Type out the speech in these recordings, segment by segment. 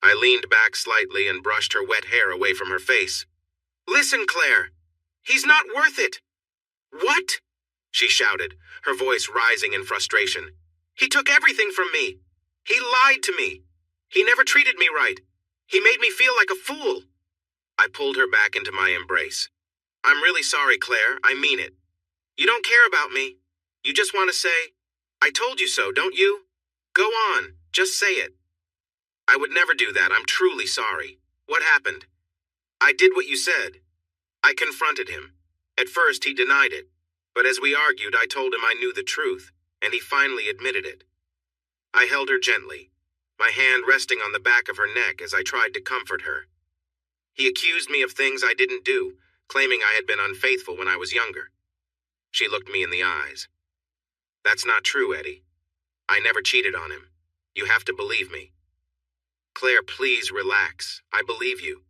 I leaned back slightly and brushed her wet hair away from her face. "Listen, Claire. He's not worth it." "What?" she shouted, her voice rising in frustration. "He took everything from me. He lied to me. He never treated me right. He made me feel like a fool." I pulled her back into my embrace. "I'm really sorry, Claire. I mean it. You don't care about me. You just want to say, 'I told you so,' don't you? Go on, just say it." "I would never do that. I'm truly sorry. What happened?" "I did what you said." I confronted him. At first, he denied it, but as we argued, I told him I knew the truth, and he finally admitted it. I held her gently, my hand resting on the back of her neck as I tried to comfort her. He accused me of things I didn't do, claiming I had been unfaithful when I was younger. She looked me in the eyes. "That's not true, Eddie. I never cheated on him. You have to believe me." "Claire, please relax. I believe you."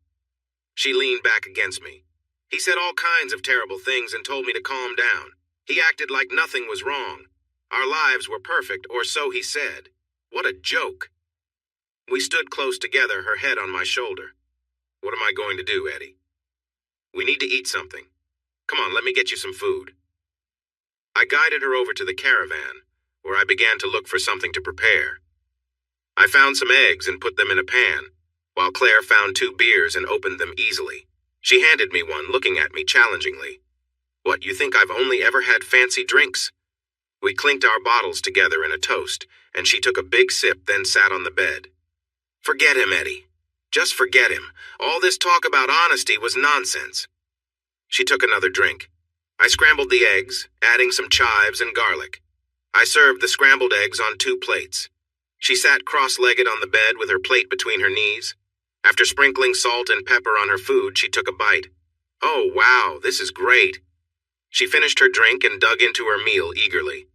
She leaned back against me. "He said all kinds of terrible things and told me to calm down. He acted like nothing was wrong. Our lives were perfect, or so he said. What a joke." We stood close together, her head on my shoulder. "What am I going to do, Eddie?" "We need to eat something. Come on, let me get you some food." I guided her over to the caravan, where I began to look for something to prepare. I found some eggs and put them in a pan, while Claire found 2 beers and opened them easily. She handed me one, looking at me challengingly. "What, you think I've only ever had fancy drinks?" We clinked our bottles together in a toast, and she took a big sip, then sat on the bed. "Forget him, Eddie. Just forget him. All this talk about honesty was nonsense." She took another drink. I scrambled the eggs, adding some chives and garlic. I served the scrambled eggs on 2 plates. She sat cross-legged on the bed with her plate between her knees. After sprinkling salt and pepper on her food, she took a bite. "Oh, wow, this is great." She finished her drink and dug into her meal eagerly.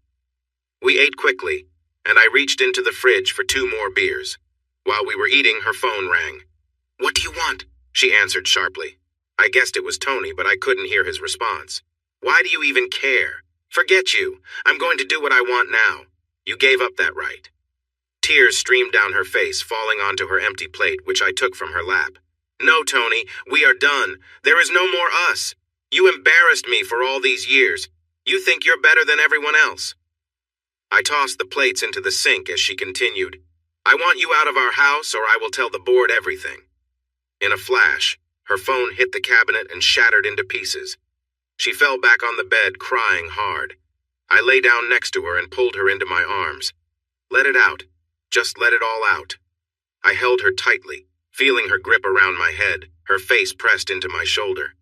We ate quickly, and I reached into the fridge for 2 more beers. While we were eating, her phone rang. "What do you want?" she answered sharply. I guessed it was Tony, but I couldn't hear his response. "Why do you even care? Forget you. I'm going to do what I want now. You gave up that right." Tears streamed down her face, falling onto her empty plate, which I took from her lap. "No, Tony, we are done. There is no more us. You embarrassed me for all these years. You think you're better than everyone else." I tossed the plates into the sink as she continued. "I want you out of our house, or I will tell the board everything." In a flash, her phone hit the cabinet and shattered into pieces. She fell back on the bed, crying hard. I lay down next to her and pulled her into my arms. "Let it out. Just let it all out." I held her tightly, feeling her grip around my head, her face pressed into my shoulder.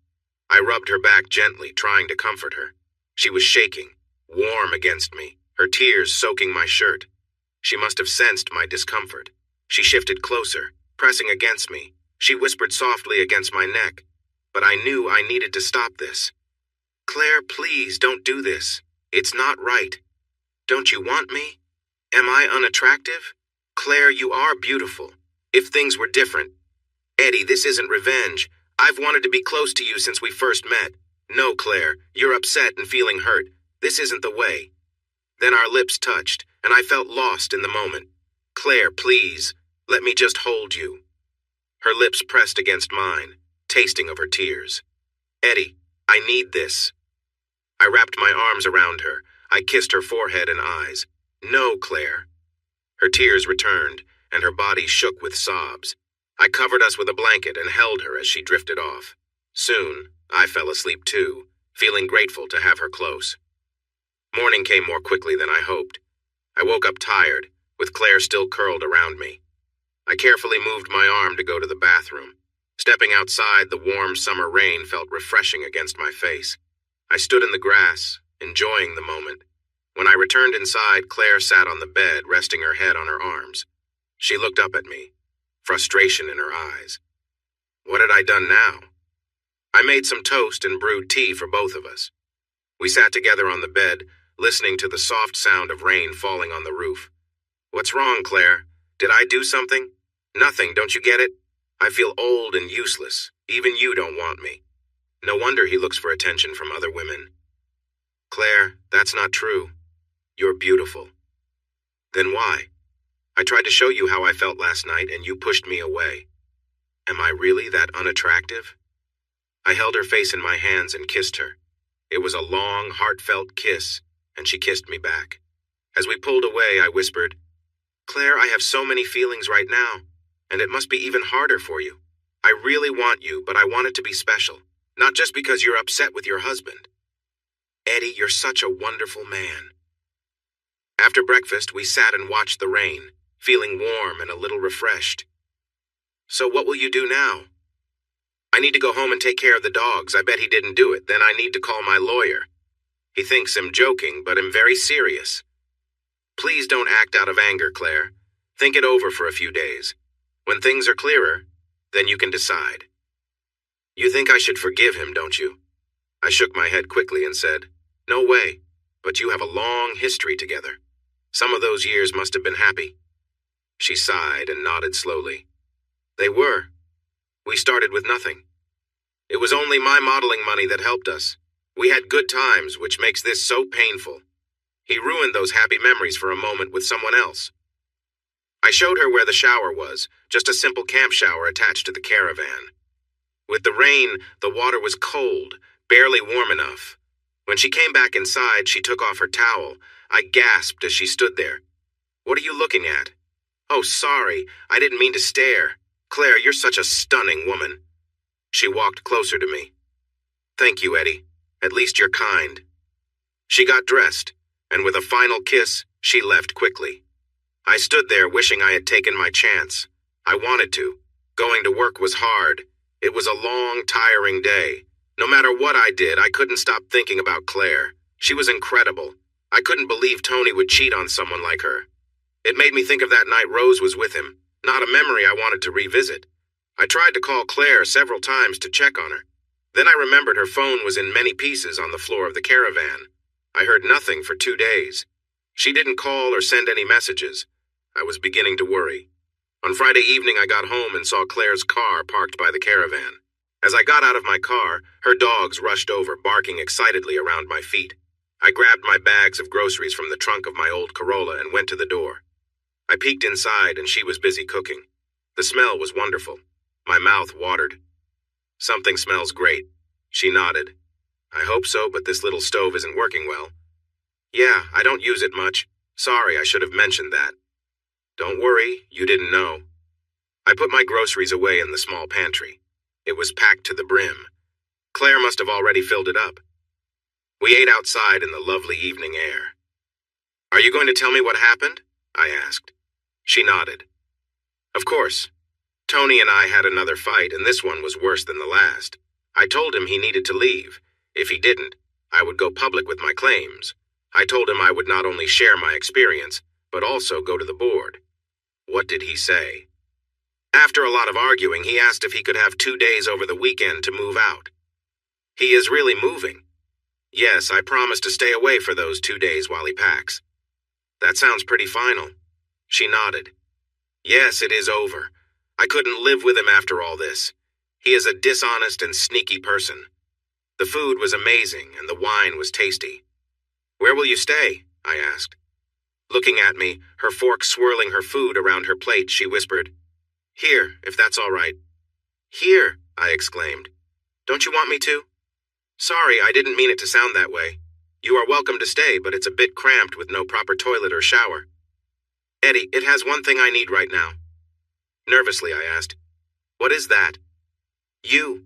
I rubbed her back gently, trying to comfort her. She was shaking, warm against me, her tears soaking my shirt. She must have sensed my discomfort. She shifted closer, pressing against me. She whispered softly against my neck, but I knew I needed to stop this. "Claire, please don't do this. It's not right. Don't you want me? Am I unattractive? Claire, you are beautiful. If things were different. Eddie, this isn't revenge. I've wanted to be close to you since we first met. No, Claire, you're upset and feeling hurt. This isn't the way." Then our lips touched, and I felt lost in the moment. "Claire, please, let me just hold you." Her lips pressed against mine, tasting of her tears. "Eddie, I need this." I wrapped my arms around her. I kissed her forehead and eyes. "No, Claire." Her tears returned, and her body shook with sobs. I covered us with a blanket and held her as she drifted off. Soon, I fell asleep too, feeling grateful to have her close. Morning came more quickly than I hoped. I woke up tired, with Claire still curled around me. I carefully moved my arm to go to the bathroom. Stepping outside, the warm summer rain felt refreshing against my face. I stood in the grass, enjoying the moment. When I returned inside, Claire sat on the bed, resting her head on her arms. She looked up at me, frustration in her eyes. What had I done now? I made some toast and brewed tea for both of us. We sat together on the bed, listening to the soft sound of rain falling on the roof. "What's wrong, Claire? Did I do something?" "Nothing, don't you get it? I feel old and useless. Even you don't want me. No wonder he looks for attention from other women." "Claire, that's not true. You're beautiful." "Then why?" I tried to show you how I felt last night, and you pushed me away. Am I really that unattractive? I held her face in my hands and kissed her. It was a long, heartfelt kiss, and she kissed me back. As we pulled away, I whispered, Claire, I have so many feelings right now, and it must be even harder for you. I really want you, but I want it to be special, not just because you're upset with your husband. Eddie, you're such a wonderful man. After breakfast, we sat and watched the rain, feeling warm and a little refreshed. So what will you do now? I need to go home and take care of the dogs. I bet he didn't do it. Then I need to call my lawyer. He thinks I'm joking, but I'm very serious. Please don't act out of anger, Claire. Think it over for a few days. When things are clearer, then you can decide. You think I should forgive him, don't you? I shook my head quickly and said, No way, but you have a long history together. Some of those years must have been happy. She sighed and nodded slowly. They were. We started with nothing. It was only my modeling money that helped us. We had good times, which makes this so painful. He ruined those happy memories for a moment with someone else. I showed her where the shower was, just a simple camp shower attached to the caravan. With the rain, the water was cold, barely warm enough. When she came back inside, she took off her towel. I gasped as she stood there. What are you looking at? Oh, sorry, I didn't mean to stare. Claire, you're such a stunning woman. She walked closer to me. Thank you, Eddie. At least you're kind. She got dressed, and with a final kiss, she left quickly. I stood there wishing I had taken my chance. I wanted to. Going to work was hard. It was a long, tiring day. No matter what I did, I couldn't stop thinking about Claire. She was incredible. I couldn't believe Tony would cheat on someone like her. It made me think of that night Rose was with him, not a memory I wanted to revisit. I tried to call Claire several times to check on her. Then I remembered her phone was in many pieces on the floor of the caravan. I heard nothing for 2 days. She didn't call or send any messages. I was beginning to worry. On Friday evening, I got home and saw Claire's car parked by the caravan. As I got out of my car, her dogs rushed over, barking excitedly around my feet. I grabbed my bags of groceries from the trunk of my old Corolla and went to the door. I peeked inside and she was busy cooking. The smell was wonderful. My mouth watered. Something smells great. She nodded. I hope so, but this little stove isn't working well. Yeah, I don't use it much. Sorry, I should have mentioned that. Don't worry, you didn't know. I put my groceries away in the small pantry. It was packed to the brim. Claire must have already filled it up. We ate outside in the lovely evening air. Are you going to tell me what happened? I asked. She nodded. Of course. Tony and I had another fight, and this one was worse than the last. I told him he needed to leave. If he didn't, I would go public with my claims. I told him I would not only share my experience, but also go to the board. What did he say? After a lot of arguing, he asked if he could have 2 days over the weekend to move out. He is really moving. Yes, I promised to stay away for those 2 days while he packs. That sounds pretty final. She nodded. Yes, it is over. I couldn't live with him after all this. He is a dishonest and sneaky person. The food was amazing and the wine was tasty. Where will you stay? I asked. Looking at me, her fork swirling her food around her plate, she whispered, Here, if that's all right. Here, I exclaimed. Don't you want me to? Sorry, I didn't mean it to sound that way. You are welcome to stay, but it's a bit cramped with no proper toilet or shower. Eddie, it has one thing I need right now. Nervously, I asked, What is that? You.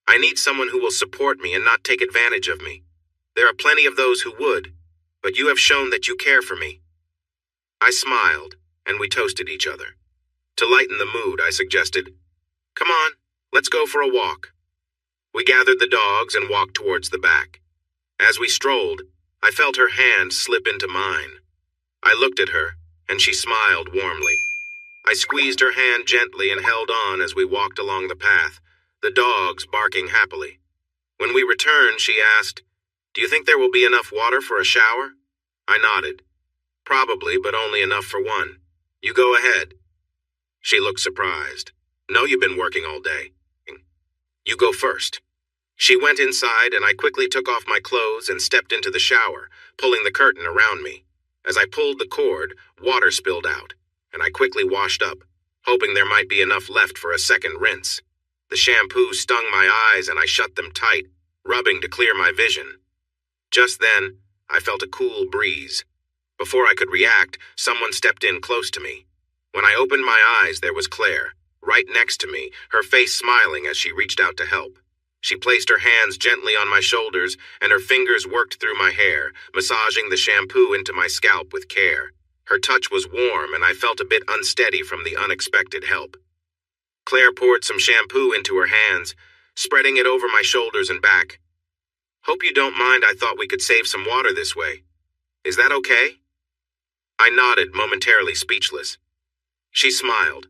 I need someone who will support me and not take advantage of me. There are plenty of those who would, but you have shown that you care for me. I smiled, and we toasted each other. To lighten the mood, I suggested, Come on, let's go for a walk. We gathered the dogs and walked towards the back. As we strolled, I felt her hand slip into mine. I looked at her, and she smiled warmly. I squeezed her hand gently and held on as we walked along the path, the dogs barking happily. When we returned, she asked, Do you think there will be enough water for a shower? I nodded. Probably, but only enough for one. You go ahead. She looked surprised. No, you've been working all day. You go first. She went inside, and I quickly took off my clothes and stepped into the shower, pulling the curtain around me. As I pulled the cord, water spilled out. and I quickly washed up, hoping there might be enough left for a second rinse. The shampoo stung my eyes and I shut them tight, rubbing to clear my vision. Just then, I felt a cool breeze. Before I could react, someone stepped in close to me. When I opened my eyes, there was Claire, right next to me, her face smiling as she reached out to help. She placed her hands gently on my shoulders, and her fingers worked through my hair, massaging the shampoo into my scalp with care. Her touch was warm, and I felt a bit unsteady from the unexpected help. Claire poured some shampoo into her hands, spreading it over my shoulders and back. "Hope you don't mind. I thought we could save some water this way. Is that okay?" I nodded, momentarily speechless. She smiled,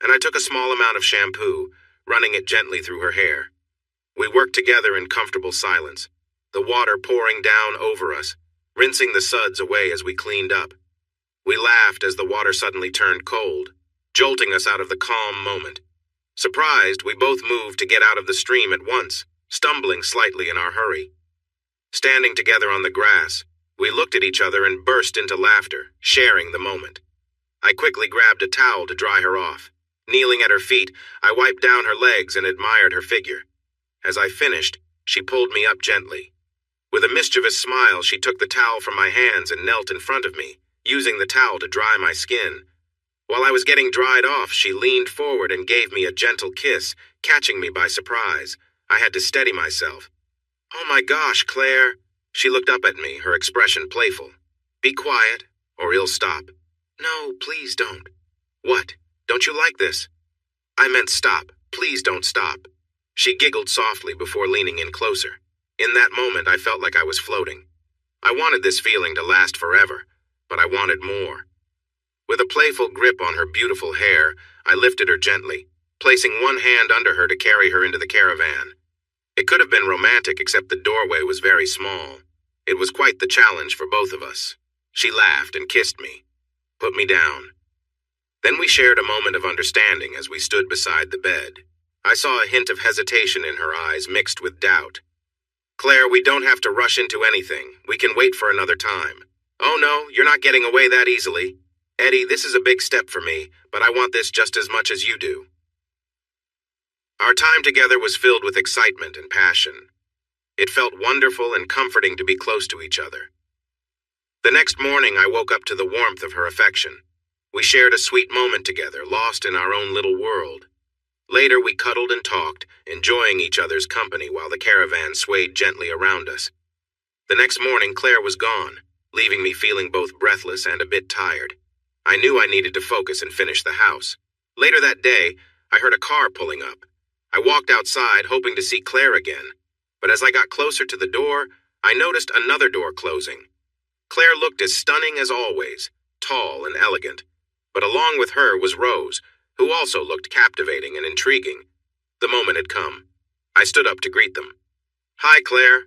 and I took a small amount of shampoo, running it gently through her hair. We worked together in comfortable silence, the water pouring down over us, rinsing the suds away as we cleaned up. We laughed as the water suddenly turned cold, jolting us out of the calm moment. Surprised, we both moved to get out of the stream at once, stumbling slightly in our hurry. Standing together on the grass, we looked at each other and burst into laughter, sharing the moment. I quickly grabbed a towel to dry her off. Kneeling at her feet, I wiped down her legs and admired her figure. As I finished, she pulled me up gently. With a mischievous smile, she took the towel from my hands and knelt in front of me, using the towel to dry my skin. While I was getting dried off, she leaned forward and gave me a gentle kiss, catching me by surprise. I had to steady myself. "Oh my gosh, Claire." She looked up at me, her expression playful. "Be quiet, or he'll stop." "No, please don't." "What? Don't you like this?" "I meant stop. Please don't stop." She giggled softly before leaning in closer. In that moment, I felt like I was floating. I wanted this feeling to last forever, but I wanted more. With a playful grip on her beautiful hair, I lifted her gently, placing one hand under her to carry her into the caravan. It could have been romantic, except the doorway was very small. It was quite the challenge for both of us. She laughed and kissed me, put me down. Then we shared a moment of understanding as we stood beside the bed. I saw a hint of hesitation in her eyes mixed with doubt. "Claire, we don't have to rush into anything. We can wait for another time." "Oh no, you're not getting away that easily. Eddie, this is a big step for me, but I want this just as much as you do." Our time together was filled with excitement and passion. It felt wonderful and comforting to be close to each other. The next morning, I woke up to the warmth of her affection. We shared a sweet moment together, lost in our own little world. Later, we cuddled and talked, enjoying each other's company while the caravan swayed gently around us. The next morning, Claire was gone, leaving me feeling both breathless and a bit tired. I knew I needed to focus and finish the house. Later that day, I heard a car pulling up. I walked outside, hoping to see Claire again, but as I got closer to the door, I noticed another door closing. Claire looked as stunning as always, tall and elegant, but along with her was Rose, who also looked captivating and intriguing. The moment had come. I stood up to greet them. "Hi, Claire."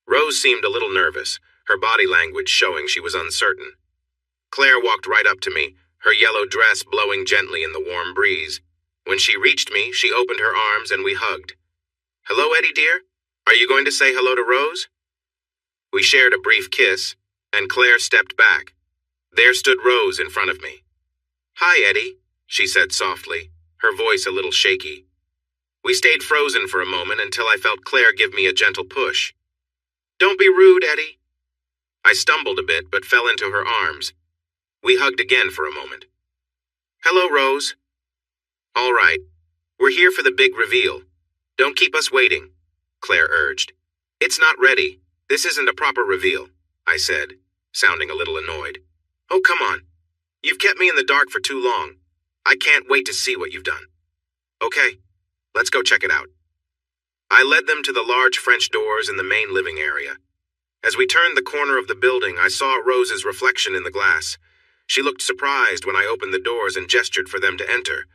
Rose seemed a little nervous, her body language showing she was uncertain. Claire walked right up to me, her yellow dress blowing gently in the warm breeze. When she reached me, she opened her arms and we hugged. "Hello, Eddie, dear. Are you going to say hello to Rose?" We shared a brief kiss, and Claire stepped back. There stood Rose in front of me. "Hi, Eddie," she said softly, her voice a little shaky. We stayed frozen for a moment until I felt Claire give me a gentle push. "Don't be rude, Eddie." I stumbled a bit but fell into her arms. We hugged again for a moment. "Hello, Rose." "All right. We're here for the big reveal. Don't keep us waiting," Claire urged. "It's not ready. This isn't a proper reveal," I said, sounding a little annoyed. "Oh, come on. You've kept me in the dark for too long. I can't wait to see what you've done." "Okay, let's go check it out." I led them to the large French doors in the main living area. As we turned the corner of the building, I saw Rose's reflection in the glass. She looked surprised when I opened the doors and gestured for them to enter.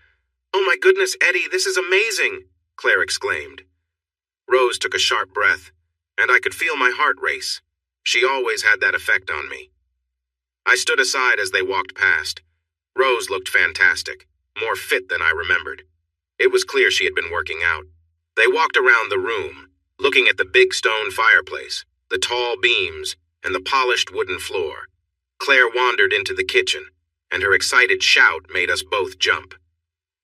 "Oh my goodness, Eddie, this is amazing," Claire exclaimed. Rose took a sharp breath, and I could feel my heart race. She always had that effect on me. I stood aside as they walked past. Rose looked fantastic, more fit than I remembered. It was clear she had been working out. They walked around the room, looking at the big stone fireplace, the tall beams, and the polished wooden floor. Claire wandered into the kitchen, and her excited shout made us both jump.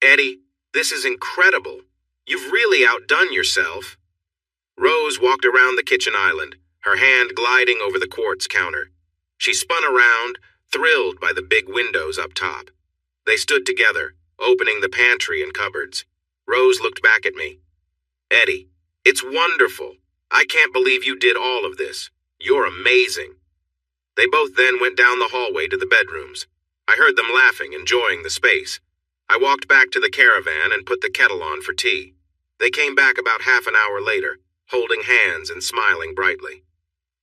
"Eddie, this is incredible. You've really outdone yourself." Rose walked around the kitchen island, her hand gliding over the quartz counter. She spun around, thrilled by the big windows up top. They stood together, opening the pantry and cupboards. Rose looked back at me. "Eddie, it's wonderful. I can't believe you did all of this. You're amazing." They both then went down the hallway to the bedrooms. I heard them laughing, enjoying the space. I walked back to the caravan and put the kettle on for tea. They came back about half an hour later, holding hands and smiling brightly.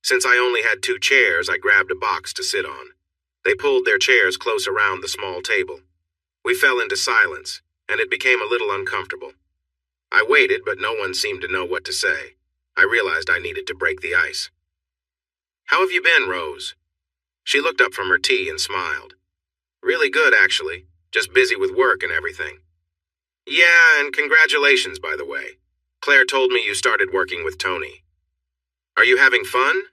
Since I only had 2 chairs, I grabbed a box to sit on. They pulled their chairs close around the small table. We fell into silence, and it became a little uncomfortable. I waited, but no one seemed to know what to say. I realized I needed to break the ice. "How have you been, Rose?" She looked up from her tea and smiled. "Really good, actually. Just busy with work and everything." "Yeah, and congratulations, by the way. Claire told me you started working with Tony. Are you having fun?"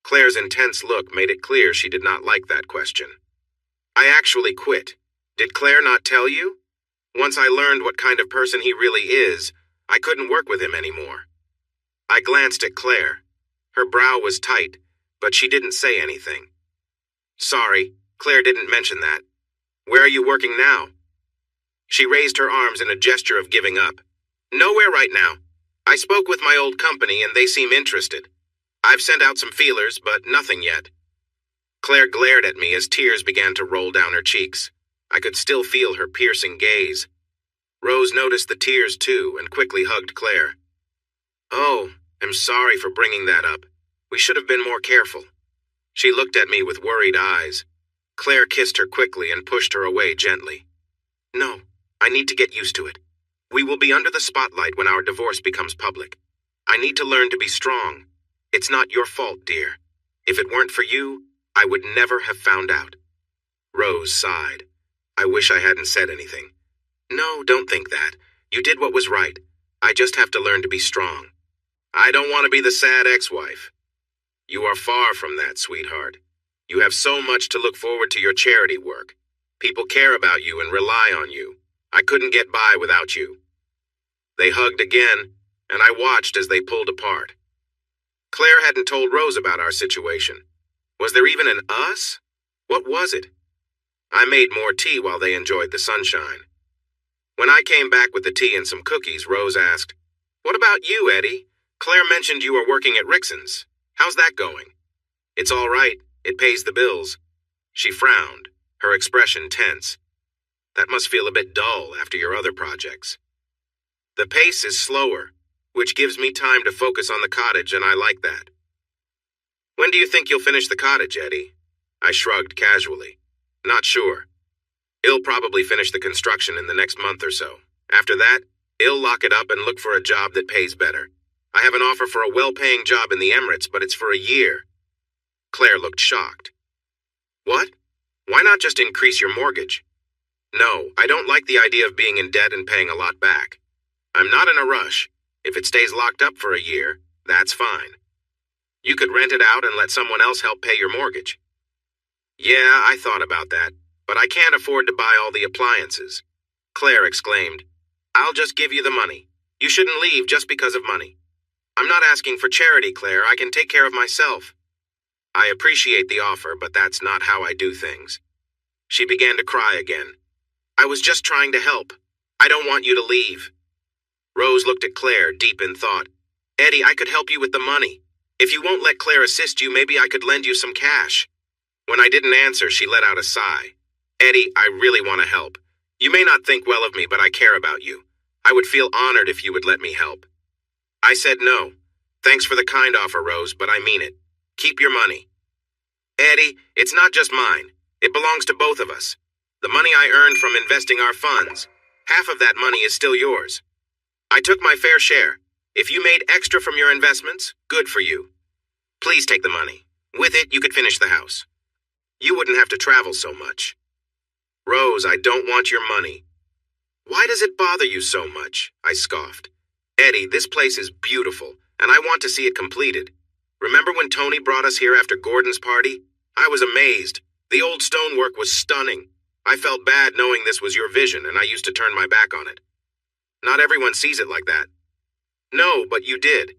Claire's intense look made it clear she did not like that question. "I actually quit. Did Claire not tell you? Once I learned what kind of person he really is, I couldn't work with him anymore." I glanced at Claire. Her brow was tight, but she didn't say anything. "Sorry, Claire didn't mention that. Where are you working now?" She raised her arms in a gesture of giving up. "Nowhere right now. I spoke with my old company and they seem interested. I've sent out some feelers, but nothing yet." Claire glared at me as tears began to roll down her cheeks. I could still feel her piercing gaze. Rose noticed the tears too and quickly hugged Claire. "Oh, I'm sorry for bringing that up. We should have been more careful." She looked at me with worried eyes. Claire kissed her quickly and pushed her away gently. "No, I need to get used to it. We will be under the spotlight when our divorce becomes public. I need to learn to be strong. It's not your fault, dear. If it weren't for you, I would never have found out." Rose sighed. I wish I hadn't said anything. "No, don't think that. You did what was right. I just have to learn to be strong. I don't want to be the sad ex-wife." "You are far from that, sweetheart. You have so much to look forward to your charity work. People care about you and rely on you. I couldn't get by without you." They hugged again, and I watched as they pulled apart. Claire hadn't told Rose about our situation. Was there even an us? What was it? I made more tea while they enjoyed the sunshine. When I came back with the tea and some cookies, Rose asked, "What about you, Eddie? Claire mentioned you are working at Rixon's. How's that going?" "It's all right. It pays the bills." She frowned, her expression tense. "That must feel a bit dull after your other projects." "The pace is slower, which gives me time to focus on the cottage, and I like that." "When do you think you'll finish the cottage, Eddie?" I shrugged casually. "Not sure. I'll probably finish the construction in the next month or so. After that, I'll lock it up and look for a job that pays better. I have an offer for a well-paying job in the Emirates, but it's for a year." Claire looked shocked. "What? Why not just increase your mortgage?" "No, I don't like the idea of being in debt and paying a lot back. I'm not in a rush. If it stays locked up for a year, that's fine. You could rent it out and let someone else help pay your mortgage." "Yeah, I thought about that, but I can't afford to buy all the appliances." Claire exclaimed, "I'll just give you the money. You shouldn't leave just because of money." "I'm not asking for charity, Claire. I can take care of myself." "I appreciate the offer, but that's not how I do things." She began to cry again. "I was just trying to help. I don't want you to leave." Rose looked at Claire, deep in thought. "Eddie, I could help you with the money. If you won't let Claire assist you, maybe I could lend you some cash." When I didn't answer, she let out a sigh. "Eddie, I really want to help. You may not think well of me, but I care about you. I would feel honored if you would let me help." I said no. "Thanks for the kind offer, Rose, but I mean it. Keep your money." "Eddie, it's not just mine. It belongs to both of us. The money I earned from investing our funds, half of that money is still yours. I took my fair share. If you made extra from your investments, good for you. Please take the money. With it, you could finish the house. You wouldn't have to travel so much." "Rose, I don't want your money." "Why does it bother you so much?" I scoffed. "Eddie, this place is beautiful, and I want to see it completed. Remember when Tony brought us here after Gordon's party? I was amazed. The old stonework was stunning. I felt bad knowing this was your vision, and I used to turn my back on it. Not everyone sees it like that. No, but you did.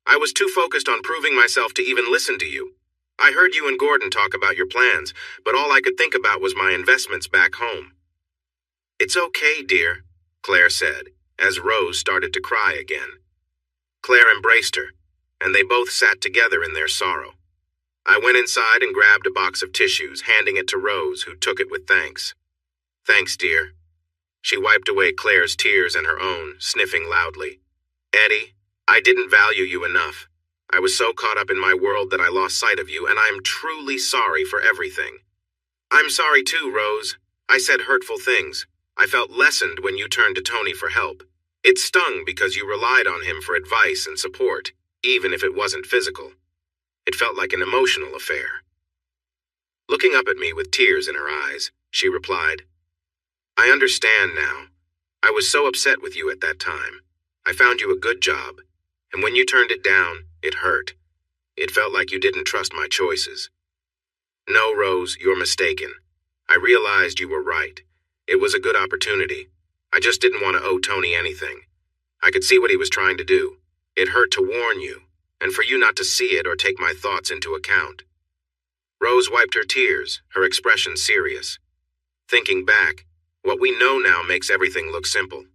I was too focused on proving myself to even listen to you. I heard you and Gordon talk about your plans, but all I could think about was my investments back home. It's okay, dear, Claire said, as Rose started to cry again. Claire embraced her, and they both sat together in their sorrow. I went inside and grabbed a box of tissues, handing it to Rose, who took it with thanks. Thanks, dear. She wiped away Claire's tears and her own, sniffing loudly. Eddie, I didn't value you enough. I was so caught up in my world that I lost sight of you, and I am truly sorry for everything. I'm sorry too, Rose. I said hurtful things. I felt lessened when you turned to Tony for help. It stung because you relied on him for advice and support, even if it wasn't physical. It felt like an emotional affair. Looking up at me with tears in her eyes, she replied, I understand now. I was so upset with you at that time. I found you a good job, and when you turned it down, it hurt. It felt like you didn't trust my choices. No, Rose, you're mistaken. I realized you were right. It was a good opportunity. I just didn't want to owe Tony anything. I could see what he was trying to do. It hurt to warn you, and for you not to see it or take my thoughts into account. Rose wiped her tears, her expression serious. Thinking back, what we know now makes everything look simple.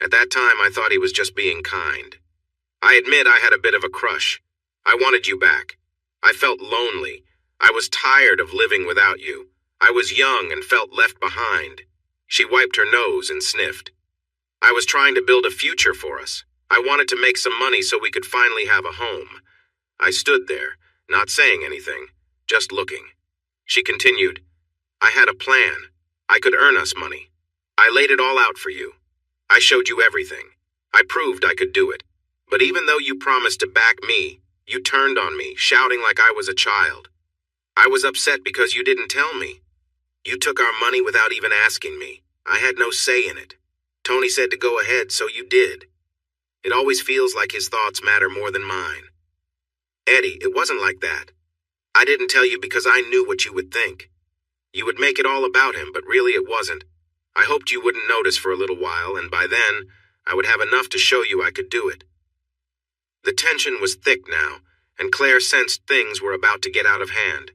At that time, I thought he was just being kind. I admit I had a bit of a crush. I wanted you back. I felt lonely. I was tired of living without you. I was young and felt left behind. She wiped her nose and sniffed. I was trying to build a future for us. I wanted to make some money so we could finally have a home. I stood there, not saying anything, just looking. She continued, I had a plan. I could earn us money. I laid it all out for you. I showed you everything. I proved I could do it. But even though you promised to back me, you turned on me, shouting like I was a child. I was upset because you didn't tell me. You took our money without even asking me. I had no say in it. Tony said to go ahead, so you did. It always feels like his thoughts matter more than mine. Eddie, it wasn't like that. I didn't tell you because I knew what you would think. You would make it all about him, but really it wasn't. I hoped you wouldn't notice for a little while, and by then, I would have enough to show you I could do it. The tension was thick now, and Claire sensed things were about to get out of hand.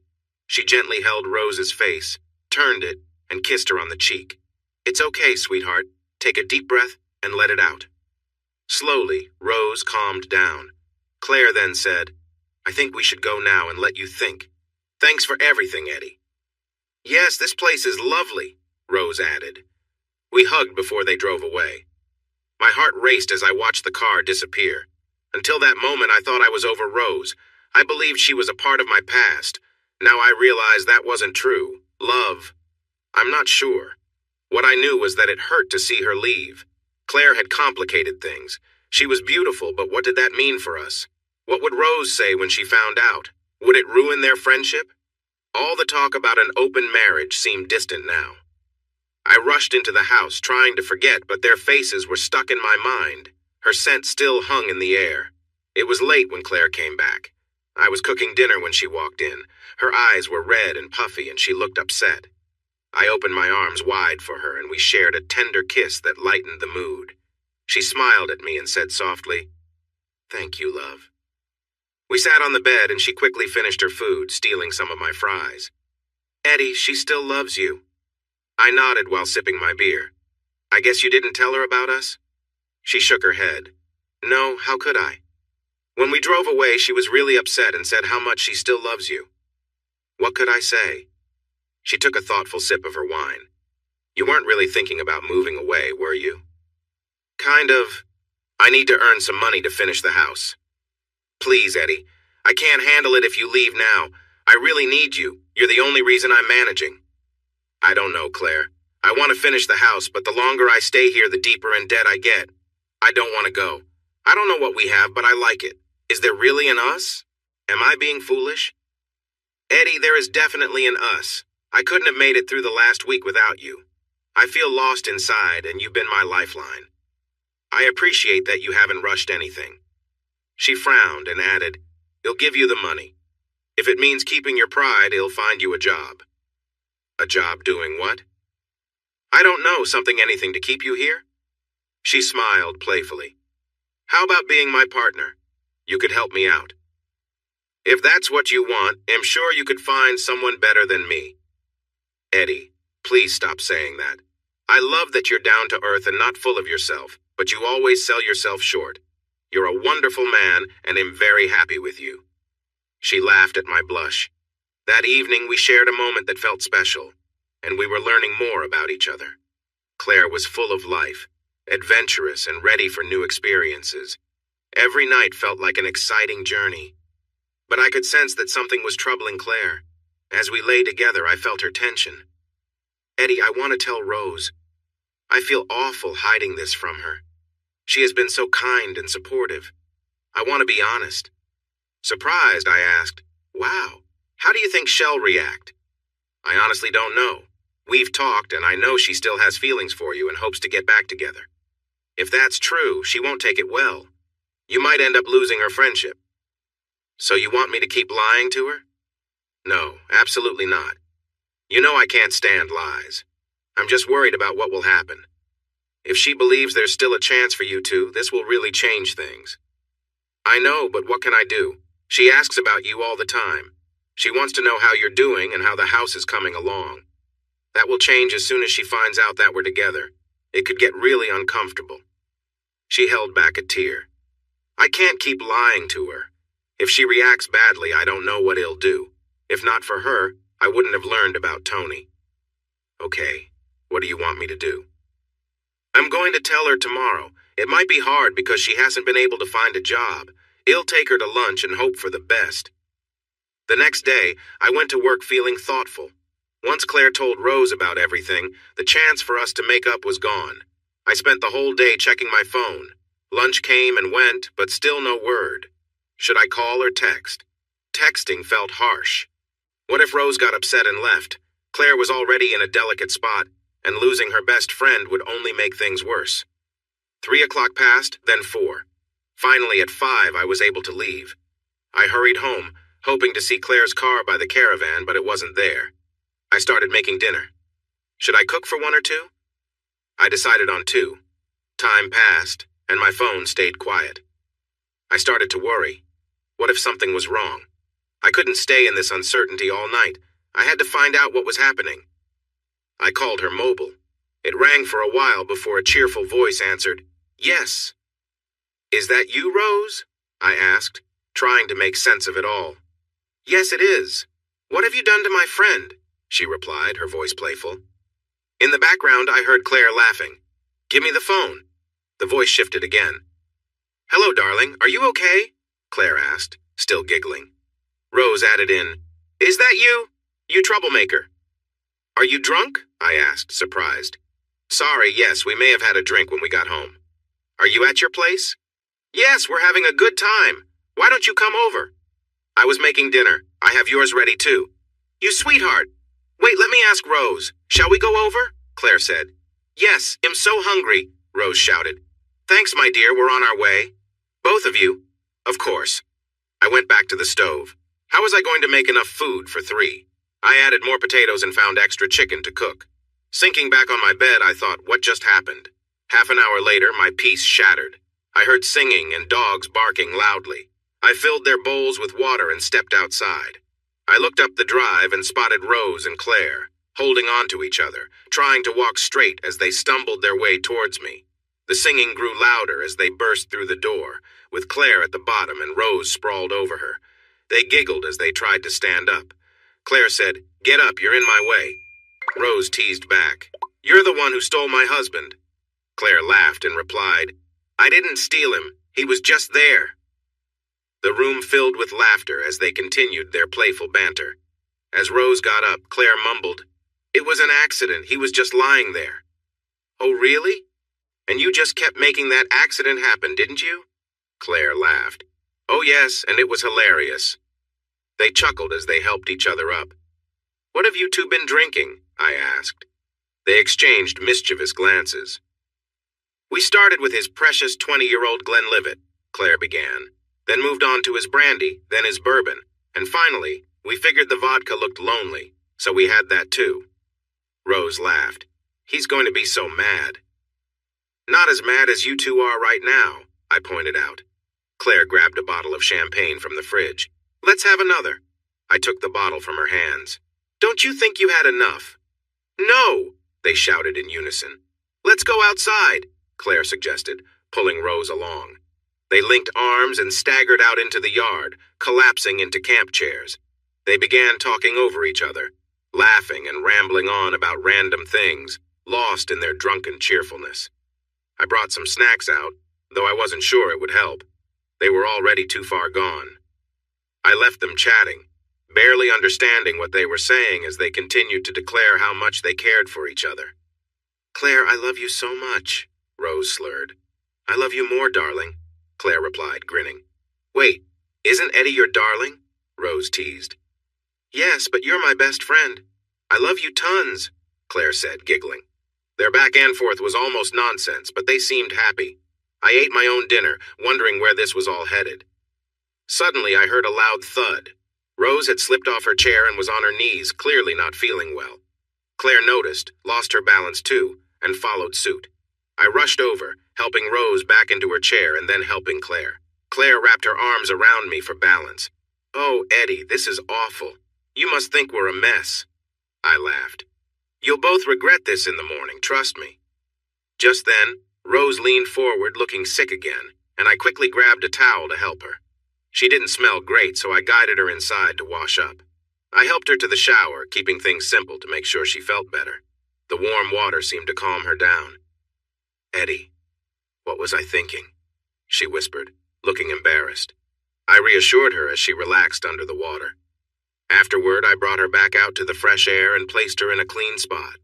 She gently held Rose's face, turned it, and kissed her on the cheek. It's okay, sweetheart. Take a deep breath and let it out. Slowly, Rose calmed down. Claire then said, I think we should go now and let you think. Thanks for everything, Eddie. Yes, this place is lovely, Rose added. We hugged before they drove away. My heart raced as I watched the car disappear. Until that moment, I thought I was over Rose. I believed she was a part of my past. Now I realize that wasn't true. Love. I'm not sure. What I knew was that it hurt to see her leave. Claire had complicated things. She was beautiful, but what did that mean for us? What would Rose say when she found out? Would it ruin their friendship? All the talk about an open marriage seemed distant now. I rushed into the house, trying to forget, but their faces were stuck in my mind. Her scent still hung in the air. It was late when Claire came back. I was cooking dinner when she walked in. Her eyes were red and puffy, and she looked upset. I opened my arms wide for her, and we shared a tender kiss that lightened the mood. She smiled at me and said softly, Thank you, love. We sat on the bed, and she quickly finished her food, stealing some of my fries. Eddie, she still loves you. I nodded while sipping my beer. I guess you didn't tell her about us? She shook her head. No, how could I? When we drove away, she was really upset and said how much she still loves you. What could I say? She took a thoughtful sip of her wine. You weren't really thinking about moving away, were you? Kind of. I need to earn some money to finish the house. Please, Eddie. I can't handle it if you leave now. I really need you. You're the only reason I'm managing. I don't know, Claire. I want to finish the house, but the longer I stay here, the deeper in debt I get. I don't want to go. I don't know what we have, but I like it. Is there really an us? Am I being foolish? Eddie, there is definitely an us. I couldn't have made it through the last week without you. I feel lost inside, and you've been my lifeline. I appreciate that you haven't rushed anything. She frowned and added, He'll give you the money. If it means keeping your pride, he'll find you a job. A job doing what? I don't know, anything to keep you here? She smiled playfully. How about being my partner? You could help me out. If that's what you want, I'm sure you could find someone better than me. Eddie, please stop saying that. I love that you're down to earth and not full of yourself, but you always sell yourself short. You're a wonderful man, and I'm very happy with you. She laughed at my blush. That evening, we shared a moment that felt special, and we were learning more about each other. Claire was full of life, adventurous and ready for new experiences. Every night felt like an exciting journey. But I could sense that something was troubling Claire. As we lay together, I felt her tension. Eddie, I want to tell Rose. I feel awful hiding this from her. She has been so kind and supportive. I want to be honest. Surprised, I asked, Wow, how do you think she'll react? I honestly don't know. We've talked, and I know she still has feelings for you and hopes to get back together. If that's true, she won't take it well. You might end up losing her friendship. So you want me to keep lying to her? No, absolutely not. You know I can't stand lies. I'm just worried about what will happen. If she believes there's still a chance for you two, this will really change things. I know, but what can I do? She asks about you all the time. She wants to know how you're doing and how the house is coming along. That will change as soon as she finds out that we're together. It could get really uncomfortable. She held back a tear. I can't keep lying to her. If she reacts badly, I don't know what it'll do. If not for her, I wouldn't have learned about Tony. Okay, what do you want me to do? I'm going to tell her tomorrow. It might be hard because she hasn't been able to find a job. I'll take her to lunch and hope for the best. The next day, I went to work feeling thoughtful. Once Claire told Rose about everything, the chance for us to make up was gone. I spent the whole day checking my phone. Lunch came and went, but still no word. Should I call or text? Texting felt harsh. What if Rose got upset and left? Claire was already in a delicate spot, and losing her best friend would only make things worse. 3 o'clock passed, then 4. Finally, at 5, I was able to leave. I hurried home, hoping to see Claire's car by the caravan, but it wasn't there. I started making dinner. Should I cook for 1 or 2? I decided on 2. Time passed, and my phone stayed quiet. I started to worry. What if something was wrong? I couldn't stay in this uncertainty all night. I had to find out what was happening. I called her mobile. It rang for a while before a cheerful voice answered, Yes. Is that you, Rose? I asked, trying to make sense of it all. Yes, it is. What have you done to my friend? She replied, her voice playful. In the background, I heard Claire laughing. Give me the phone. The voice shifted again. Hello, darling. Are you okay? Claire asked, still giggling. Rose added in, Is that you? You troublemaker. Are you drunk? I asked, surprised. Sorry, yes, we may have had a drink when we got home. Are you at your place? Yes, we're having a good time. Why don't you come over? I was making dinner. I have yours ready too. You sweetheart. Wait, let me ask Rose. Shall we go over? Claire said. Yes, I'm so hungry, Rose shouted. Thanks, my dear, we're on our way. Both of you? Of course. I went back to the stove. How was I going to make enough food for 3? I added more potatoes and found extra chicken to cook. Sinking back on my bed, I thought, what just happened? Half an hour later, my peace shattered. I heard singing and dogs barking loudly. I filled their bowls with water and stepped outside. I looked up the drive and spotted Rose and Claire, holding on to each other, trying to walk straight as they stumbled their way towards me. The singing grew louder as they burst through the door, with Claire at the bottom and Rose sprawled over her. They giggled as they tried to stand up. Claire said, Get up, you're in my way. Rose teased back, You're the one who stole my husband. Claire laughed and replied, I didn't steal him. He was just there. The room filled with laughter as they continued their playful banter. As Rose got up, Claire mumbled, It was an accident. He was just lying there. Oh, really? And you just kept making that accident happen, didn't you? Claire laughed. Oh, yes, and it was hilarious. They chuckled as they helped each other up. What have you two been drinking? I asked. They exchanged mischievous glances. We started with his precious 20-year-old Glenlivet, Claire began, then moved on to his brandy, then his bourbon, and finally, we figured the vodka looked lonely, so we had that too. Rose laughed. He's going to be so mad. Not as mad as you two are right now, I pointed out. Claire grabbed a bottle of champagne from the fridge. Let's have another. I took the bottle from her hands. Don't you think you had enough? No, they shouted in unison. Let's go outside, Claire suggested, pulling Rose along. They linked arms and staggered out into the yard, collapsing into camp chairs. They began talking over each other, laughing and rambling on about random things, lost in their drunken cheerfulness. I brought some snacks out, though I wasn't sure it would help. They were already too far gone. I left them chatting, barely understanding what they were saying as they continued to declare how much they cared for each other. Claire, I love you so much, Rose slurred. I love you more, darling, Claire replied, grinning. Wait, isn't Eddie your darling? Rose teased. Yes, but you're my best friend. I love you tons, Claire said, giggling. Their back and forth was almost nonsense, but they seemed happy. I ate my own dinner, wondering where this was all headed. Suddenly, I heard a loud thud. Rose had slipped off her chair and was on her knees, clearly not feeling well. Claire noticed, lost her balance too, and followed suit. I rushed over, helping Rose back into her chair and then helping Claire. Claire wrapped her arms around me for balance. Oh, Eddie, this is awful. You must think we're a mess. I laughed. You'll both regret this in the morning, trust me. Just then, Rose leaned forward looking sick again, and I quickly grabbed a towel to help her. She didn't smell great, so I guided her inside to wash up. I helped her to the shower, keeping things simple to make sure she felt better. The warm water seemed to calm her down. Eddie, what was I thinking? She whispered, looking embarrassed. I reassured her as she relaxed under the water. Afterward, I brought her back out to the fresh air and placed her in a clean spot.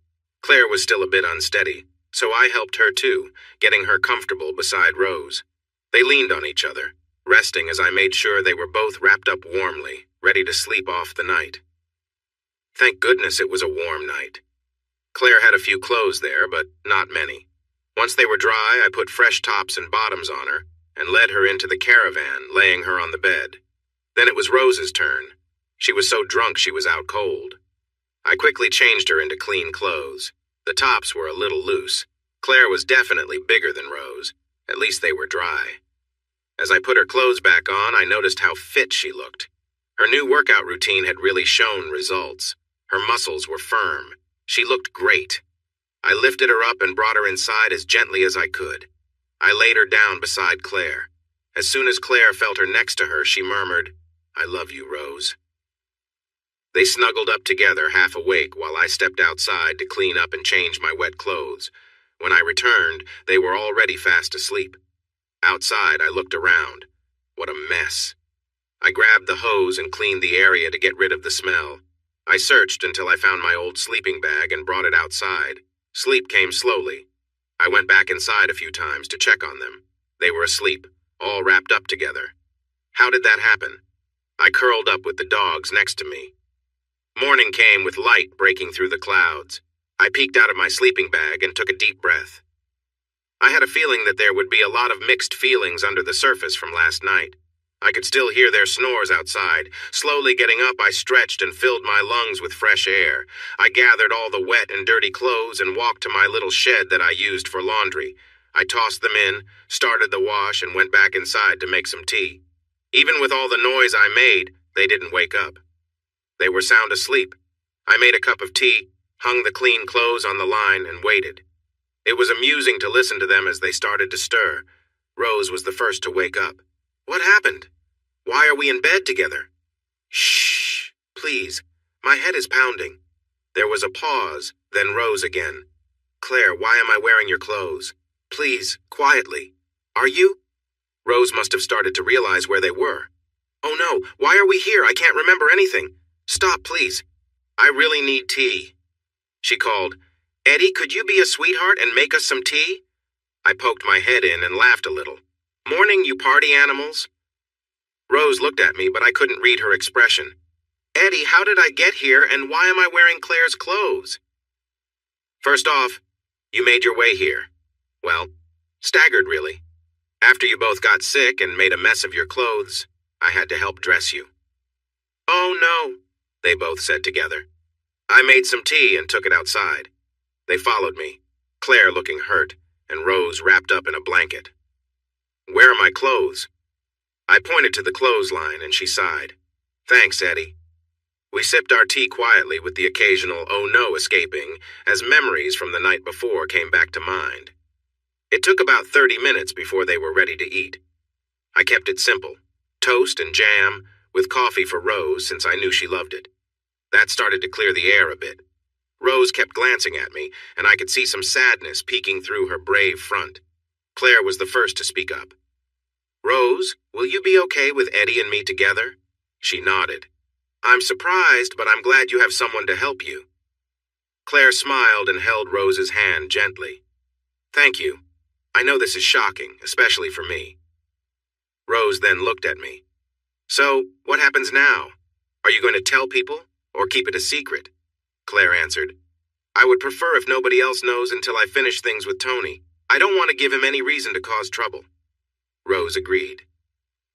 Claire was still a bit unsteady, so I helped her too, getting her comfortable beside Rose. They leaned on each other, resting as I made sure they were both wrapped up warmly, ready to sleep off the night. Thank goodness it was a warm night. Claire had a few clothes there, but not many. Once they were dry, I put fresh tops and bottoms on her and led her into the caravan, laying her on the bed. Then it was Rose's turn. She was so drunk she was out cold. I quickly changed her into clean clothes. The tops were a little loose. Claire was definitely bigger than Rose. At least they were dry. As I put her clothes back on, I noticed how fit she looked. Her new workout routine had really shown results. Her muscles were firm. She looked great. I lifted her up and brought her inside as gently as I could. I laid her down beside Claire. As soon as Claire felt her next to her, she murmured, I love you, Rose. They snuggled up together, half awake, while I stepped outside to clean up and change my wet clothes. When I returned, they were already fast asleep. Outside, I looked around. What a mess. I grabbed the hose and cleaned the area to get rid of the smell. I searched until I found my old sleeping bag and brought it outside. Sleep came slowly. I went back inside a few times to check on them. They were asleep, all wrapped up together. How did that happen? I curled up with the dogs next to me. Morning came with light breaking through the clouds. I peeked out of my sleeping bag and took a deep breath. I had a feeling that there would be a lot of mixed feelings under the surface from last night. I could still hear their snores outside. Slowly getting up, I stretched and filled my lungs with fresh air. I gathered all the wet and dirty clothes and walked to my little shed that I used for laundry. I tossed them in, started the wash, and went back inside to make some tea. Even with all the noise I made, they didn't wake up. They were sound asleep. I made a cup of tea, hung the clean clothes on the line, and waited. It was amusing to listen to them as they started to stir. Rose was the first to wake up. What happened? Why are we in bed together? Shh, please. My head is pounding. There was a pause, then Rose again. Claire, why am I wearing your clothes? Please, quietly. Are you? Rose must have started to realize where they were. Oh no, why are we here? I can't remember anything. Stop, please. I really need tea. She called, Eddie, could you be a sweetheart and make us some tea? I poked my head in and laughed a little. Morning, you party animals. Rose looked at me, but I couldn't read her expression. Eddie, how did I get here, and why am I wearing Claire's clothes? First off, you made your way here. Well, staggered, really. After you both got sick and made a mess of your clothes, I had to help dress you. Oh, no, they both said together. I made some tea and took it outside. They followed me, Claire looking hurt, and Rose wrapped up in a blanket. "Where are my clothes?" I pointed to the clothesline, and she sighed. "Thanks, Eddie." We sipped our tea quietly with the occasional "oh no" escaping as memories from the night before came back to mind. It took about 30 minutes before they were ready to eat. I kept it simple, toast and jam, with coffee for Rose since I knew she loved it. That started to clear the air a bit. Rose kept glancing at me, and I could see some sadness peeking through her brave front. Claire was the first to speak up. "Rose, will you be okay with Eddie and me together?" She nodded. "I'm surprised, but I'm glad you have someone to help you." Claire smiled and held Rose's hand gently. "Thank you. I know this is shocking, especially for me." Rose then looked at me. "So, what happens now? Are you going to tell people, or keep it a secret?" Claire answered, "I would prefer if nobody else knows until I finish things with Tony. I don't want to give him any reason to cause trouble." Rose agreed.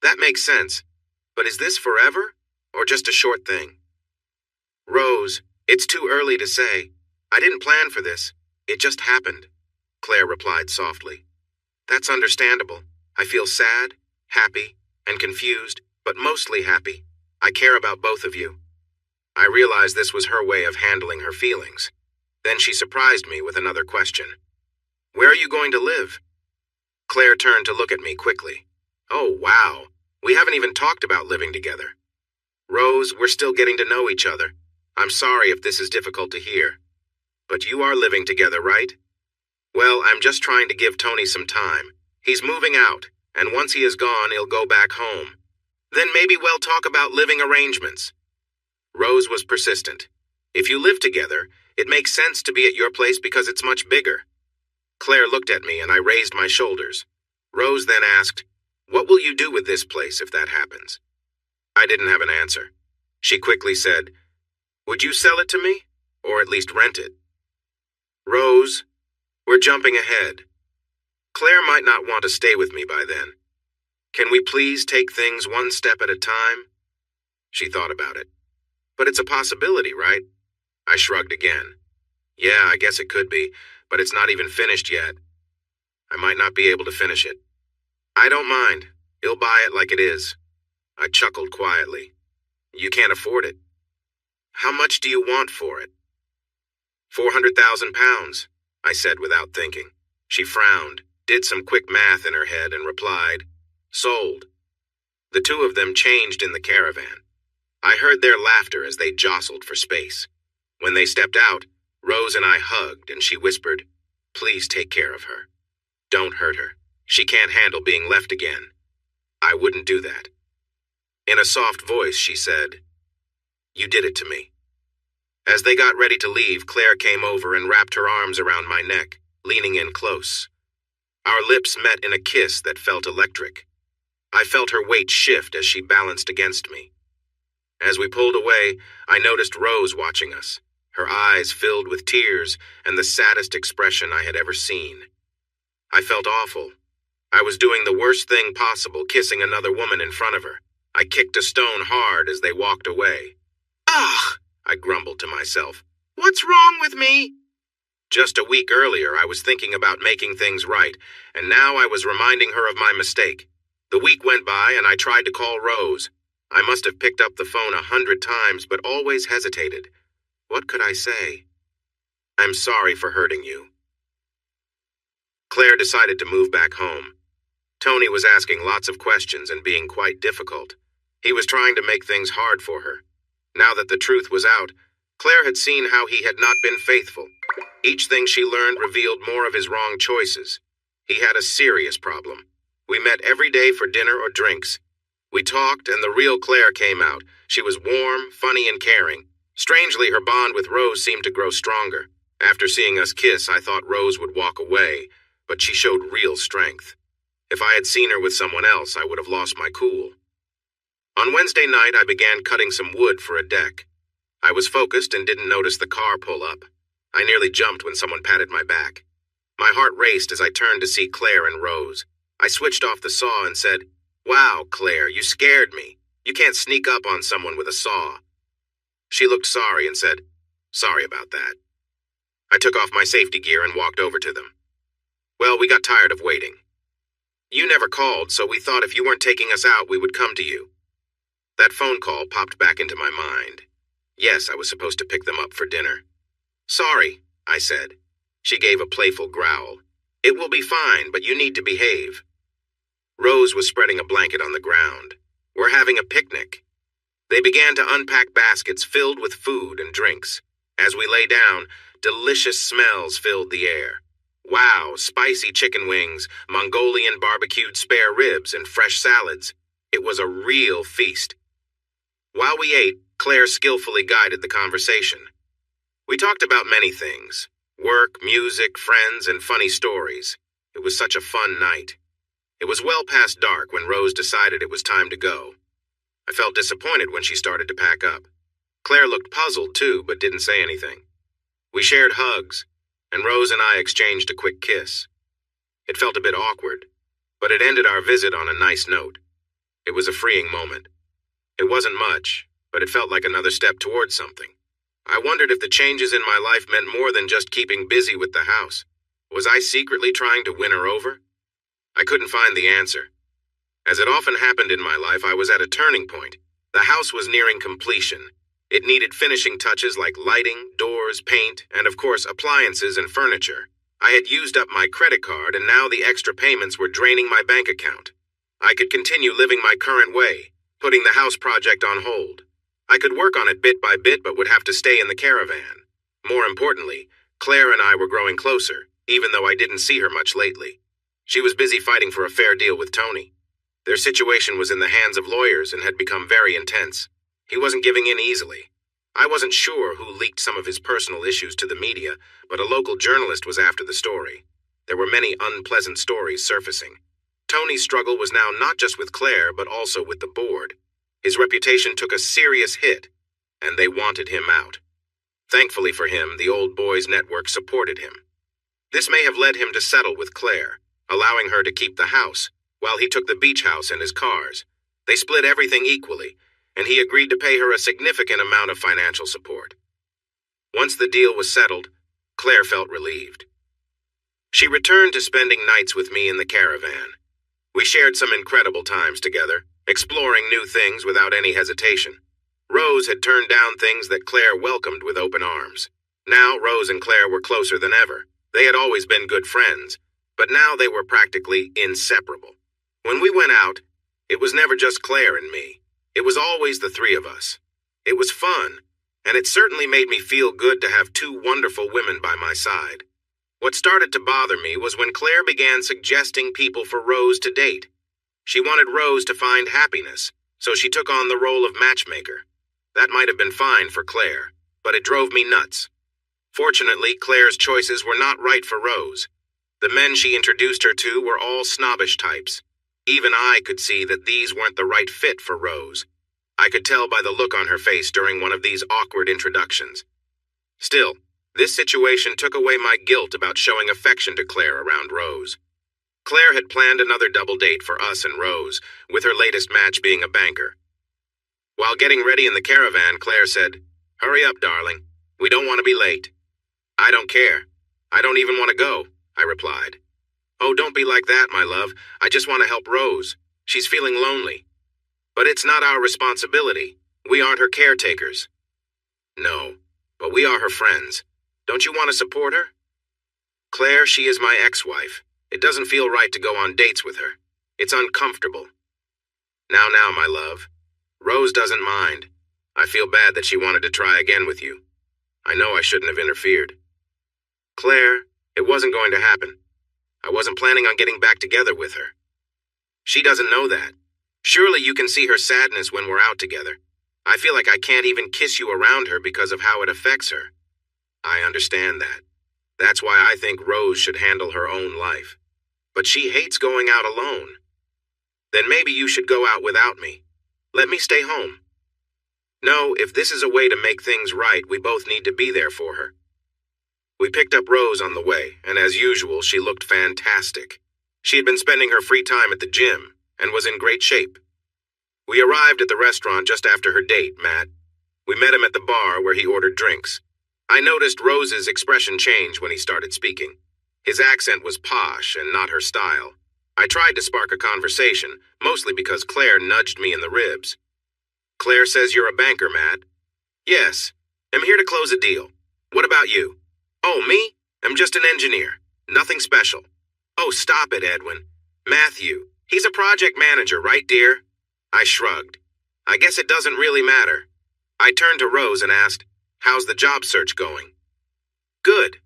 "That makes sense. But is this forever, or just a short thing?" "Rose, it's too early to say. I didn't plan for this. It just happened," Claire replied softly. "That's understandable. I feel sad, happy, and confused, but mostly happy. I care about both of you." I realized this was her way of handling her feelings. Then she surprised me with another question. "Where are you going to live?" Claire turned to look at me quickly. "Oh, wow. We haven't even talked about living together." "Rose, we're still getting to know each other. I'm sorry if this is difficult to hear. But you are living together, right?" "Well, I'm just trying to give Tony some time. He's moving out, and once he is gone, he'll go back home. Then maybe we'll talk about living arrangements." Rose was persistent. "If you live together, it makes sense to be at your place because it's much bigger." Claire looked at me and I raised my shoulders. Rose then asked, "What will you do with this place if that happens?" I didn't have an answer. She quickly said, "Would you sell it to me, or at least rent it?" "Rose, we're jumping ahead. Claire might not want to stay with me by then. Can we please take things one step at a time?" She thought about it. "But it's a possibility, right?" I shrugged again. "Yeah, I guess it could be, but it's not even finished yet. I might not be able to finish it." "I don't mind. You'll buy it like it is." I chuckled quietly. "You can't afford it." "How much do you want for it?" £400,000, I said without thinking. She frowned, did some quick math in her head, and replied, "Sold." The two of them changed in the caravan. I heard their laughter as they jostled for space. When they stepped out, Rose and I hugged, and she whispered, "Please take care of her. Don't hurt her. She can't handle being left again." I wouldn't do that. In a soft voice, she said, "You did it to me." As they got ready to leave, Claire came over and wrapped her arms around my neck, leaning in close. Our lips met in a kiss that felt electric. I felt her weight shift as she balanced against me. As we pulled away, I noticed Rose watching us, her eyes filled with tears and the saddest expression I had ever seen. I felt awful. I was doing the worst thing possible, kissing another woman in front of her. I kicked a stone hard as they walked away. "Ugh," I grumbled to myself. "What's wrong with me?" Just a week earlier, I was thinking about making things right, and now I was reminding her of my mistake. The week went by, and I tried to call Rose. I must have picked up the phone 100 times, but always hesitated. What could I say? "I'm sorry for hurting you." Claire decided to move back home. Tony was asking lots of questions and being quite difficult. He was trying to make things hard for her. Now that the truth was out, Claire had seen how he had not been faithful. Each thing she learned revealed more of his wrong choices. He had a serious problem. We met every day for dinner or drinks. We talked, and the real Claire came out. She was warm, funny, and caring. Strangely, her bond with Rose seemed to grow stronger. After seeing us kiss, I thought Rose would walk away, but she showed real strength. If I had seen her with someone else, I would have lost my cool. On Wednesday night, I began cutting some wood for a deck. I was focused and didn't notice the car pull up. I nearly jumped when someone patted my back. My heart raced as I turned to see Claire and Rose. I switched off the saw and said, "Wow, Claire, you scared me. You can't sneak up on someone with a saw." She looked sorry and said, "Sorry about that." I took off my safety gear and walked over to them. Well, we got tired of waiting. You never called, so we thought if you weren't taking us out, we would come to you. That phone call popped back into my mind. Yes, I was supposed to pick them up for dinner. Sorry, I said. She gave a playful growl. It will be fine, but you need to behave. Rose was spreading a blanket on the ground. We're having a picnic. They began to unpack baskets filled with food and drinks. As we lay down, delicious smells filled the air. Wow, spicy chicken wings, Mongolian barbecued spare ribs, and fresh salads. It was a real feast. While we ate, Claire skillfully guided the conversation. We talked about many things: work, music, friends, and funny stories. It was such a fun night. It was well past dark when Rose decided it was time to go. I felt disappointed when she started to pack up. Claire looked puzzled too, but didn't say anything. We shared hugs, and Rose and I exchanged a quick kiss. It felt a bit awkward, but it ended our visit on a nice note. It was a freeing moment. It wasn't much, but it felt like another step towards something. I wondered if the changes in my life meant more than just keeping busy with the house. Was I secretly trying to win her over? I couldn't find the answer. As it often happened in my life, I was at a turning point. The house was nearing completion. It needed finishing touches like lighting, doors, paint, and of course appliances and furniture. I had used up my credit card, and now the extra payments were draining my bank account. I could continue living my current way, putting the house project on hold. I could work on it bit by bit, but would have to stay in the caravan. More importantly, Claire and I were growing closer, even though I didn't see her much lately. She was busy fighting for a fair deal with Tony. Their situation was in the hands of lawyers and had become very intense. He wasn't giving in easily. I wasn't sure who leaked some of his personal issues to the media, but a local journalist was after the story. There were many unpleasant stories surfacing. Tony's struggle was now not just with Claire, but also with the board. His reputation took a serious hit, and they wanted him out. Thankfully for him, the Old Boys Network supported him. This may have led him to settle with Claire, allowing her to keep the house, while he took the beach house and his cars. They split everything equally, and he agreed to pay her a significant amount of financial support. Once the deal was settled, Claire felt relieved. She returned to spending nights with me in the caravan. We shared some incredible times together, exploring new things without any hesitation. Rose had turned down things that Claire welcomed with open arms. Now Rose and Claire were closer than ever. They had always been good friends, but now they were practically inseparable. When we went out, it was never just Claire and me. It was always the three of us. It was fun, and it certainly made me feel good to have two wonderful women by my side. What started to bother me was when Claire began suggesting people for Rose to date. She wanted Rose to find happiness, so she took on the role of matchmaker. That might have been fine for Claire, but it drove me nuts. Fortunately, Claire's choices were not right for Rose. The men she introduced her to were all snobbish types. Even I could see that these weren't the right fit for Rose. I could tell by the look on her face during one of these awkward introductions. Still, this situation took away my guilt about showing affection to Claire around Rose. Claire had planned another double date for us and Rose, with her latest match being a banker. While getting ready in the caravan, Claire said, "Hurry up, darling. We don't want to be late." "I don't care. I don't even want to go," I replied. "Oh, don't be like that, my love. I just want to help Rose. She's feeling lonely." "But it's not our responsibility. We aren't her caretakers." "No, but we are her friends. Don't you want to support her?" "Claire, she is my ex-wife. It doesn't feel right to go on dates with her. It's uncomfortable." Now, my love. Rose doesn't mind. I feel bad that she wanted to try again with you. I know I shouldn't have interfered." "Claire, it wasn't going to happen. I wasn't planning on getting back together with her. She doesn't know that. Surely you can see her sadness when we're out together. I feel like I can't even kiss you around her because of how it affects her." "I understand that. That's why I think Rose should handle her own life. But she hates going out alone." "Then maybe you should go out without me. Let me stay home." "No, if this is a way to make things right, we both need to be there for her." We picked up Rose on the way, and as usual, she looked fantastic. She had been spending her free time at the gym, and was in great shape. We arrived at the restaurant just after her date, Matt. We met him at the bar where he ordered drinks. I noticed Rose's expression change when he started speaking. His accent was posh and not her style. I tried to spark a conversation, mostly because Claire nudged me in the ribs. Claire says you're a banker, Matt. Yes. I'm here to close a deal. What about you? Oh, me? I'm just an engineer. Nothing special. Oh, stop it, Edwin. Matthew. He's a project manager, right, dear? I shrugged. I guess it doesn't really matter. I turned to Rose and asked, how's the job search going? Good.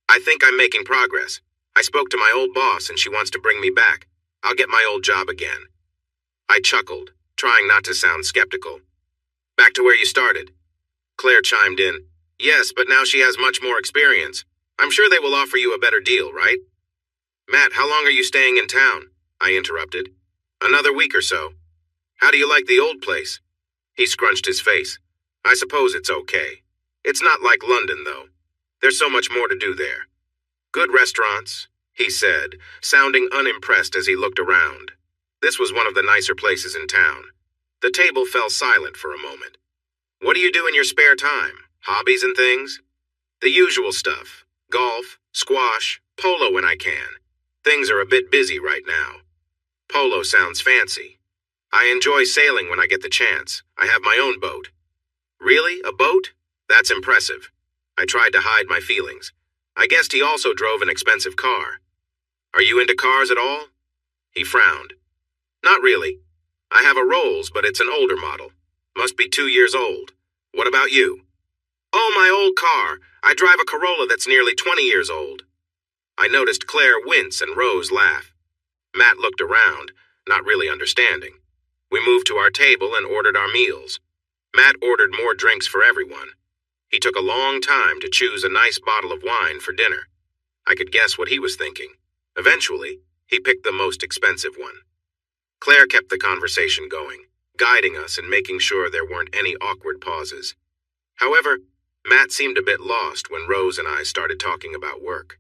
I think I'm making progress. I spoke to my old boss and she wants to bring me back. I'll get my old job again. I chuckled, trying not to sound skeptical. Back to where you started. Claire chimed in. Yes, but now she has much more experience. I'm sure they will offer you a better deal, right? Matt, how long are you staying in town? I interrupted. Another week or so. How do you like the old place? He scrunched his face. I suppose it's okay. It's not like London, though. There's so much more to do there. Good restaurants, he said, sounding unimpressed as he looked around. This was one of the nicer places in town. The table fell silent for a moment. What do you do in your spare time? Hobbies and things? The usual stuff. Golf, squash, polo when I can. Things are a bit busy right now. Polo sounds fancy. I enjoy sailing when I get the chance. I have my own boat. Really? A boat? That's impressive. I tried to hide my feelings. I guessed he also drove an expensive car. Are you into cars at all? He frowned. Not really. I have a Rolls, but it's an older model. Must be 2 years old. What about you? Oh, my old car. I drive a Corolla that's nearly 20 years old. I noticed Claire wince and Rose laugh. Matt looked around, not really understanding. We moved to our table and ordered our meals. Matt ordered more drinks for everyone. He took a long time to choose a nice bottle of wine for dinner. I could guess what he was thinking. Eventually, he picked the most expensive one. Claire kept the conversation going, guiding us and making sure there weren't any awkward pauses. However, Matt seemed a bit lost when Rose and I started talking about work.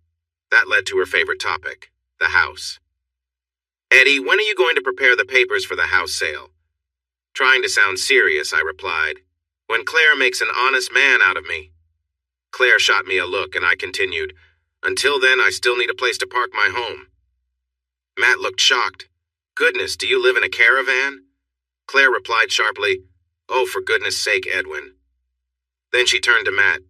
That led to her favorite topic, the house. Eddie, when are you going to prepare the papers for the house sale? Trying to sound serious, I replied, when Claire makes an honest man out of me. Claire shot me a look and I continued, until then I still need a place to park my home. Matt looked shocked. Goodness, do you live in a caravan? Claire replied sharply, oh, for goodness sake, Edwin. Then she turned to Matt.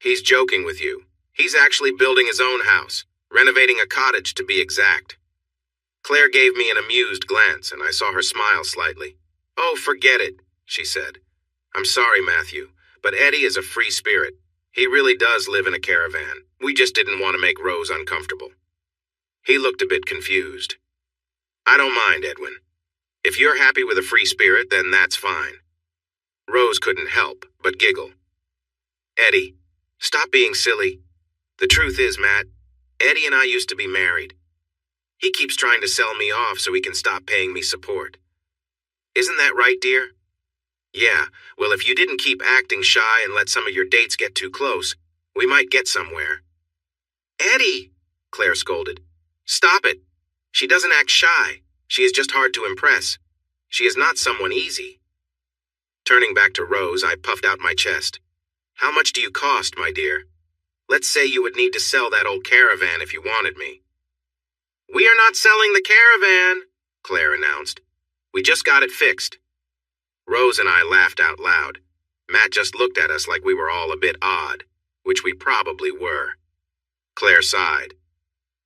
He's joking with you. He's actually building his own house, renovating a cottage to be exact. Claire gave me an amused glance and I saw her smile slightly. Oh, forget it, she said. I'm sorry, Matthew, but Eddie is a free spirit. He really does live in a caravan. We just didn't want to make Rose uncomfortable. He looked a bit confused. I don't mind, Edwin. If you're happy with a free spirit, then that's fine. Rose couldn't help but giggle. Eddie, stop being silly. The truth is, Matt, Eddie and I used to be married. He keeps trying to sell me off so he can stop paying me support. Isn't that right, dear? Yeah, well, if you didn't keep acting shy and let some of your dates get too close, we might get somewhere. Eddie, Claire scolded. Stop it. She doesn't act shy. She is just hard to impress. She is not someone easy. Turning back to Rose, I puffed out my chest. How much do you cost, my dear? Let's say you would need to sell that old caravan if you wanted me. We are not selling the caravan, Claire announced. We just got it fixed. Rose and I laughed out loud. Matt just looked at us like we were all a bit odd, which we probably were. Claire sighed.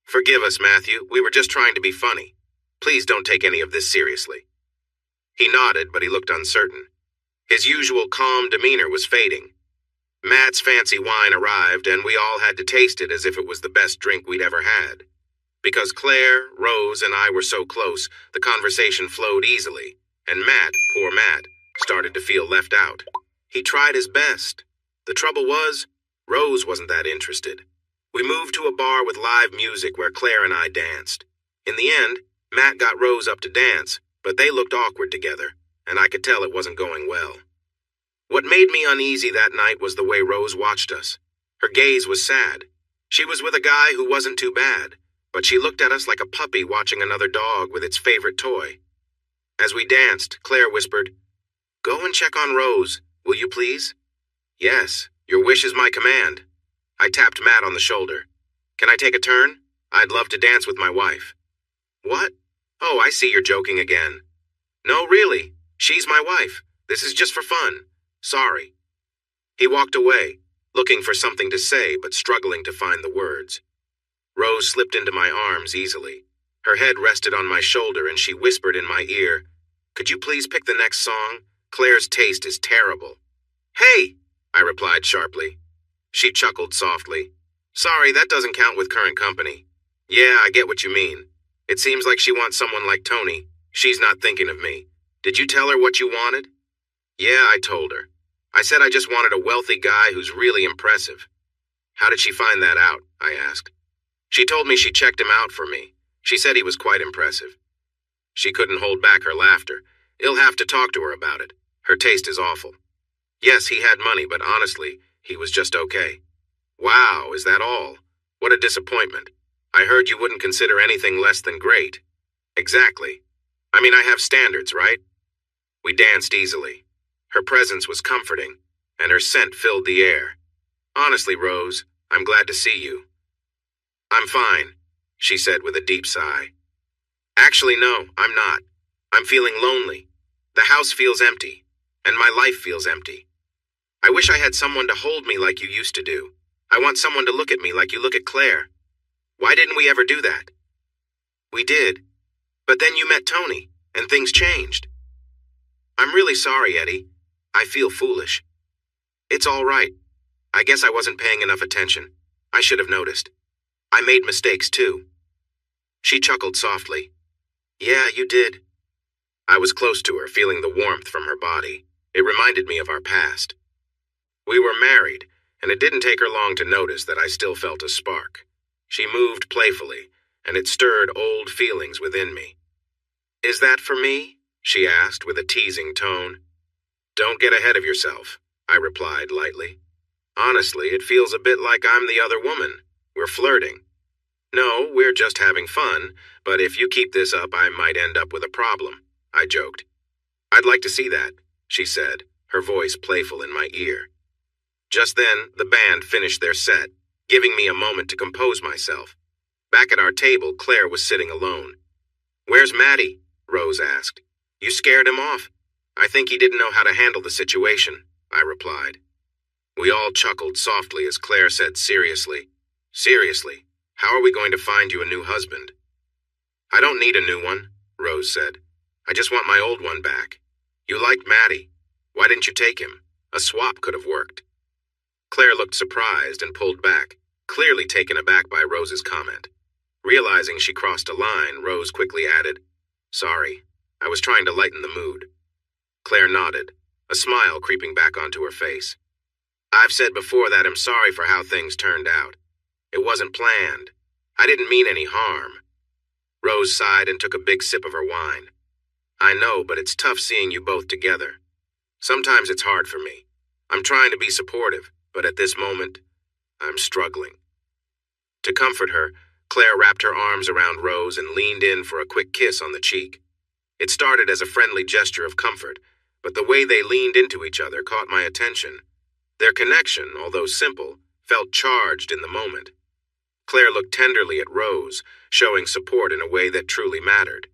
Forgive us, Matthew. We were just trying to be funny. Please don't take any of this seriously. He nodded, but he looked uncertain. His usual calm demeanor was fading. Matt's fancy wine arrived, and we all had to taste it as if it was the best drink we'd ever had. Because Claire, Rose, and I were so close, the conversation flowed easily, and Matt, poor Matt, started to feel left out. He tried his best. The trouble was, Rose wasn't that interested. We moved to a bar with live music where Claire and I danced. In the end, Matt got Rose up to dance, but they looked awkward together, and I could tell it wasn't going well. What made me uneasy that night was the way Rose watched us. Her gaze was sad. She was with a guy who wasn't too bad, but she looked at us like a puppy watching another dog with its favorite toy. As we danced, Claire whispered, Go and check on Rose, will you please? Yes, Your wish is my command. I tapped Matt on the shoulder. Can I take a turn? I'd love to dance with my wife. What? Oh, I see you're joking again. No, really. She's my wife. This is just for fun. Sorry. He walked away, looking for something to say but struggling to find the words. Rose slipped into my arms easily. Her head rested on my shoulder and she whispered in my ear, "Could you please pick the next song? Claire's taste is terrible." "Hey!" I replied sharply. She chuckled softly. "Sorry, that doesn't count with current company." "Yeah, I get what you mean. It seems like she wants someone like Tony. She's not thinking of me. Did you tell her what you wanted?" "Yeah, I told her. I said I just wanted a wealthy guy who's really impressive." "How did she find that out?" I asked. "She told me she checked him out for me. She said he was quite impressive." She couldn't hold back her laughter. "You'll have to talk to her about it. Her taste is awful." "Yes, he had money, but honestly, he was just okay." "Wow, is that all? What a disappointment. I heard you wouldn't consider anything less than great." "Exactly. I mean, I have standards, right?" We danced easily. Her presence was comforting, and her scent filled the air. "Honestly, Rose, I'm glad to see you." "I'm fine," she said with a deep sigh. "Actually, no, I'm not. I'm feeling lonely. The house feels empty, and my life feels empty. I wish I had someone to hold me like you used to do. I want someone to look at me like you look at Claire. Why didn't we ever do that?" "We did. But then you met Tony, and things changed." "I'm really sorry, Eddie. I feel foolish." "It's all right. I guess I wasn't paying enough attention. I should have noticed. I made mistakes, too." She chuckled softly. "Yeah, you did." I was close to her, feeling the warmth from her body. It reminded me of our past. We were married, and it didn't take her long to notice that I still felt a spark. She moved playfully, and it stirred old feelings within me. "Is that for me?" she asked with a teasing tone. "Don't get ahead of yourself," I replied lightly. "Honestly, it feels a bit like I'm the other woman. We're flirting." "No, we're just having fun, but if you keep this up, I might end up with a problem," I joked. "I'd like to see that," she said, her voice playful in my ear. Just then, the band finished their set, giving me a moment to compose myself. Back at our table, Claire was sitting alone. "Where's Matty?" Rose asked. "You scared him off." "I think he didn't know how to handle the situation," I replied. We all chuckled softly as Claire said seriously, "Seriously, how are we going to find you a new husband?" "I don't need a new one," Rose said. "I just want my old one back. You liked Matty. Why didn't you take him? A swap could have worked." Claire looked surprised and pulled back, clearly taken aback by Rose's comment. Realizing she crossed a line, Rose quickly added, "Sorry, I was trying to lighten the mood." Claire nodded, a smile creeping back onto her face. "I've said before that I'm sorry for how things turned out. It wasn't planned. I didn't mean any harm." Rose sighed and took a big sip of her wine. "I know, but it's tough seeing you both together. Sometimes it's hard for me. I'm trying to be supportive, but at this moment, I'm struggling." To comfort her, Claire wrapped her arms around Rose and leaned in for a quick kiss on the cheek. It started as a friendly gesture of comfort, but the way they leaned into each other caught my attention. Their connection, although simple, felt charged in the moment. Claire looked tenderly at Rose, showing support in a way that truly mattered.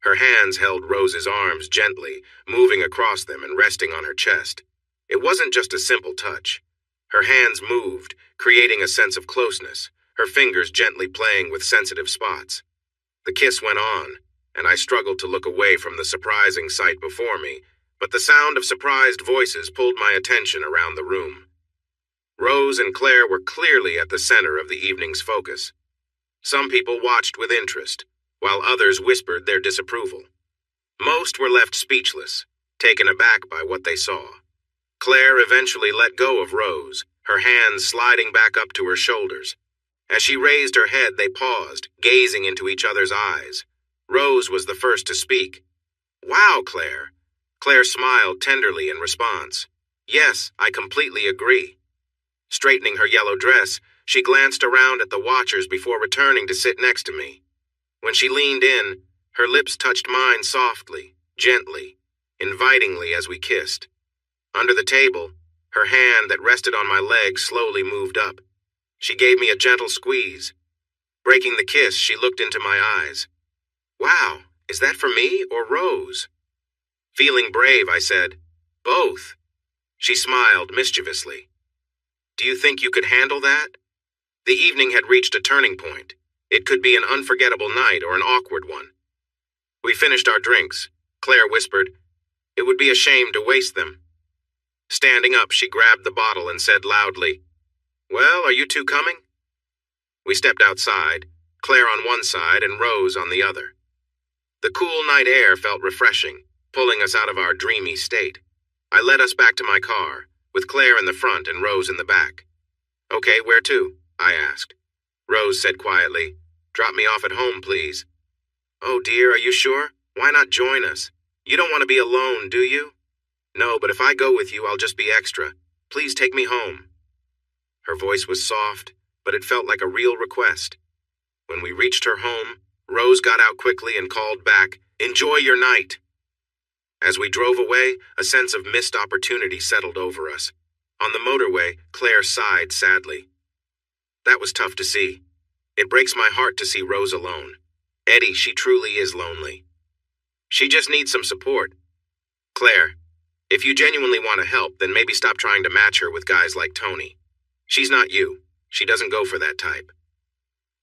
Her hands held Rose's arms gently, moving across them and resting on her chest. It wasn't just a simple touch. Her hands moved, creating a sense of closeness, her fingers gently playing with sensitive spots. The kiss went on, and I struggled to look away from the surprising sight before me, but the sound of surprised voices pulled my attention around the room. Rose and Claire were clearly at the center of the evening's focus. Some people watched with interest, while others whispered their disapproval. Most were left speechless, taken aback by what they saw. Claire eventually let go of Rose, her hands sliding back up to her shoulders. As she raised her head, they paused, gazing into each other's eyes. Rose was the first to speak. "Wow, Claire." Claire smiled tenderly in response. "Yes, I completely agree." Straightening her yellow dress, she glanced around at the watchers before returning to sit next to me. When she leaned in, her lips touched mine softly, gently, invitingly as we kissed. Under the table, Her hand that rested on my leg slowly moved up. She gave me a gentle squeeze. Breaking the kiss, she looked into my eyes. Wow, is that for me or Rose? Feeling brave, I said, both. She smiled mischievously. Do you think you could handle that? The evening had reached a turning point. It could be an unforgettable night or an awkward one. We finished our drinks. Claire whispered, "It would be a shame to waste them." Standing up, she grabbed the bottle and said loudly, "Well, are you two coming?" We stepped outside, Claire on one side and Rose on the other. The cool night air felt refreshing, pulling us out of our dreamy state. I led us back to my car, with Claire in the front and Rose in the back. "Okay, where to?" I asked. Rose said quietly, "Drop me off at home, please." "Oh dear, are you sure? Why not join us? You don't want to be alone, do you?" "No, but if I go with you, I'll just be extra. Please take me home." Her voice was soft, but it felt like a real request. When we reached her home, Rose got out quickly and called back, "Enjoy your night." As we drove away, a sense of missed opportunity settled over us. On the motorway, Claire sighed sadly. That was tough to see. It breaks my heart to see Rose alone. Eddie, she truly is lonely. She just needs some support. Claire, if you genuinely want to help, then maybe stop trying to match her with guys like Tony. She's not you. She doesn't go for that type.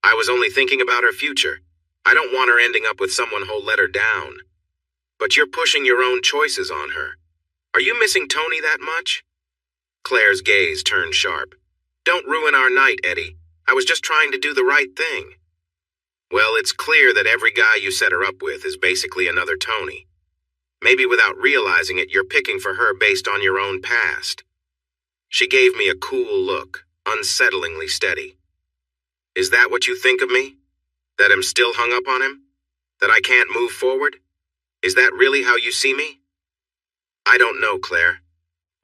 I was only thinking about her future. I don't want her ending up with someone who'll let her down. But you're pushing your own choices on her. Are you missing Tony that much? Claire's gaze turned sharp. Don't ruin our night, Eddie. I was just trying to do the right thing. Well, it's clear that every guy you set her up with is basically another Tony. Maybe without realizing it, you're picking for her based on your own past. She gave me a cool look, unsettlingly steady. Is that what you think of me? That I'm still hung up on him? That I can't move forward? Is that really how you see me? I don't know, Claire.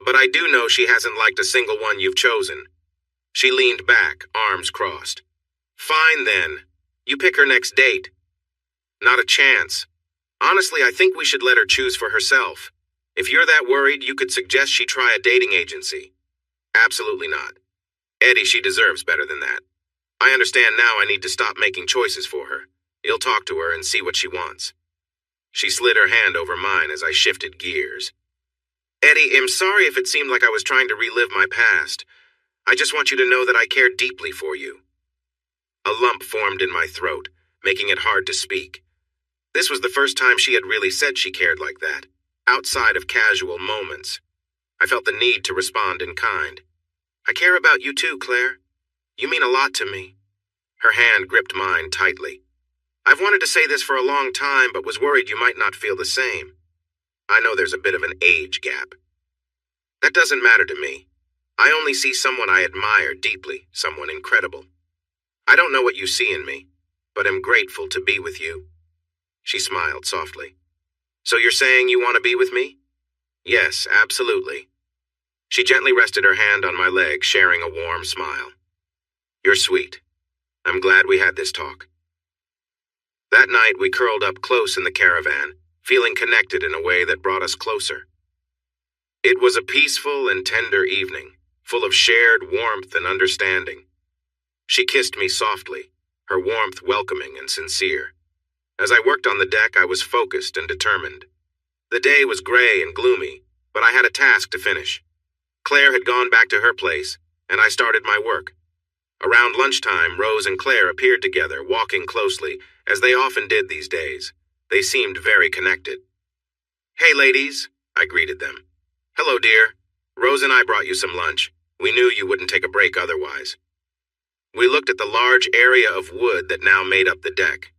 But I do know she hasn't liked a single one you've chosen. She leaned back, arms crossed. Fine then. You pick her next date. Not a chance. Honestly, I think we should let her choose for herself. If you're that worried, you could suggest she try a dating agency. Absolutely not. Eddie, she deserves better than that. I understand now I need to stop making choices for her. You'll talk to her and see what she wants. She slid her hand over mine as I shifted gears. Eddie, I'm sorry if it seemed like I was trying to relive my past. I just want you to know that I care deeply for you. A lump formed in my throat, making it hard to speak. This was the first time she had really said she cared like that, outside of casual moments. I felt the need to respond in kind. I care about you too, Claire. You mean a lot to me. Her hand gripped mine tightly. I've wanted to say this for a long time, but was worried you might not feel the same. I know there's a bit of an age gap. That doesn't matter to me. I only see someone I admire deeply, someone incredible. I don't know what you see in me, but am grateful to be with you. She smiled softly. So you're saying you want to be with me? Yes, absolutely. She gently rested her hand on my leg, sharing a warm smile. You're sweet. I'm glad we had this talk. That night we curled up close in the caravan, feeling connected in a way that brought us closer. It was a peaceful and tender evening, full of shared warmth and understanding. She kissed me softly, her warmth welcoming and sincere. As I worked on the deck, I was focused and determined. The day was gray and gloomy, but I had a task to finish. Claire had gone back to her place, and I started my work. Around lunchtime, Rose and Claire appeared together, walking closely, as they often did these days. They seemed very connected. Hey, ladies, I greeted them. Hello, dear. Rose and I brought you some lunch. We knew you wouldn't take a break otherwise. We looked at the large area of wood that now made up the deck.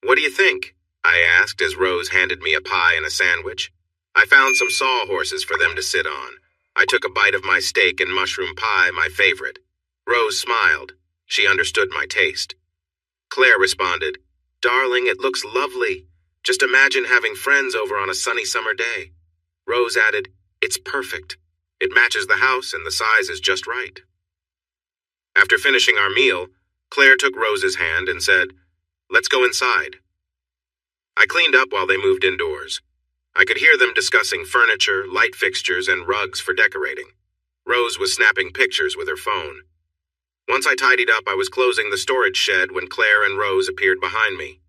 What do you think? I asked as Rose handed me a pie and a sandwich. I found some sawhorses for them to sit on. I took a bite of my steak and mushroom pie, my favorite. Rose smiled. She understood my taste. Claire responded, Darling, it looks lovely. Just imagine having friends over on a sunny summer day. Rose added, It's perfect. It matches the house and the size is just right. After finishing our meal, Claire took Rose's hand and said, Let's go inside. I cleaned up while they moved indoors. I could hear them discussing furniture, light fixtures, and rugs for decorating. Rose was snapping pictures with her phone. Once I tidied up, I was closing the storage shed when Claire and Rose appeared behind me.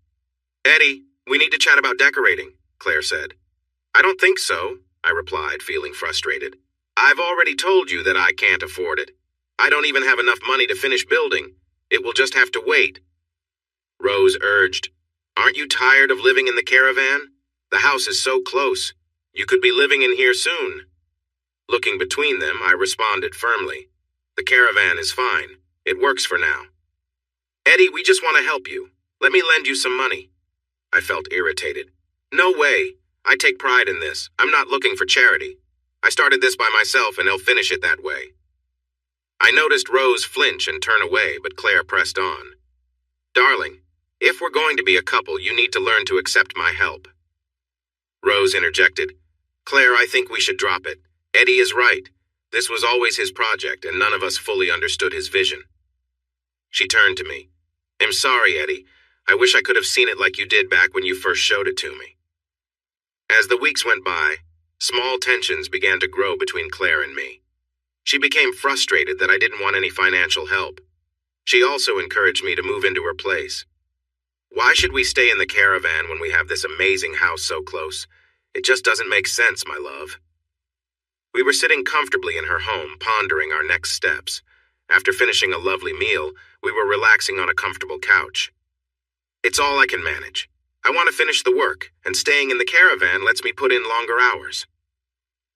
"Eddie, we need to chat about decorating," Claire said. "I don't think so," I replied, feeling frustrated. "I've already told you that I can't afford it. I don't even have enough money to finish building. It will just have to wait." Rose urged, "Aren't you tired of living in the caravan? The house is so close. You could be living in here soon." Looking between them, I responded firmly, "The caravan is fine. It works for now." "Eddie, we just want to help you. Let me lend you some money." I felt irritated. "No way. I take pride in this. I'm not looking for charity. I started this by myself and I'll finish it that way." I noticed Rose flinch and turn away, but Claire pressed on. "Darling, if we're going to be a couple, you need to learn to accept my help." Rose interjected, "Claire, I think we should drop it. Eddie is right. This was always his project, and none of us fully understood his vision." She turned to me. "I'm sorry, Eddie. I wish I could have seen it like you did back when you first showed it to me." As the weeks went by, small tensions began to grow between Claire and me. She became frustrated that I didn't want any financial help. She also encouraged me to move into her place. "Why should we stay in the caravan when we have this amazing house so close? It just doesn't make sense, my love." We were sitting comfortably in her home, pondering our next steps. After finishing a lovely meal, we were relaxing on a comfortable couch. "It's all I can manage. I want to finish the work, and staying in the caravan lets me put in longer hours."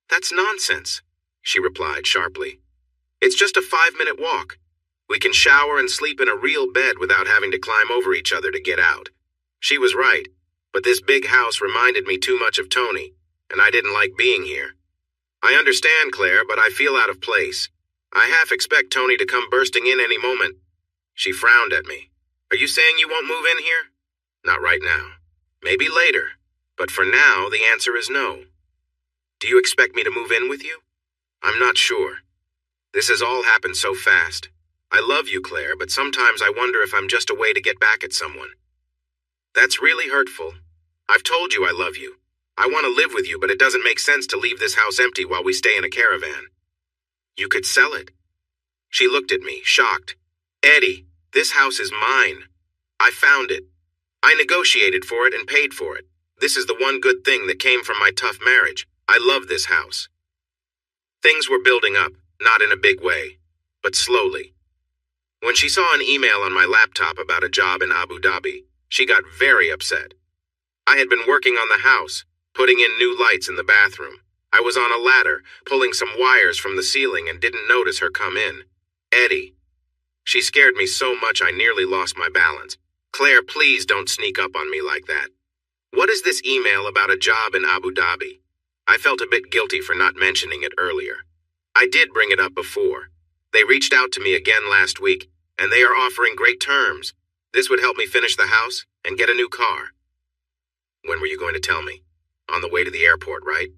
"That's nonsense," she replied sharply. "It's just a 5-minute walk. We can shower and sleep in a real bed without having to climb over each other to get out." She was right, but this big house reminded me too much of Tony, and I didn't like being here. "I understand, Claire, but I feel out of place. I half expect Tony to come bursting in any moment." She frowned at me. "Are you saying you won't move in here?" "Not right now. Maybe later. But for now, the answer is no." "Do you expect me to move in with you?" "I'm not sure. This has all happened so fast. I love you, Claire, but sometimes I wonder if I'm just a way to get back at someone." "That's really hurtful. I've told you I love you. I want to live with you, but it doesn't make sense to leave this house empty while we stay in a caravan." "You could sell it." She looked at me, shocked. "Eddie, this house is mine. I found it. I negotiated for it and paid for it. This is the one good thing that came from my tough marriage. I love this house." Things were building up, not in a big way, but slowly. When she saw an email on my laptop about a job in Abu Dhabi, she got very upset. I had been working on the house, putting in new lights in the bathroom. I was on a ladder, pulling some wires from the ceiling and didn't notice her come in. "Eddie." She scared me so much I nearly lost my balance. "Claire, please don't sneak up on me like that. What is this email about a job in Abu Dhabi?" I felt a bit guilty for not mentioning it earlier. I did bring it up before. They reached out to me again last week, and they are offering great terms. This would help me finish the house and get a new car. "When were you going to tell me? On the way to the airport, right?"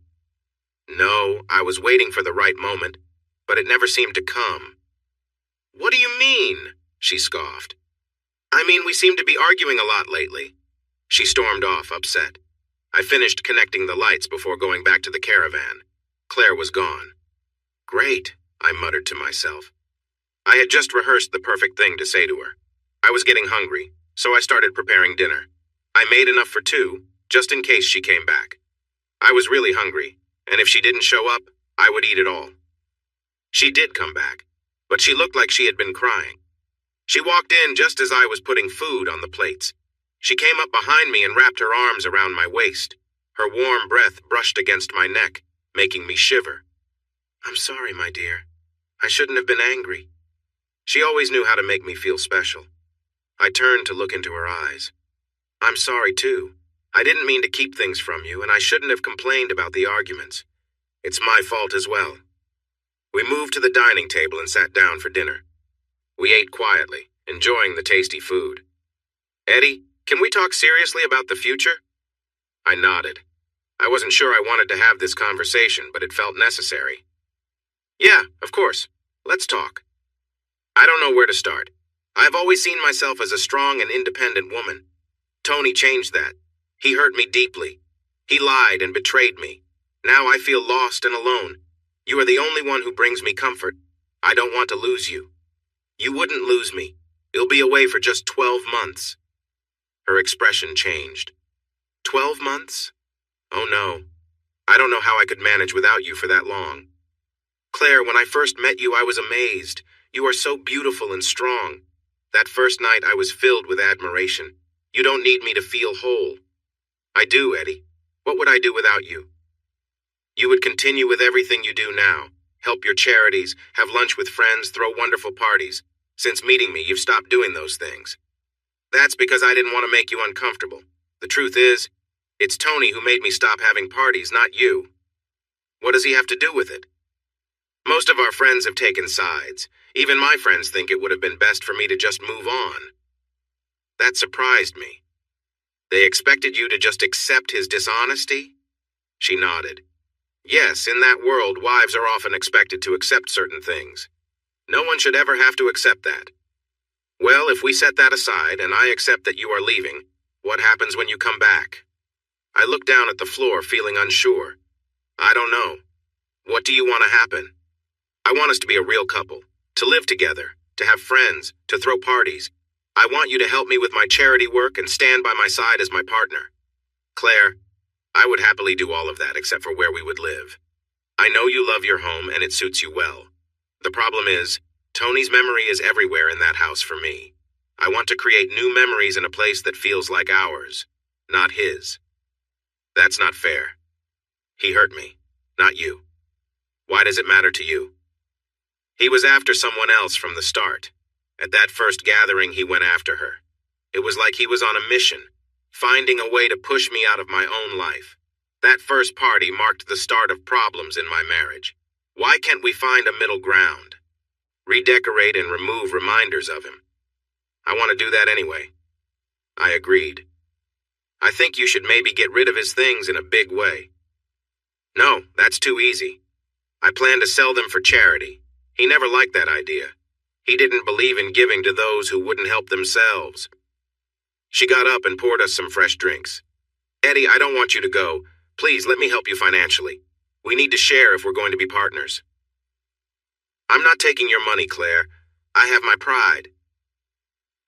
"No, I was waiting for the right moment, but it never seemed to come." "What do you mean?" she scoffed. "I mean, we seem to be arguing a lot lately." She stormed off, upset. I finished connecting the lights before going back to the caravan. Claire was gone. "Great," I muttered to myself. I had just rehearsed the perfect thing to say to her. I was getting hungry, so I started preparing dinner. I made enough for 2, just in case she came back. I was really hungry, and if she didn't show up, I would eat it all. She did come back, but she looked like she had been crying. She walked in just as I was putting food on the plates. She came up behind me and wrapped her arms around my waist. Her warm breath brushed against my neck, making me shiver. "I'm sorry, my dear. I shouldn't have been angry." She always knew how to make me feel special. I turned to look into her eyes. "I'm sorry, too. I didn't mean to keep things from you, and I shouldn't have complained about the arguments. It's my fault as well." We moved to the dining table and sat down for dinner. We ate quietly, enjoying the tasty food. "Eddie, can we talk seriously about the future?" I nodded. I wasn't sure I wanted to have this conversation, but it felt necessary. "Yeah, of course. Let's talk." I don't know where to start. I've always seen myself as a strong and independent woman. Tony changed that. He hurt me deeply. He lied and betrayed me. Now I feel lost and alone. You are the only one who brings me comfort. I don't want to lose you. You wouldn't lose me. You'll be away for just 12 months. Her expression changed. 12 months? Oh no. I don't know how I could manage without you for that long. Claire, when I first met you, I was amazed. You are so beautiful and strong. That first night, I was filled with admiration. You don't need me to feel whole. I do, Eddie. What would I do without you? You would continue with everything you do now. Help your charities, have lunch with friends, throw wonderful parties. Since meeting me, you've stopped doing those things. That's because I didn't want to make you uncomfortable. The truth is, it's Tony who made me stop having parties, not you. What does he have to do with it? Most of our friends have taken sides. Even my friends think it would have been best for me to just move on. That surprised me. They expected you to just accept his dishonesty? She nodded. Yes, in that world, wives are often expected to accept certain things. No one should ever have to accept that. Well, if we set that aside and I accept that you are leaving, what happens when you come back? I looked down at the floor, feeling unsure. I don't know. What do you want to happen? I want us to be a real couple, to live together, to have friends, to throw parties. I want you to help me with my charity work and stand by my side as my partner. Claire, I would happily do all of that except for where we would live. I know you love your home and it suits you well. The problem is, Tony's memory is everywhere in that house for me. I want to create new memories in a place that feels like ours, not his. That's not fair. He hurt me, not you. Why does it matter to you? He was after someone else from the start. At that first gathering, he went after her. It was like he was on a mission, finding a way to push me out of my own life. That first party marked the start of problems in my marriage. Why can't we find a middle ground? Redecorate and remove reminders of him. I want to do that anyway. I agreed. I think you should maybe get rid of his things in a big way. No, that's too easy. I plan to sell them for charity. He never liked that idea. He didn't believe in giving to those who wouldn't help themselves. She got up and poured us some fresh drinks. Eddie, I don't want you to go. Please, let me help you financially. We need to share if we're going to be partners. I'm not taking your money, Claire. I have my pride.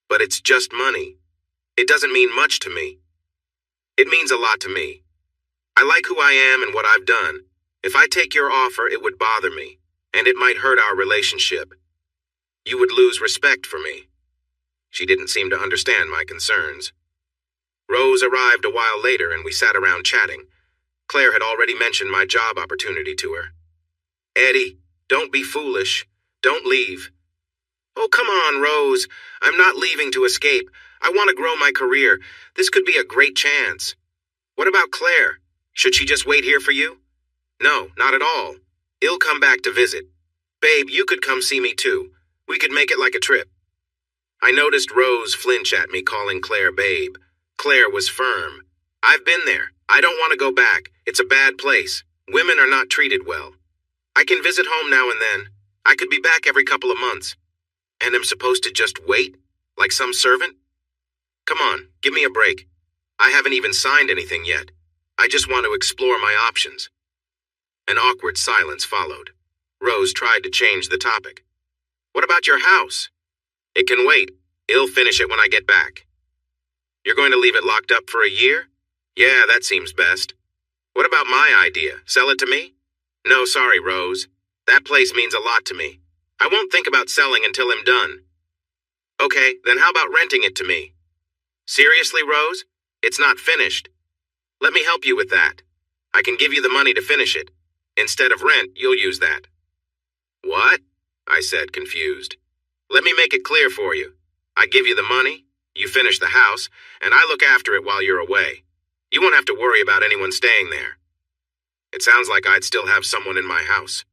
But it's just money. It doesn't mean much to me. It means a lot to me. I like who I am and what I've done. If I take your offer, it would bother me, and it might hurt our relationship. You would lose respect for me. She didn't seem to understand my concerns. Rose arrived a while later and we sat around chatting. Claire had already mentioned my job opportunity to her. Eddie, don't be foolish. Don't leave. Oh, come on, Rose. I'm not leaving to escape. I want to grow my career. This could be a great chance. What about Claire? Should she just wait here for you? No, not at all. He'll come back to visit. Babe, you could come see me too. We could make it like a trip. I noticed Rose flinch at me calling Claire babe. Claire was firm. I've been there. I don't want to go back. It's a bad place. Women are not treated well. I can visit home now and then. I could be back every couple of months. And I'm supposed to just wait? Like some servant? Come on, give me a break. I haven't even signed anything yet. I just want to explore my options. An awkward silence followed. Rose tried to change the topic. What about your house? It can wait. I'll finish it when I get back. You're going to leave it locked up for a year? Yeah, that seems best. What about my idea? Sell it to me? No, sorry, Rose. That place means a lot to me. I won't think about selling until I'm done. Okay, then how about renting it to me? Seriously, Rose? It's not finished. Let me help you with that. I can give you the money to finish it. Instead of rent, you'll use that. What? I said, confused. Let me make it clear for you. I give you the money, you finish the house, and I look after it while you're away. You won't have to worry about anyone staying there. It sounds like I'd still have someone in my house.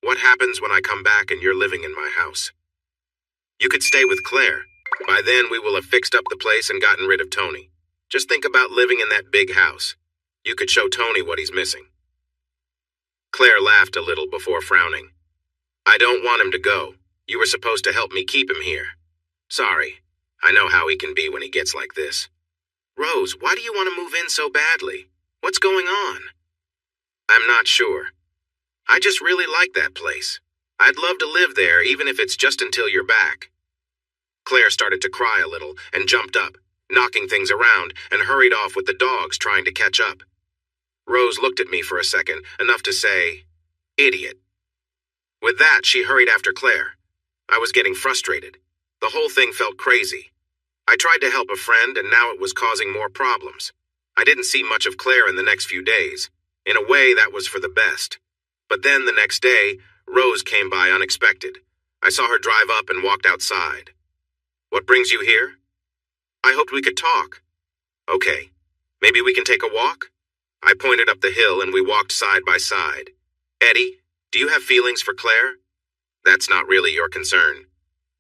What happens when I come back and you're living in my house? You could stay with Claire. By then, we will have fixed up the place and gotten rid of Tony. Just think about living in that big house. You could show Tony what he's missing. Claire laughed a little before frowning. I don't want him to go. You were supposed to help me keep him here. Sorry. I know how he can be when he gets like this. Rose, why do you want to move in so badly? What's going on? I'm not sure. I just really like that place. I'd love to live there even if it's just until you're back. Claire started to cry a little and jumped up, knocking things around, and hurried off with the dogs trying to catch up. Rose looked at me for a second, enough to say, "Idiot." With that, she hurried after Claire. I was getting frustrated. The whole thing felt crazy. I tried to help a friend, and now it was causing more problems. I didn't see much of Claire in the next few days. In a way, that was for the best. But then the next day, Rose came by unexpected. I saw her drive up and walked outside. "What brings you here?" "I hoped we could talk." "Okay. Maybe we can take a walk?" I pointed up the hill and we walked side by side. "Eddie, do you have feelings for Claire?" "That's not really your concern."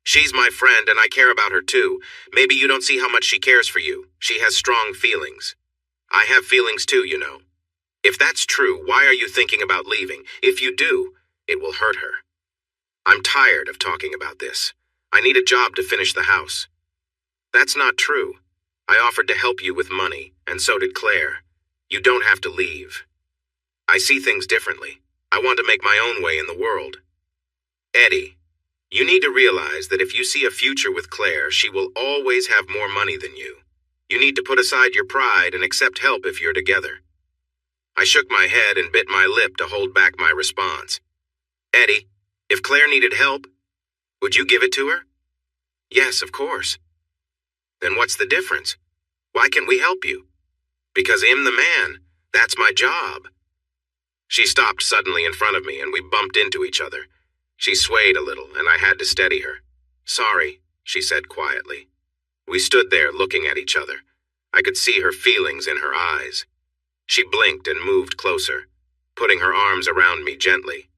"She's my friend and I care about her too. Maybe you don't see how much she cares for you. She has strong feelings." "I have feelings too, you know." "If that's true, why are you thinking about leaving? If you do, it will hurt her." "I'm tired of talking about this. I need a job to finish the house." "That's not true. I offered to help you with money, and so did Claire. You don't have to leave." "I see things differently. I want to make my own way in the world." "Eddie, you need to realize that if you see a future with Claire, she will always have more money than you. You need to put aside your pride and accept help if you're together." I shook my head and bit my lip to hold back my response. "Eddie, if Claire needed help, would you give it to her?" "Yes, of course." "Then what's the difference? Why can't we help you?" "Because I'm the man. That's my job." She stopped suddenly in front of me and we bumped into each other. She swayed a little and I had to steady her. "Sorry," she said quietly. We stood there looking at each other. I could see her feelings in her eyes. She blinked and moved closer, putting her arms around me gently.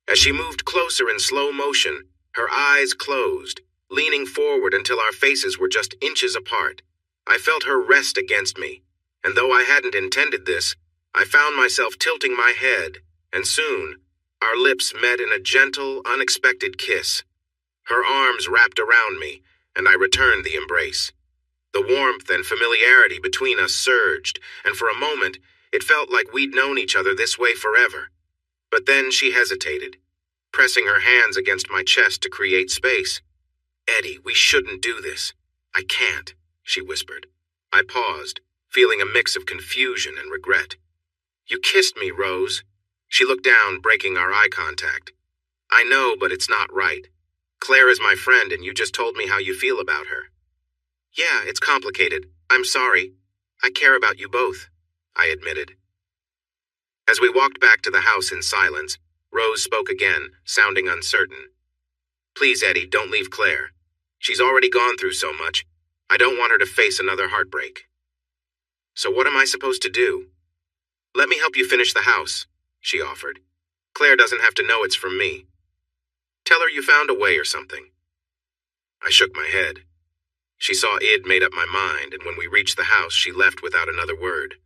As she moved closer in slow motion, her eyes closed, leaning forward until our faces were just inches apart. I felt her rest against me, and though I hadn't intended this, I found myself tilting my head, and soon, our lips met in a gentle, unexpected kiss. Her arms wrapped around me, and I returned the embrace. The warmth and familiarity between us surged, and for a moment, it felt like we'd known each other this way forever. But then she hesitated, pressing her hands against my chest to create space. "Eddie, we shouldn't do this." "I can't," she whispered. I paused, feeling a mix of confusion and regret. "You kissed me, Rose." She looked down, breaking our eye contact. "I know, but it's not right. Claire is my friend, and you just told me how you feel about her." "Yeah, it's complicated. I'm sorry. I care about you both," I admitted. As we walked back to the house in silence, Rose spoke again, sounding uncertain. "Please, Eddie, don't leave Claire. She's already gone through so much. I don't want her to face another heartbreak." "So what am I supposed to do?" "Let me help you finish the house," she offered. "Claire doesn't have to know it's from me. Tell her you found a way or something." I shook my head. She saw I'd made up my mind, and when we reached the house, she left without another word.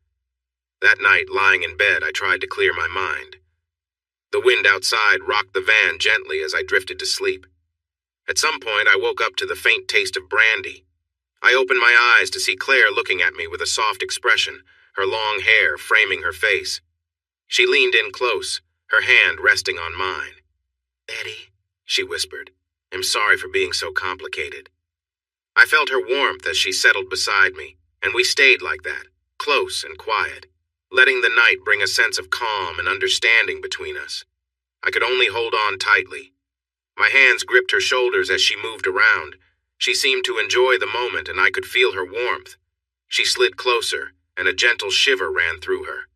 That night, lying in bed, I tried to clear my mind. The wind outside rocked the van gently as I drifted to sleep. At some point, I woke up to the faint taste of brandy. I opened my eyes to see Claire looking at me with a soft expression, her long hair framing her face. She leaned in close, her hand resting on mine. "Eddie," she whispered, "I'm sorry for being so complicated." I felt her warmth as she settled beside me, and we stayed like that, close and quiet, letting the night bring a sense of calm and understanding between us. I could only hold on tightly. My hands gripped her shoulders as she moved around. She seemed to enjoy the moment, and I could feel her warmth. She slid closer, and a gentle shiver ran through her.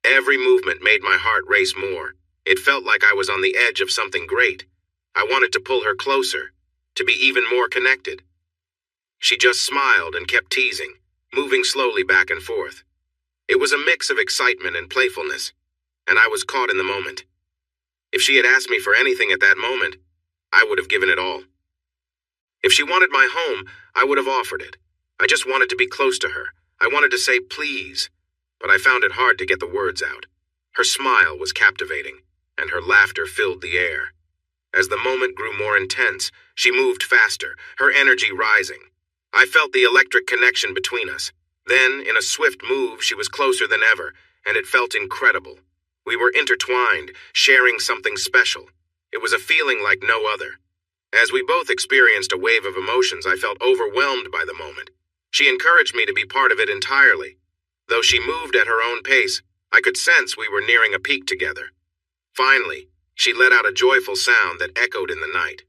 Every movement made my heart race more. It felt like I was on the edge of something great. I wanted to pull her closer, to be even more connected. She just smiled and kept teasing, moving slowly back and forth. It was a mix of excitement and playfulness, and I was caught in the moment. If she had asked me for anything at that moment, I would have given it all. If she wanted my home, I would have offered it. I just wanted to be close to her. I wanted to say please, but I found it hard to get the words out. Her smile was captivating, and her laughter filled the air. As the moment grew more intense, she moved faster, her energy rising. I felt the electric connection between us. Then, in a swift move, she was closer than ever, and it felt incredible. We were intertwined, sharing something special. It was a feeling like no other. As we both experienced a wave of emotions, I felt overwhelmed by the moment. She encouraged me to be part of it entirely. Though she moved at her own pace, I could sense we were nearing a peak together. Finally, she let out a joyful sound that echoed in the night.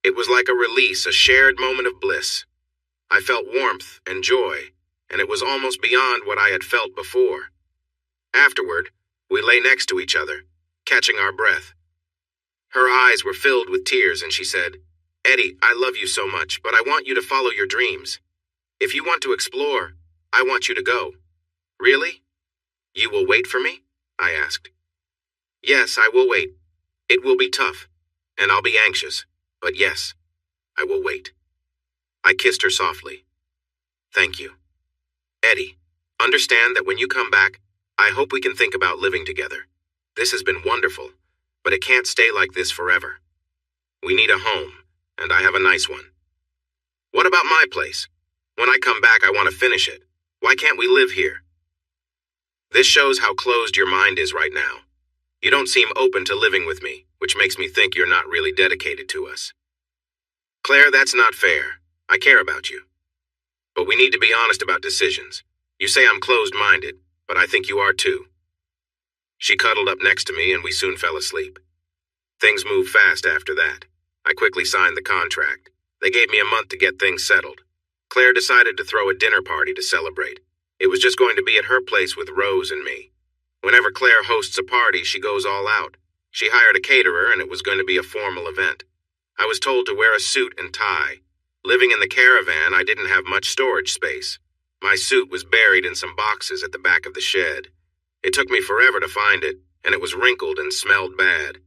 It was like a release, a shared moment of bliss. I felt warmth and joy, and it was almost beyond what I had felt before. Afterward, we lay next to each other, catching our breath. Her eyes were filled with tears, and she said, "Eddie, I love you so much, but I want you to follow your dreams. If you want to explore, I want you to go." "Really? You will wait for me?" I asked. "Yes, I will wait. It will be tough, and I'll be anxious, but yes, I will wait." I kissed her softly. "Thank you. Eddie, understand that when you come back, I hope we can think about living together. This has been wonderful, but it can't stay like this forever. We need a home, and I have a nice one. What about my place? When I come back, I want to finish it. Why can't we live here?" This shows how closed your mind is right now. You don't seem open to living with me, which makes me think you're not really dedicated to us. "Claire, that's not fair. I care about you. But we need to be honest about decisions. You say I'm closed-minded, but I think you are too." She cuddled up next to me, and we soon fell asleep. Things moved fast after that. I quickly signed the contract. They gave me a month to get things settled. Claire decided to throw a dinner party to celebrate. It was just going to be at her place with Rose and me. Whenever Claire hosts a party, she goes all out. She hired a caterer, and it was going to be a formal event. I was told to wear a suit and tie. Living in the caravan, I didn't have much storage space. My suit was buried in some boxes at the back of the shed. It took me forever to find it, and it was wrinkled and smelled bad.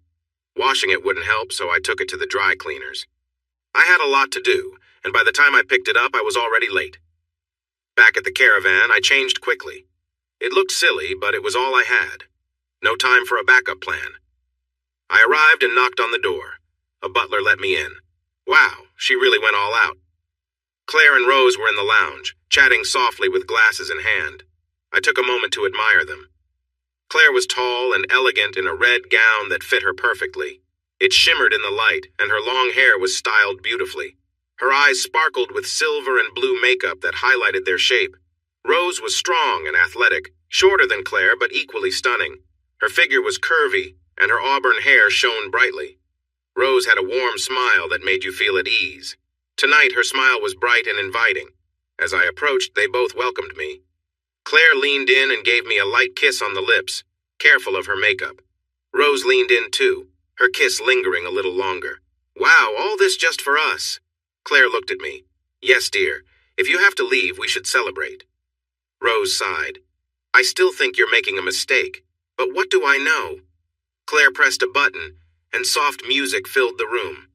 Washing it wouldn't help, so I took it to the dry cleaners. I had a lot to do, and by the time I picked it up, I was already late. Back at the caravan, I changed quickly. It looked silly, but it was all I had. No time for a backup plan. I arrived and knocked on the door. A butler let me in. Wow, she really went all out. Claire and Rose were in the lounge, chatting softly with glasses in hand. I took a moment to admire them. Claire was tall and elegant in a red gown that fit her perfectly. It shimmered in the light, and her long hair was styled beautifully. Her eyes sparkled with silver and blue makeup that highlighted their shape. Rose was strong and athletic, shorter than Claire but equally stunning. Her figure was curvy, and her auburn hair shone brightly. Rose had a warm smile that made you feel at ease. Tonight her smile was bright and inviting. As I approached, they both welcomed me. Claire leaned in and gave me a light kiss on the lips, careful of her makeup. Rose leaned in too, her kiss lingering a little longer. "Wow, all this just for us." Claire looked at me. "Yes, dear. If you have to leave, we should celebrate." Rose sighed. "I still think you're making a mistake, but what do I know?" Claire pressed a button, and soft music filled the room.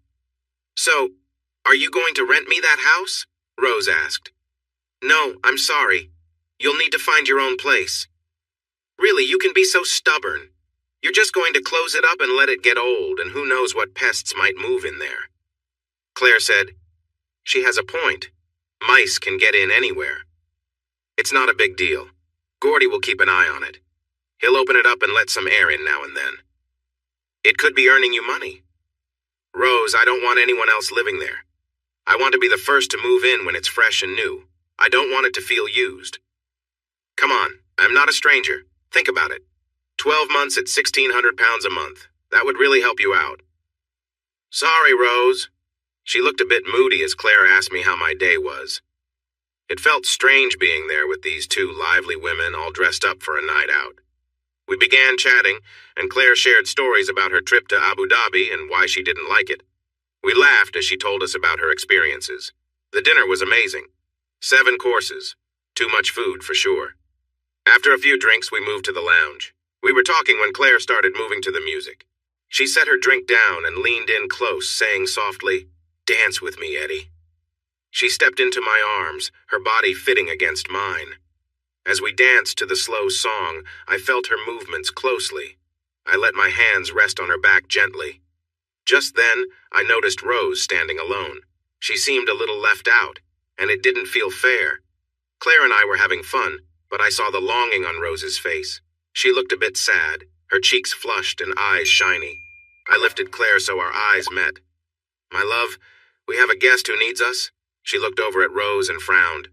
"So, are you going to rent me that house?" Rose asked. "No, I'm sorry. You'll need to find your own place." "Really, you can be so stubborn. You're just going to close it up and let it get old, and who knows what pests might move in there." Claire said, "She has a point. Mice can get in anywhere." "It's not a big deal. Gordy will keep an eye on it. He'll open it up and let some air in now and then. It could be earning you money." "Rose, I don't want anyone else living there. I want to be the first to move in when it's fresh and new. I don't want it to feel used. Come on, I'm not a stranger. Think about it. 12 months at £1,600 a month. That would really help you out." "Sorry, Rose." She looked a bit moody as Claire asked me how my day was. It felt strange being there with these two lively women all dressed up for a night out. We began chatting, and Claire shared stories about her trip to Abu Dhabi and why she didn't like it. We laughed as she told us about her experiences. The dinner was amazing. 7 courses. Too much food, for sure. After a few drinks, we moved to the lounge. We were talking when Claire started moving to the music. She set her drink down and leaned in close, saying softly, "Dance with me, Eddie." She stepped into my arms, her body fitting against mine. As we danced to the slow song, I felt her movements closely. I let my hands rest on her back gently. Just then, I noticed Rose standing alone. She seemed a little left out, and it didn't feel fair. Claire and I were having fun, but I saw the longing on Rose's face. She looked a bit sad, her cheeks flushed and eyes shiny. I lifted Claire so our eyes met. "My love, we have a guest who needs us." She looked over at Rose and frowned.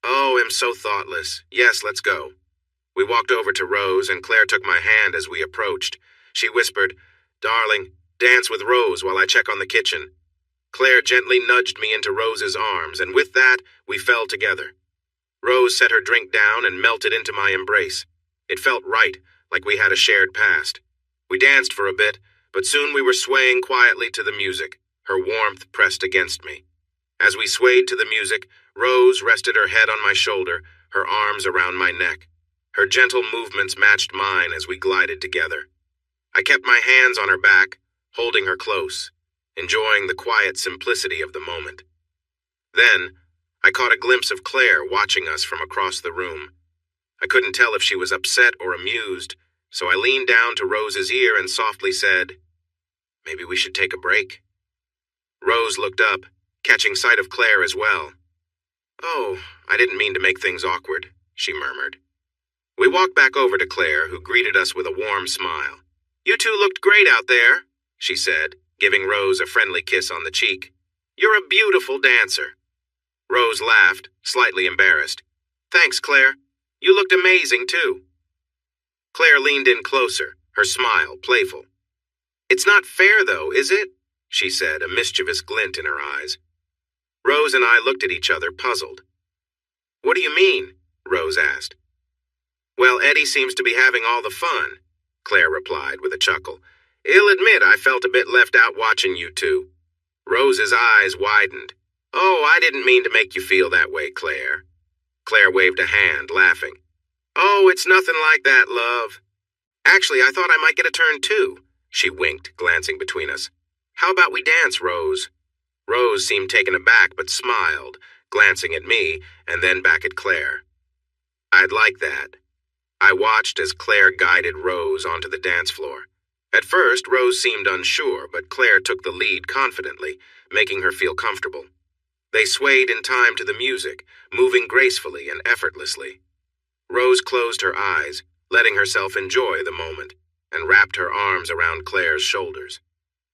"Oh, I'm so thoughtless. Yes, let's go." We walked over to Rose, and Claire took my hand as we approached. She whispered, "Darling, dance with Rose while I check on the kitchen." Claire gently nudged me into Rose's arms, and with that, we fell together. Rose set her drink down and melted into my embrace. It felt right, like we had a shared past. We danced for a bit, but soon we were swaying quietly to the music, her warmth pressed against me. As we swayed to the music, Rose rested her head on my shoulder, her arms around my neck. Her gentle movements matched mine as we glided together. I kept my hands on her back, holding her close, enjoying the quiet simplicity of the moment. Then, I caught a glimpse of Claire watching us from across the room. I couldn't tell if she was upset or amused, so I leaned down to Rose's ear and softly said, "Maybe we should take a break." Rose looked up, catching sight of Claire as well. "Oh, I didn't mean to make things awkward," she murmured. We walked back over to Claire, who greeted us with a warm smile. "You two looked great out there," she said, giving Rose a friendly kiss on the cheek. "You're a beautiful dancer." Rose laughed, slightly embarrassed. "Thanks, Claire. You looked amazing, too." Claire leaned in closer, her smile playful. "It's not fair, though, is it?" she said, a mischievous glint in her eyes. Rose and I looked at each other, puzzled. "What do you mean?" Rose asked. "Well, Eddie seems to be having all the fun," Claire replied with a chuckle. "I'll admit I felt a bit left out watching you two." Rose's eyes widened. "Oh, I didn't mean to make you feel that way, Claire." Claire waved a hand, laughing. "Oh, it's nothing like that, love. Actually, I thought I might get a turn too." She winked, glancing between us. "How about we dance, Rose?" Rose seemed taken aback but smiled, glancing at me and then back at Claire. "I'd like that." I watched as Claire guided Rose onto the dance floor. At first, Rose seemed unsure, but Claire took the lead confidently, making her feel comfortable. They swayed in time to the music, moving gracefully and effortlessly. Rose closed her eyes, letting herself enjoy the moment, and wrapped her arms around Claire's shoulders.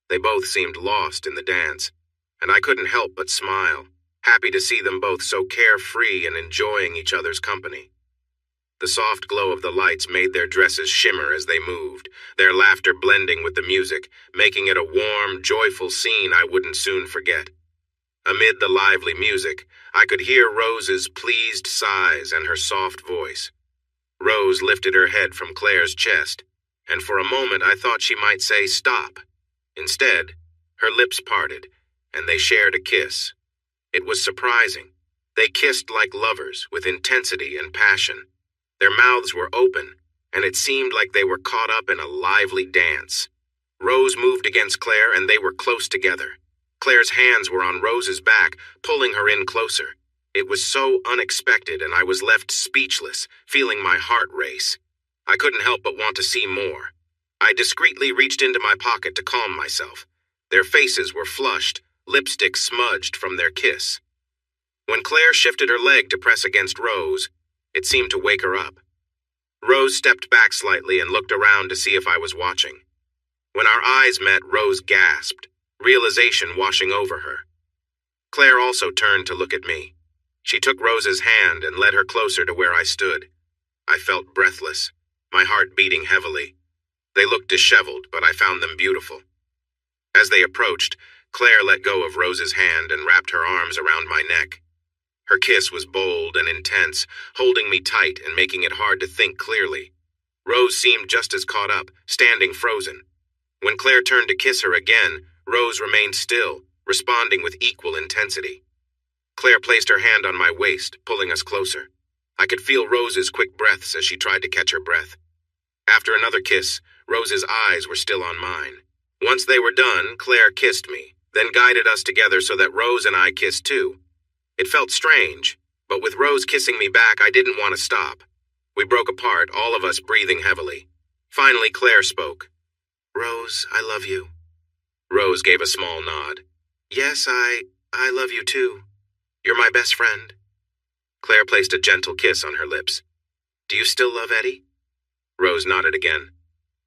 They both seemed lost in the dance, and I couldn't help but smile, happy to see them both so carefree and enjoying each other's company. The soft glow of the lights made their dresses shimmer as they moved, their laughter blending with the music, making it a warm, joyful scene I wouldn't soon forget. Amid the lively music, I could hear Rose's pleased sighs and her soft voice. Rose lifted her head from Claire's chest, and for a moment I thought she might say stop. Instead, her lips parted, and they shared a kiss. It was surprising. They kissed like lovers, with intensity and passion. Their mouths were open, and it seemed like they were caught up in a lively dance. Rose moved against Claire, and they were close together. Claire's hands were on Rose's back, pulling her in closer. It was so unexpected, and I was left speechless, feeling my heart race. I couldn't help but want to see more. I discreetly reached into my pocket to calm myself. Their faces were flushed, lipstick smudged from their kiss. When Claire shifted her leg to press against Rose, it seemed to wake her up. Rose stepped back slightly and looked around to see if I was watching. When our eyes met, Rose gasped, realization washing over her. Claire also turned to look at me. She took Rose's hand and led her closer to where I stood. I felt breathless, my heart beating heavily. They looked disheveled, but I found them beautiful. As they approached, Claire let go of Rose's hand and wrapped her arms around my neck. Her kiss was bold and intense, holding me tight and making it hard to think clearly. Rose seemed just as caught up, standing frozen. When Claire turned to kiss her again, Rose remained still, responding with equal intensity. Claire placed her hand on my waist, pulling us closer. I could feel Rose's quick breaths as she tried to catch her breath. After another kiss, Rose's eyes were still on mine. Once they were done, Claire kissed me, then guided us together so that Rose and I kissed too. It felt strange, but with Rose kissing me back, I didn't want to stop. We broke apart, all of us breathing heavily. Finally, Claire spoke. "Rose, I love you." Rose gave a small nod. "Yes, I love you too. You're my best friend." Claire placed a gentle kiss on her lips. "Do you still love Eddie?" Rose nodded again.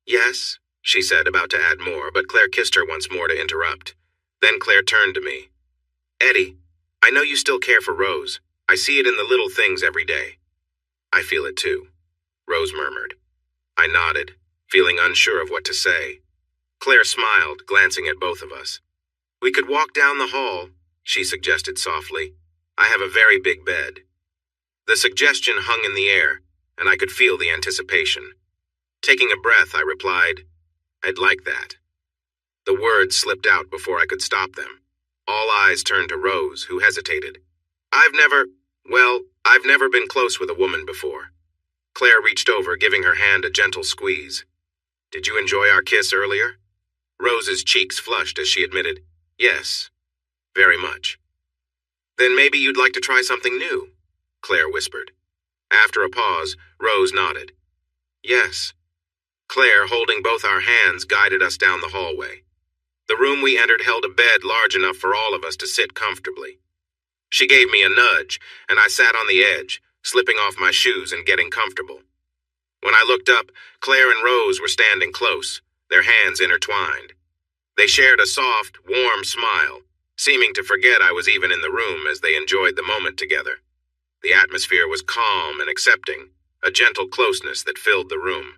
Yes, she said, about to add more, but Claire kissed her once more to interrupt. Then Claire turned to me. Eddie, I know you still care for Rose. I see it in the little things every day. I feel it too, Rose murmured. I nodded, feeling unsure of what to say. Claire smiled, glancing at both of us. We could walk down the hall, she suggested softly. I have a very big bed. The suggestion hung in the air, and I could feel the anticipation. Taking a breath, I replied, I'd like that. The words slipped out before I could stop them. All eyes turned to Rose, who hesitated. I've never been close with a woman before. Claire reached over, giving her hand a gentle squeeze. Did you enjoy our kiss earlier? Rose's cheeks flushed as she admitted, Yes, very much. Then maybe you'd like to try something new, Claire whispered. After a pause, Rose nodded. Yes. Claire, holding both our hands, guided us down the hallway. The room we entered held a bed large enough for all of us to sit comfortably. She gave me a nudge, and I sat on the edge, slipping off my shoes and getting comfortable. When I looked up, Claire and Rose were standing close, their hands intertwined. They shared a soft, warm smile, seeming to forget I was even in the room as they enjoyed the moment together. The atmosphere was calm and accepting, a gentle closeness that filled the room.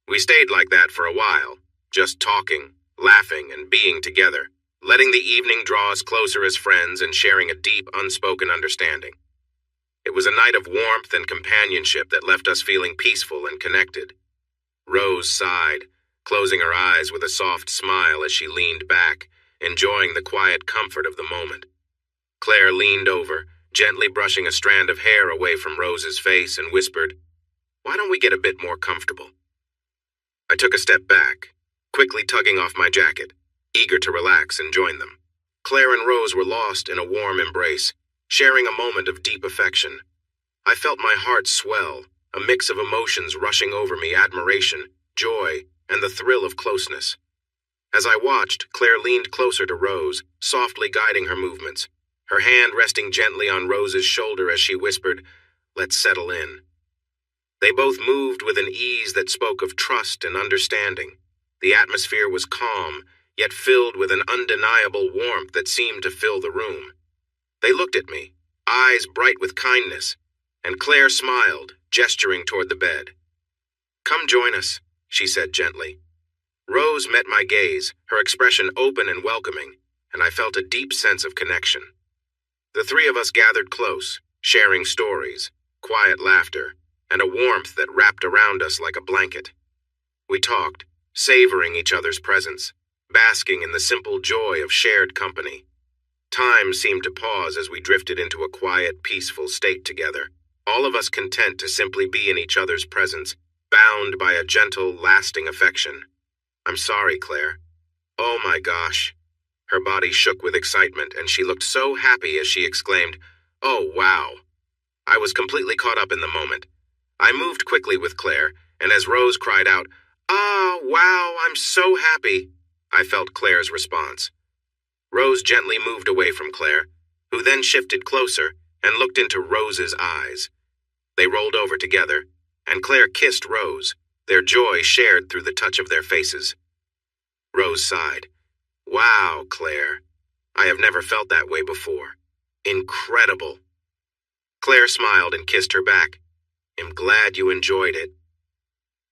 We stayed like that for a while, just talking, laughing, and being together, letting the evening draw us closer as friends and sharing a deep, unspoken understanding. It was a night of warmth and companionship that left us feeling peaceful and connected. Rose sighed, closing her eyes with a soft smile as she leaned back, enjoying the quiet comfort of the moment. Claire leaned over, gently brushing a strand of hair away from Rose's face, and whispered, Why don't we get a bit more comfortable? I took a step back, quickly tugging off my jacket, eager to relax and join them. Claire and Rose were lost in a warm embrace, sharing a moment of deep affection. I felt my heart swell, a mix of emotions rushing over me: admiration, joy, and the thrill of closeness. As I watched, Claire leaned closer to Rose, softly guiding her movements, her hand resting gently on Rose's shoulder as she whispered, Let's settle in. They both moved with an ease that spoke of trust and understanding. The atmosphere was calm, yet filled with an undeniable warmth that seemed to fill the room. They looked at me, eyes bright with kindness, and Claire smiled, gesturing toward the bed. Come join us, she said gently. Rose met my gaze, her expression open and welcoming, and I felt a deep sense of connection. The three of us gathered close, sharing stories, quiet laughter, and a warmth that wrapped around us like a blanket. We talked, savoring each other's presence, basking in the simple joy of shared company. Time seemed to pause as we drifted into a quiet, peaceful state together, all of us content to simply be in each other's presence, bound by a gentle, lasting affection. I'm sorry, Claire. Oh my gosh. Her body shook with excitement, and she looked so happy as she exclaimed, Oh, wow. I was completely caught up in the moment. I moved quickly with Claire, and as Rose cried out, Ah, wow, I'm so happy, I felt Claire's response. Rose gently moved away from Claire, who then shifted closer and looked into Rose's eyes. They rolled over together, and Claire kissed Rose, their joy shared through the touch of their faces. Rose sighed. Wow, Claire. I have never felt that way before. Incredible. Claire smiled and kissed her back. I'm glad you enjoyed it.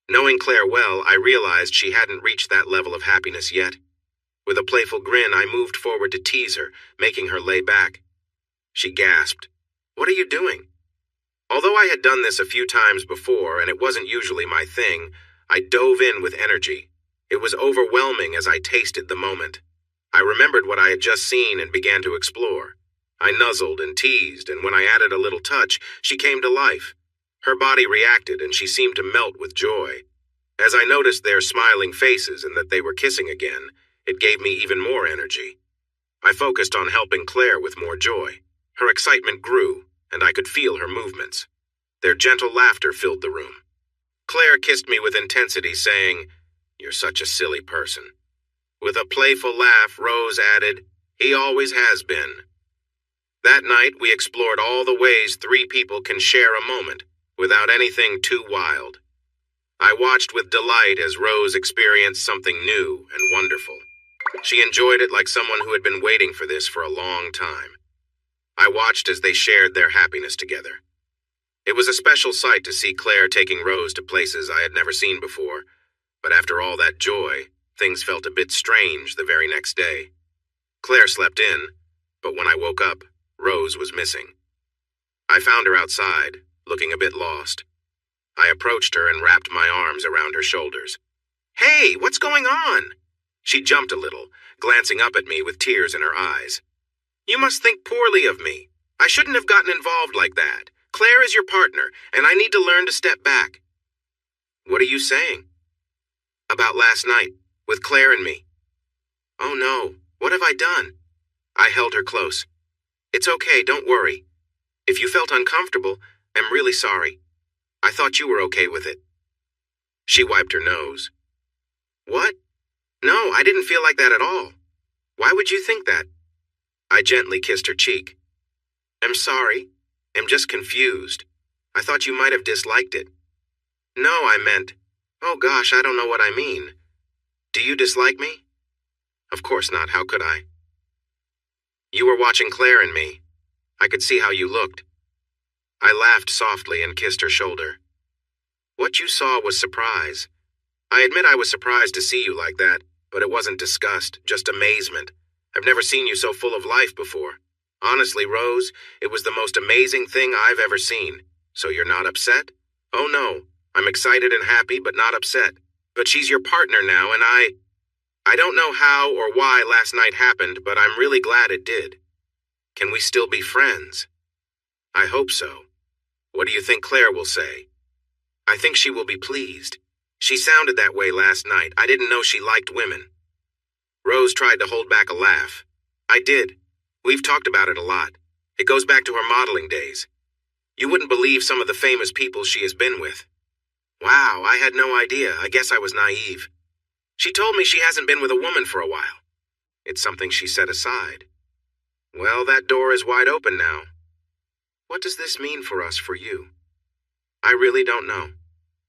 Knowing Claire well, I realized she hadn't reached that level of happiness yet. With a playful grin, I moved forward to tease her, making her lay back. She gasped. What are you doing? Although I had done this a few times before, and it wasn't usually my thing, I dove in with energy. It was overwhelming as I tasted the moment. I remembered what I had just seen and began to explore. I nuzzled and teased, and when I added a little touch, she came to life. Her body reacted, and she seemed to melt with joy. As I noticed their smiling faces and that they were kissing again, it gave me even more energy. I focused on helping Claire with more joy. Her excitement grew, and I could feel her movements. Their gentle laughter filled the room. Claire kissed me with intensity, saying, You're such a silly person. With a playful laugh, Rose added, He always has been. That night, we explored all the ways three people can share a moment, without anything too wild. I watched with delight as Rose experienced something new and wonderful. She enjoyed it like someone who had been waiting for this for a long time. I watched as they shared their happiness together. It was a special sight to see Claire taking Rose to places I had never seen before, but after all that joy, things felt a bit strange the very next day. Claire slept in, but when I woke up, Rose was missing. I found her outside, looking a bit lost. I approached her and wrapped my arms around her shoulders. "Hey, what's going on?" She jumped a little, glancing up at me with tears in her eyes. "You must think poorly of me. I shouldn't have gotten involved like that. Claire is your partner, and I need to learn to step back." "What are you saying?" "About last night, with Claire and me." "Oh no, what have I done?" I held her close. "It's okay, don't worry. If you felt uncomfortable, I'm really sorry. I thought you were okay with it." She wiped her nose. "What? No, I didn't feel like that at all. Why would you think that?" I gently kissed her cheek. "I'm sorry. I'm just confused. I thought you might have disliked it." "No, I meant, oh gosh, I don't know what I mean. Do you dislike me?" "Of course not, how could I?" "You were watching Claire and me. I could see how you looked." I laughed softly and kissed her shoulder. "What you saw was surprise. I admit I was surprised to see you like that, but it wasn't disgust, just amazement. I've never seen you so full of life before. Honestly, Rose, it was the most amazing thing I've ever seen. So you're not upset?" "Oh no, I'm excited and happy, but not upset. But she's your partner now, and I don't know how or why last night happened, but I'm really glad it did. Can we still be friends?" "I hope so. What do you think Claire will say?" "I think she will be pleased. She sounded that way last night. I didn't know she liked women." Rose tried to hold back a laugh. "I did. We've talked about it a lot. It goes back to her modeling days. You wouldn't believe some of the famous people she has been with." "Wow, I had no idea. I guess I was naive. She told me she hasn't been with a woman for a while. It's something she set aside." "Well, that door is wide open now. What does this mean for us, for you?" "I really don't know.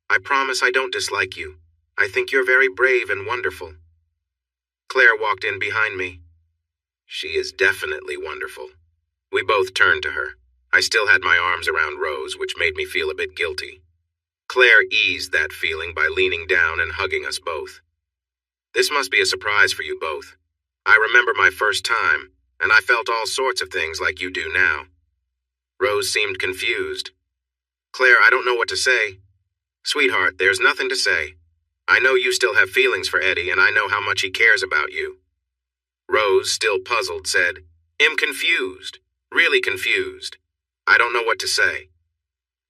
I promise I don't dislike you. I think you're very brave and wonderful." Claire walked in behind me. "She is definitely wonderful." We both turned to her. I still had my arms around Rose, which made me feel a bit guilty. Claire eased that feeling by leaning down and hugging us both. "This must be a surprise for you both. I remember my first time, and I felt all sorts of things like you do now." Rose seemed confused. "Claire, I don't know what to say." "Sweetheart, there's nothing to say. I know you still have feelings for Eddie, and I know how much he cares about you." Rose, still puzzled, said, "I'm confused. Really confused. I don't know what to say.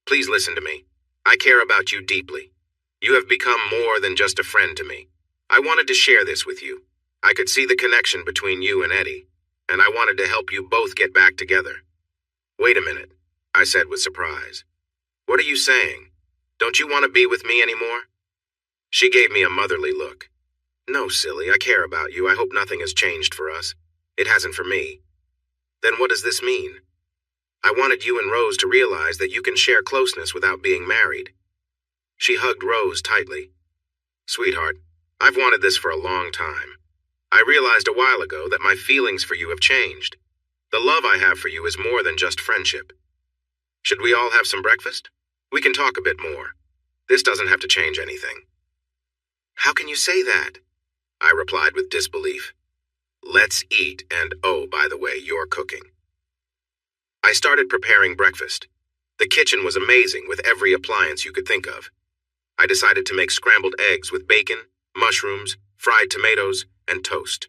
Please listen to me. I care about you deeply. You have become more than just a friend to me. I wanted to share this with you. I could see the connection between you and Eddie, and I wanted to help you both get back together." "Wait a minute," I said with surprise. "What are you saying? Don't you want to be with me anymore?" She gave me a motherly look. "No, silly, I care about you. I hope nothing has changed for us. It hasn't for me." "Then what does this mean?" "I wanted you and Rose to realize that you can share closeness without being married." She hugged Rose tightly. "Sweetheart, I've wanted this for a long time. I realized a while ago that my feelings for you have changed. The love I have for you is more than just friendship. Should we all have some breakfast? We can talk a bit more. This doesn't have to change anything." "How can you say that?" I replied with disbelief. "Let's eat, and oh, by the way, you're cooking." I started preparing breakfast. The kitchen was amazing with every appliance you could think of. I decided to make scrambled eggs with bacon, mushrooms, fried tomatoes, and toast.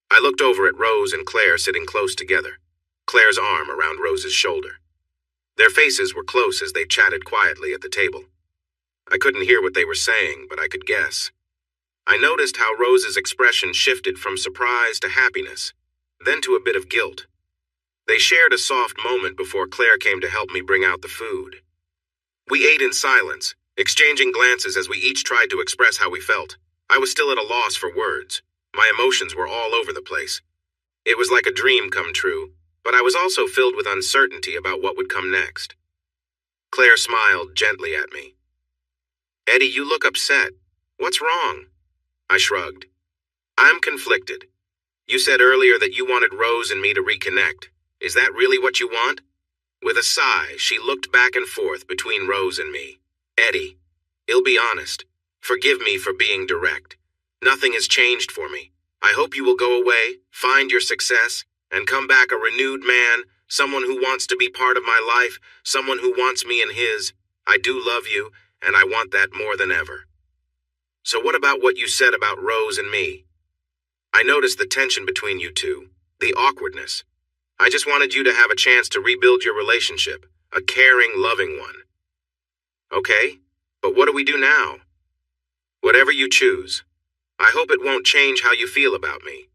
I looked over at Rose and Claire sitting close together, Claire's arm around Rose's shoulder. Their faces were close as they chatted quietly at the table. I couldn't hear what they were saying, but I could guess. I noticed how Rose's expression shifted from surprise to happiness, then to a bit of guilt. They shared a soft moment before Claire came to help me bring out the food. We ate in silence, exchanging glances as we each tried to express how we felt. I was still at a loss for words. My emotions were all over the place. It was like a dream come true, but I was also filled with uncertainty about what would come next. Claire smiled gently at me. Eddie, you look upset. What's wrong? I shrugged. I'm conflicted. You said earlier that you wanted Rose and me to reconnect. Is that really what you want? With a sigh, she looked back and forth between Rose and me. Eddie, I'll be honest. Forgive me for being direct. Nothing has changed for me. I hope you will go away, find your success, and come back a renewed man, someone who wants to be part of my life, someone who wants me in his. I do love you, and I want that more than ever. So what about what you said about Rose and me? I noticed the tension between you two, the awkwardness. I just wanted you to have a chance to rebuild your relationship, a caring, loving one. Okay, but what do we do now? Whatever you choose. I hope it won't change how you feel about me.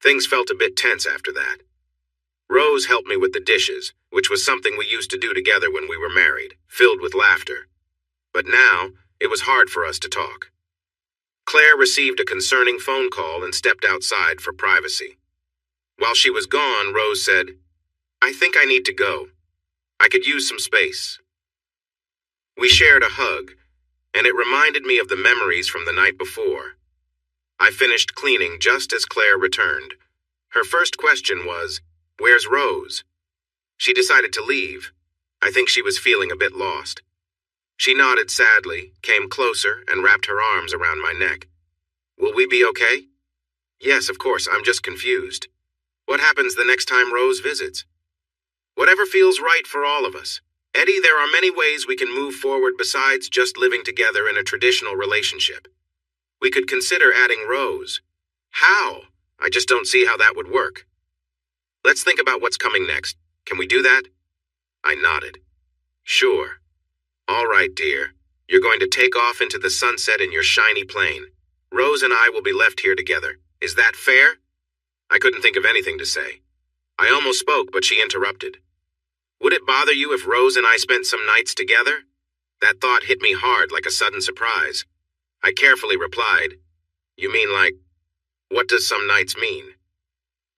Things felt a bit tense after that. Rose helped me with the dishes, which was something we used to do together when we were married, filled with laughter. But now, it was hard for us to talk. Claire received a concerning phone call and stepped outside for privacy. While she was gone, Rose said, I think I need to go. I could use some space. We shared a hug, and it reminded me of the memories from the night before. I finished cleaning just as Claire returned. Her first question was, Where's Rose? She decided to leave. I think she was feeling a bit lost. She nodded sadly, came closer, and wrapped her arms around my neck. Will we be okay? Yes, of course, I'm just confused. What happens the next time Rose visits? Whatever feels right for all of us. Eddie, there are many ways we can move forward besides just living together in a traditional relationship. We could consider adding Rose. How? I just don't see how that would work. Let's think about what's coming next. Can we do that? I nodded. Sure. All right, dear. You're going to take off into the sunset in your shiny plane. Rose and I will be left here together. Is that fair? I couldn't think of anything to say. I almost spoke, but she interrupted. Would it bother you if Rose and I spent some nights together? That thought hit me hard like a sudden surprise. I carefully replied, You mean like, what does some nights mean?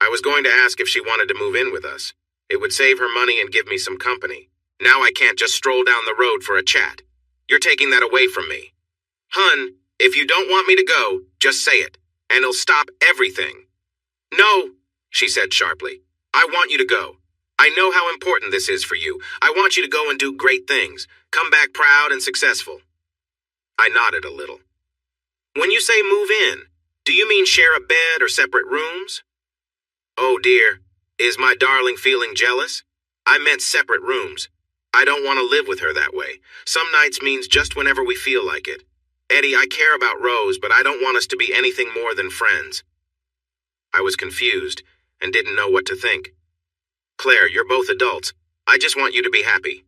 I was going to ask if she wanted to move in with us. It would save her money and give me some company. Now I can't just stroll down the road for a chat. You're taking that away from me. Hun, if you don't want me to go, just say it, and it'll stop everything. No, she said sharply. I want you to go. I know how important this is for you. I want you to go and do great things. Come back proud and successful. I nodded a little. When you say move in, do you mean share a bed or separate rooms? Oh dear, is my darling feeling jealous? I meant separate rooms. I don't want to live with her that way. Some nights means just whenever we feel like it. Eddie, I care about Rose, but I don't want us to be anything more than friends. I was confused and didn't know what to think. Claire, you're both adults. I just want you to be happy.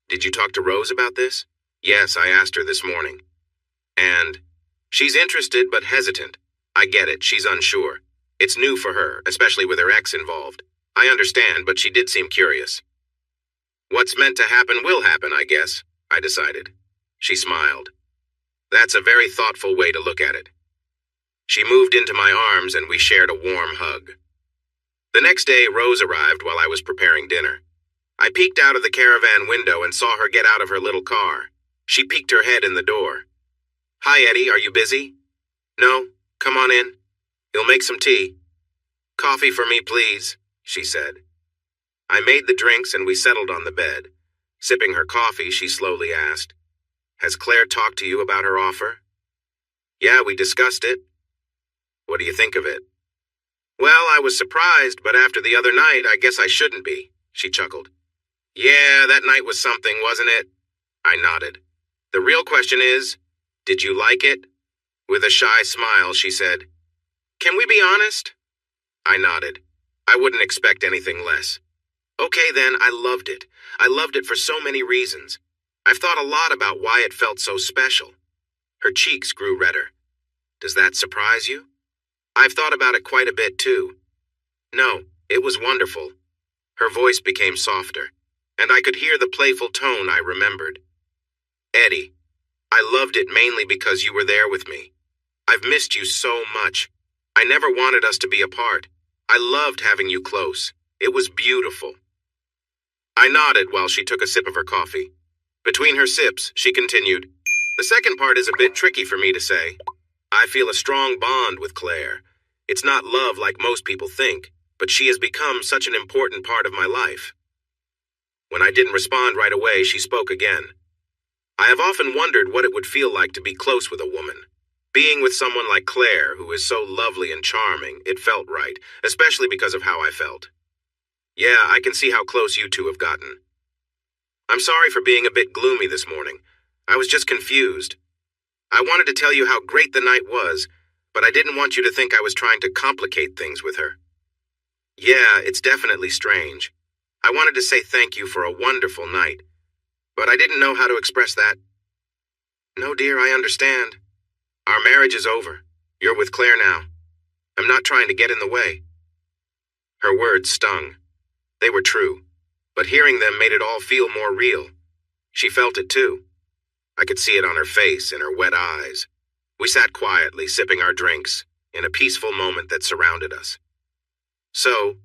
Did you talk to Rose about this? Yes, I asked her this morning. And she's interested but hesitant. I get it, she's unsure. It's new for her, especially with her ex involved. I understand, but she did seem curious. What's meant to happen will happen, I guess, I decided. She smiled. That's a very thoughtful way to look at it. She moved into my arms and we shared a warm hug. The next day, Rose arrived while I was preparing dinner. I peeked out of the caravan window and saw her get out of her little car. She peeked her head in the door. Hi, Eddie, are you busy? No, come on in. You'll make some tea. Coffee for me, please, she said. I made the drinks and we settled on the bed. Sipping her coffee, she slowly asked, Has Claire talked to you about her offer? Yeah, we discussed it. What do you think of it? Well, I was surprised, but after the other night, I guess I shouldn't be, she chuckled. Yeah, that night was something, wasn't it? I nodded. The real question is, did you like it? With a shy smile, she said, Can we be honest? I nodded. I wouldn't expect anything less. Okay then, I loved it. I loved it for so many reasons. I've thought a lot about why it felt so special. Her cheeks grew redder. Does that surprise you? I've thought about it quite a bit too. No, it was wonderful. Her voice became softer, and I could hear the playful tone I remembered. Eddie, I loved it mainly because you were there with me. I've missed you so much. I never wanted us to be apart. I loved having you close. It was beautiful. I nodded while she took a sip of her coffee. Between her sips, she continued, The The second part is a bit tricky for me to say. I feel a strong bond with Claire. It's not love like most people think, but she has become such an important part of my life. When I didn't respond right away, she spoke again. I have often wondered what it would feel like to be close with a woman. Being with someone like Claire, who is so lovely and charming, it felt right, especially because of how I felt. Yeah, I can see how close you two have gotten. I'm sorry for being a bit gloomy this morning. I was just confused. I wanted to tell you how great the night was, but I didn't want you to think I was trying to complicate things with her. Yeah, it's definitely strange. I wanted to say thank you for a wonderful night, but I didn't know how to express that. No, dear, I understand. Our marriage is over. You're with Claire now. I'm not trying to get in the way. Her words stung. They were true, but hearing them made it all feel more real. She felt it too. I could see it on her face, in her wet eyes. We sat quietly, sipping our drinks, in a peaceful moment that surrounded us. So,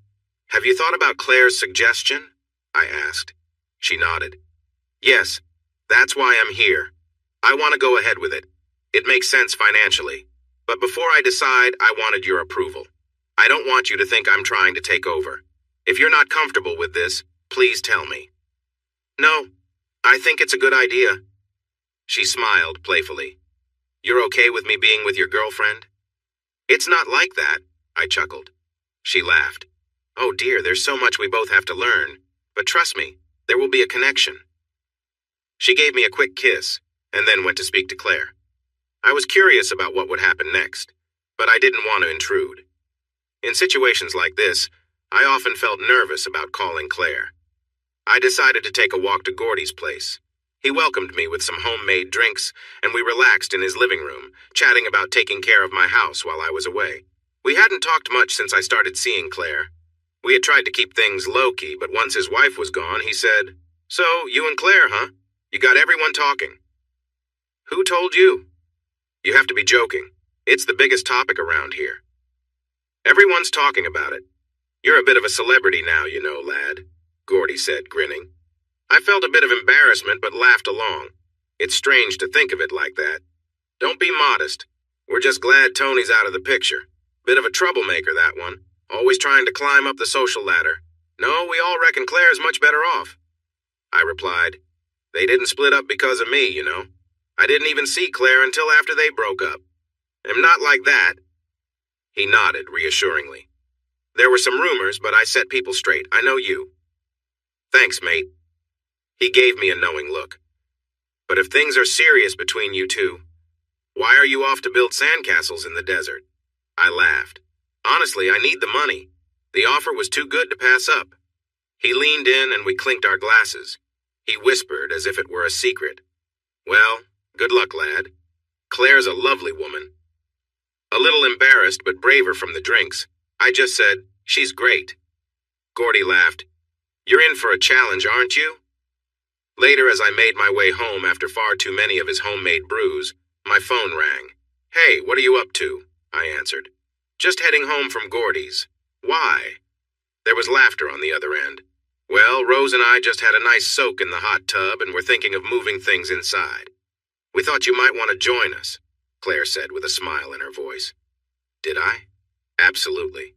have you thought about Claire's suggestion? I asked. She nodded. Yes, that's why I'm here. I want to go ahead with it. It makes sense financially. But before I decide, I wanted your approval. I don't want you to think I'm trying to take over. If you're not comfortable with this, please tell me. No, I think it's a good idea. She smiled playfully. You're okay with me being with your girlfriend? It's not like that, I chuckled. She laughed. Oh dear, there's so much we both have to learn. But trust me, there will be a connection. She gave me a quick kiss, and then went to speak to Claire. I was curious about what would happen next, but I didn't want to intrude. In situations like this, I often felt nervous about calling Claire. I decided to take a walk to Gordy's place. He welcomed me with some homemade drinks, and we relaxed in his living room, chatting about taking care of my house while I was away. We hadn't talked much since I started seeing Claire. We had tried to keep things low-key, but once his wife was gone, he said, So, you and Claire, huh? You got everyone talking. Who told you? You have to be joking. It's the biggest topic around here. Everyone's talking about it. You're a bit of a celebrity now, you know, lad, Gordy said, grinning. I felt a bit of embarrassment, but laughed along. It's strange to think of it like that. Don't be modest. We're just glad Tony's out of the picture. Bit of a troublemaker, that one. Always trying to climb up the social ladder. No, we all reckon Claire's much better off. I replied. They didn't split up because of me, you know. I didn't even see Claire until after they broke up. I'm not like that. He nodded reassuringly. There were some rumors, but I set people straight. I know you. Thanks, mate. He gave me a knowing look. But if things are serious between you two, why are you off to build sandcastles in the desert? I laughed. Honestly, I need the money. The offer was too good to pass up. He leaned in and we clinked our glasses. He whispered as if it were a secret. Well, good luck, lad. Claire's a lovely woman. A little embarrassed but braver from the drinks, I just said, she's great. Gordy laughed. You're in for a challenge, aren't you? Later, as I made my way home after far too many of his homemade brews, my phone rang. Hey, what are you up to? I answered. Just heading home from Gordy's. Why? There was laughter on the other end. Well, Rose and I just had a nice soak in the hot tub and were thinking of moving things inside. We thought you might want to join us, Claire said with a smile in her voice. Did I? Absolutely.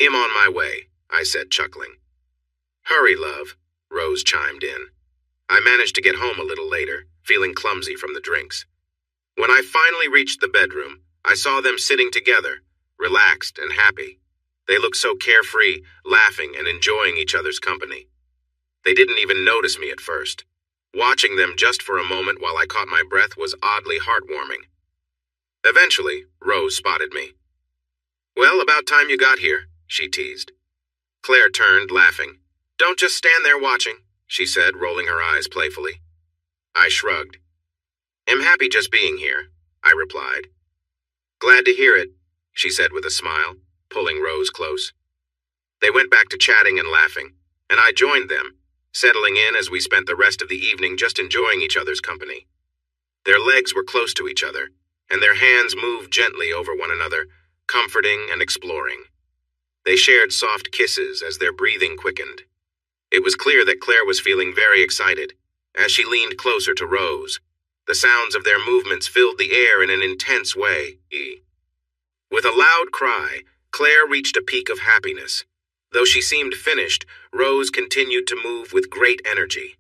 I'm on my way, I said, chuckling. Hurry, love, Rose chimed in. I managed to get home a little later, feeling clumsy from the drinks. When I finally reached the bedroom, I saw them sitting together, relaxed and happy. They looked so carefree, laughing and enjoying each other's company. They didn't even notice me at first. Watching them just for a moment while I caught my breath was oddly heartwarming. Eventually, Rose spotted me. Well, about time you got here, she teased. Claire turned, laughing. Don't just stand there watching, she said, rolling her eyes playfully. I shrugged. I'm happy just being here, I replied. Glad to hear it, she said with a smile, pulling Rose close. They went back to chatting and laughing, and I joined them, settling in as we spent the rest of the evening just enjoying each other's company. Their legs were close to each other, and their hands moved gently over one another, comforting and exploring. They shared soft kisses as their breathing quickened. It was clear that Claire was feeling very excited, as she leaned closer to Rose. The sounds of their movements filled the air in an intense way. With a loud cry, Claire reached a peak of happiness. Though she seemed finished, Rose continued to move with great energy.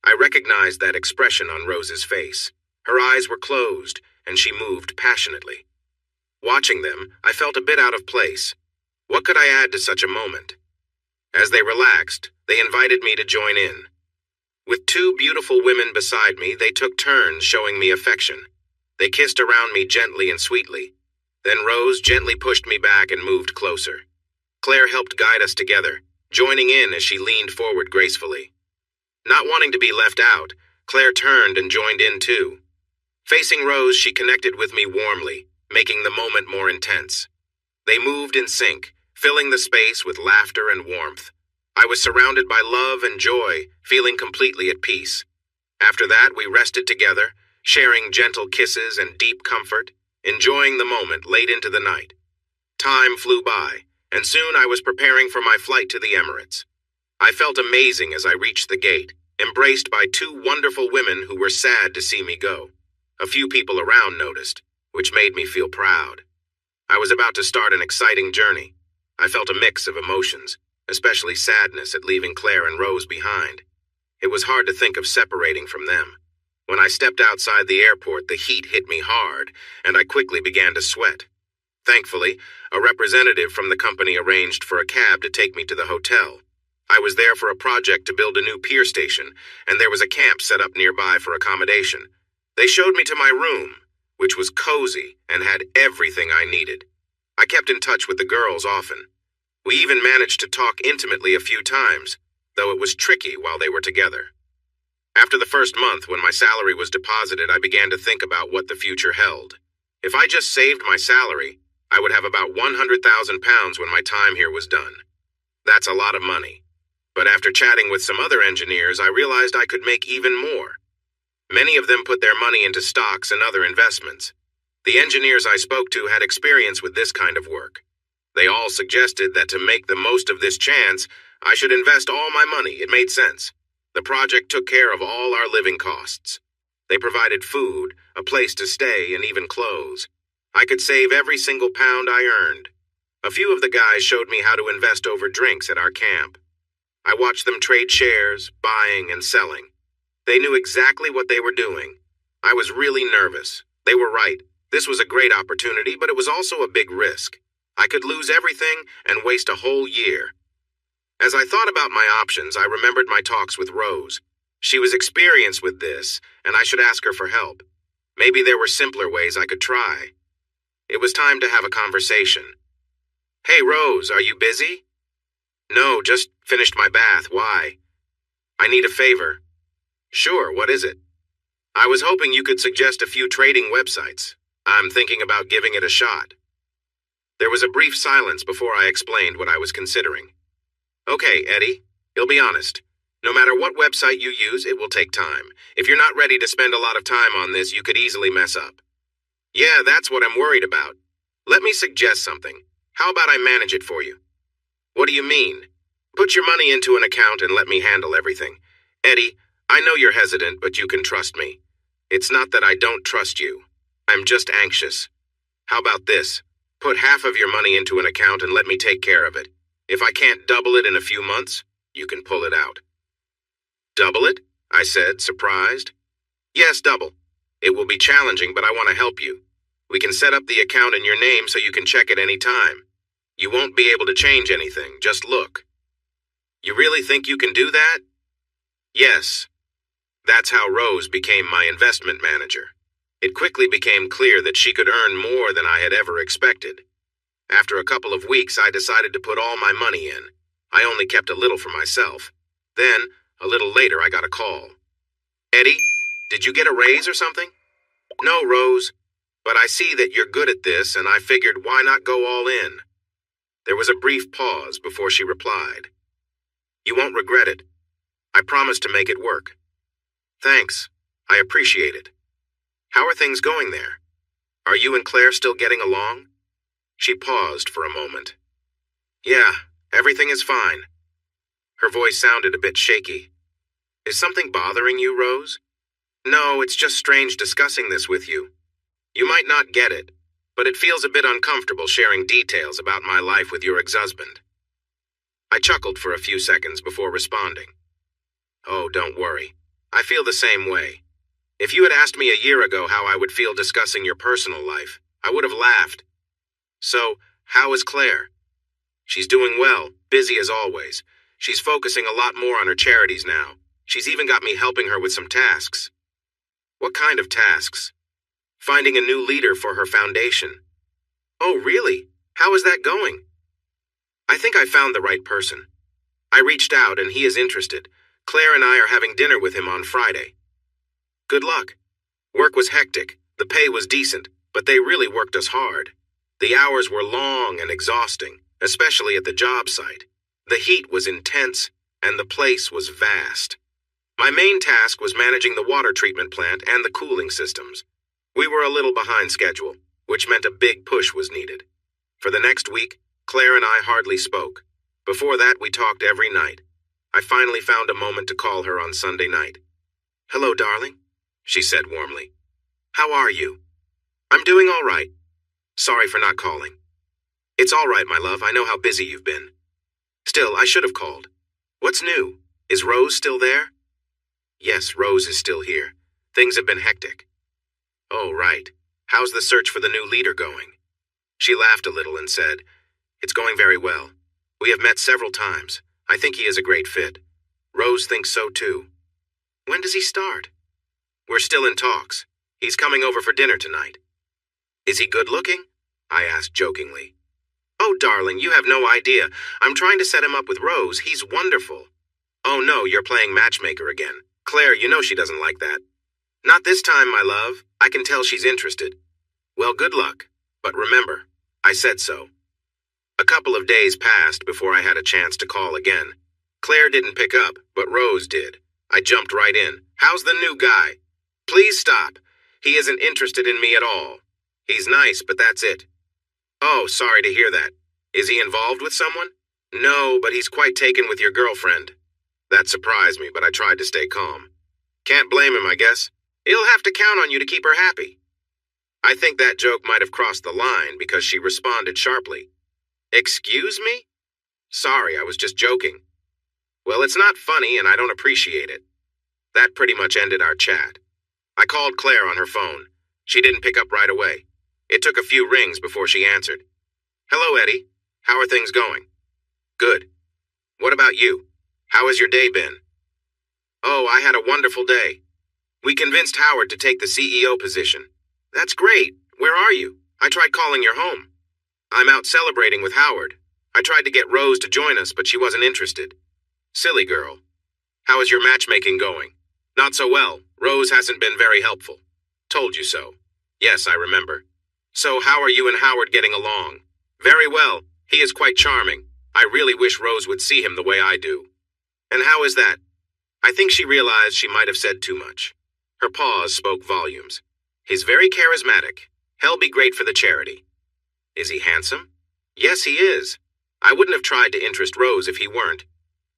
I recognized that expression on Rose's face. Her eyes were closed, and she moved passionately. Watching them, I felt a bit out of place. What could I add to such a moment? As they relaxed, they invited me to join in. With two beautiful women beside me, they took turns showing me affection. They kissed around me gently and sweetly. Then Rose gently pushed me back and moved closer. Claire helped guide us together, joining in as she leaned forward gracefully. Not wanting to be left out, Claire turned and joined in too. Facing Rose, she connected with me warmly, making the moment more intense. They moved in sync, filling the space with laughter and warmth. I was surrounded by love and joy, feeling completely at peace. After that, we rested together, sharing gentle kisses and deep comfort, enjoying the moment late into the night. Time flew by, and soon I was preparing for my flight to the Emirates. I felt amazing as I reached the gate, embraced by two wonderful women who were sad to see me go. A few people around noticed, which made me feel proud. I was about to start an exciting journey. I felt a mix of emotions, especially sadness at leaving Claire and Rose behind. It was hard to think of separating from them. When I stepped outside the airport, the heat hit me hard, and I quickly began to sweat. Thankfully, a representative from the company arranged for a cab to take me to the hotel. I was there for a project to build a new pier station, and there was a camp set up nearby for accommodation. They showed me to my room, which was cozy and had everything I needed. I kept in touch with the girls often. We even managed to talk intimately a few times, though it was tricky while they were together. After the first month, when my salary was deposited, I began to think about what the future held. If I just saved my salary, I would have about £100,000 when my time here was done. That's a lot of money. But after chatting with some other engineers, I realized I could make even more. Many of them put their money into stocks and other investments. The engineers I spoke to had experience with this kind of work. They all suggested that to make the most of this chance, I should invest all my money. It made sense. The project took care of all our living costs. They provided food, a place to stay, and even clothes. I could save every single pound I earned. A few of the guys showed me how to invest over drinks at our camp. I watched them trade shares, buying and selling. They knew exactly what they were doing. I was really nervous. They were right. This was a great opportunity, but it was also a big risk. I could lose everything and waste a whole year. As I thought about my options, I remembered my talks with Rose. She was experienced with this, and I should ask her for help. Maybe there were simpler ways I could try. It was time to have a conversation. "Hey, Rose, are you busy?" "No, just finished my bath. Why?" "I need a favor." "Sure, what is it?" "I was hoping you could suggest a few trading websites. I'm thinking about giving it a shot." There was a brief silence before I explained what I was considering. "Okay, Eddie, you'll be honest. No matter what website you use, it will take time. If you're not ready to spend a lot of time on this, you could easily mess up." "Yeah, that's what I'm worried about. Let me suggest something. How about I manage it for you?" "What do you mean?" "Put your money into an account and let me handle everything. Eddie, I know you're hesitant, but you can trust me. It's not that I don't trust you. I'm just anxious. How about this? Put half of your money into an account and let me take care of it. If I can't double it in a few months, you can pull it out." "Double it?" I said, surprised. "Yes, double. It will be challenging, but I want to help you. We can set up the account in your name so you can check it any time. You won't be able to change anything, just look." "You really think you can do that?" "Yes." That's how Rose became my investment manager. It quickly became clear that she could earn more than I had ever expected. After a couple of weeks, I decided to put all my money in. I only kept a little for myself. Then, a little later, I got a call. "Eddie, did you get a raise or something?" "No, Rose, but I see that you're good at this, and I figured why not go all in?" There was a brief pause before she replied. "You won't regret it. I promise to make it work." "Thanks. I appreciate it. How are things going there? Are you and Claire still getting along?" She paused for a moment. "Yeah, everything is fine." Her voice sounded a bit shaky. "Is something bothering you, Rose?" No, it's just strange discussing this with you. You might not get it, but it feels a bit uncomfortable sharing details about my life with your ex-husband. I chuckled for a few seconds before responding. Oh, don't worry. I feel the same way. If you had asked me a year ago how I would feel discussing your personal life, I would have laughed. So, how is Claire? She's doing well, busy as always. She's focusing a lot more on her charities now. She's even got me helping her with some tasks. What kind of tasks? Finding a new leader for her foundation. Oh, really? How is that going? I think I found the right person. I reached out and he is interested. Claire and I are having dinner with him on Friday. Good luck. Work was hectic, the pay was decent, but they really worked us hard. The hours were long and exhausting, especially at the job site. The heat was intense, and the place was vast. My main task was managing the water treatment plant and the cooling systems. We were a little behind schedule, which meant a big push was needed. For the next week, Claire and I hardly spoke. Before that, we talked every night. I finally found a moment to call her on Sunday night. Hello, darling, she said warmly. How are you? I'm doing all right. Sorry for not calling. It's all right, my love. I know how busy you've been. Still, I should have called. What's new? Is Rose still there? Yes, Rose is still here. Things have been hectic. Oh, right. How's the search for the new leader going? She laughed a little and said, It's going very well. We have met several times. I think he is a great fit. Rose thinks so too. When does he start? We're still in talks. He's coming over for dinner tonight. Is he good looking? I asked jokingly. Oh, darling, you have no idea. I'm trying to set him up with Rose. He's wonderful. Oh no, you're playing matchmaker again. Claire, you know she doesn't like that. Not this time, my love. I can tell she's interested. Well, good luck. But remember, I said so. A couple of days passed before I had a chance to call again. Claire didn't pick up, but Rose did. I jumped right in. How's the new guy? Please stop. He isn't interested in me at all. He's nice, but that's it. Oh, sorry to hear that. Is he involved with someone? No, but he's quite taken with your girlfriend. That surprised me, but I tried to stay calm. Can't blame him, I guess. He'll have to count on you to keep her happy. I think that joke might have crossed the line because she responded sharply. Excuse me? Sorry, I was just joking. Well, it's not funny and I don't appreciate it. That pretty much ended our chat. I called Claire on her phone. She didn't pick up right away. It took a few rings before she answered. Hello, Eddie. How are things going? Good. What about you? How has your day been? Oh, I had a wonderful day. We convinced Howard to take the CEO position. That's great. Where are you? I tried calling your home. I'm out celebrating with Howard. I tried to get Rose to join us, but she wasn't interested. Silly girl. How is your matchmaking going? Not so well. Rose hasn't been very helpful. Told you so. Yes, I remember. So how are you and Howard getting along? Very well. He is quite charming. I really wish Rose would see him the way I do. And how is that? I think she realized she might have said too much. Her pause spoke volumes. He's very charismatic. He'll be great for the charity. Is he handsome? Yes, he is. I wouldn't have tried to interest Rose if he weren't.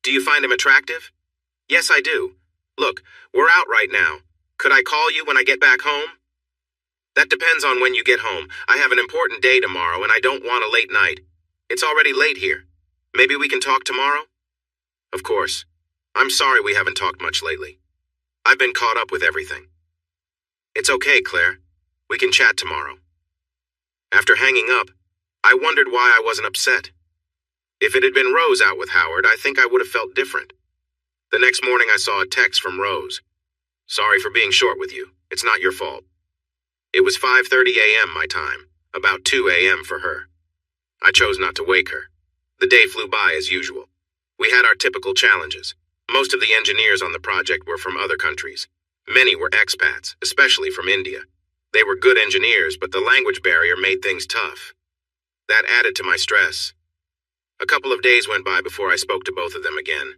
Do you find him attractive? Yes, I do. Look, we're out right now. Could I call you when I get back home? That depends on when you get home. I have an important day tomorrow and I don't want a late night. It's already late here. Maybe we can talk tomorrow? Of course. I'm sorry we haven't talked much lately. I've been caught up with everything. It's okay, Claire. We can chat tomorrow. After hanging up, I wondered why I wasn't upset. If it had been Rose out with Howard, I think I would have felt different. The next morning I saw a text from Rose. Sorry for being short with you. It's not your fault. It was 5:30 a.m. my time, about 2 a.m. for her. I chose not to wake her. The day flew by as usual. We had our typical challenges. Most of the engineers on the project were from other countries. Many were expats, especially from India. They were good engineers, but the language barrier made things tough. That added to my stress. A couple of days went by before I spoke to both of them again.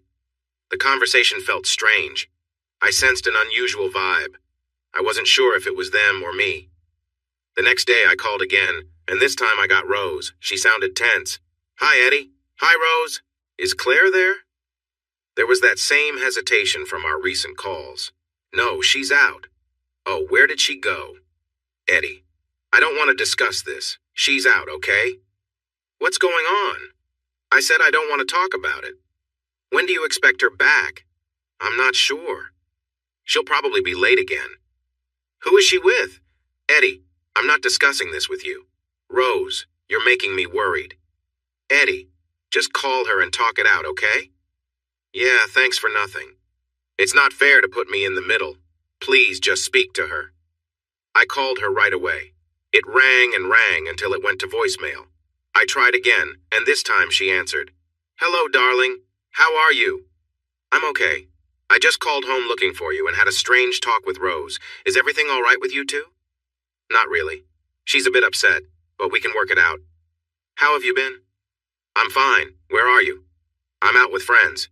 The conversation felt strange. I sensed an unusual vibe. I wasn't sure if it was them or me. The next day I called again, and this time I got Rose. She sounded tense. Hi, Eddie. Hi, Rose. Is Claire there? There was that same hesitation from our recent calls. No, she's out. Oh, where did she go? Eddie, I don't want to discuss this. She's out, okay? What's going on? I said I don't want to talk about it. When do you expect her back? I'm not sure. She'll probably be late again. Who is she with? Eddie, I'm not discussing this with you. Rose, you're making me worried. Eddie, just call her and talk it out, okay? Yeah, thanks for nothing. It's not fair to put me in the middle. Please just speak to her. I called her right away. It rang and rang until it went to voicemail. I tried again, and this time she answered. Hello, darling. How are you? I'm okay. I just called home looking for you and had a strange talk with Rose. Is everything all right with you two? Not really. She's a bit upset, but we can work it out. How have you been? I'm fine. Where are you? I'm out with friends.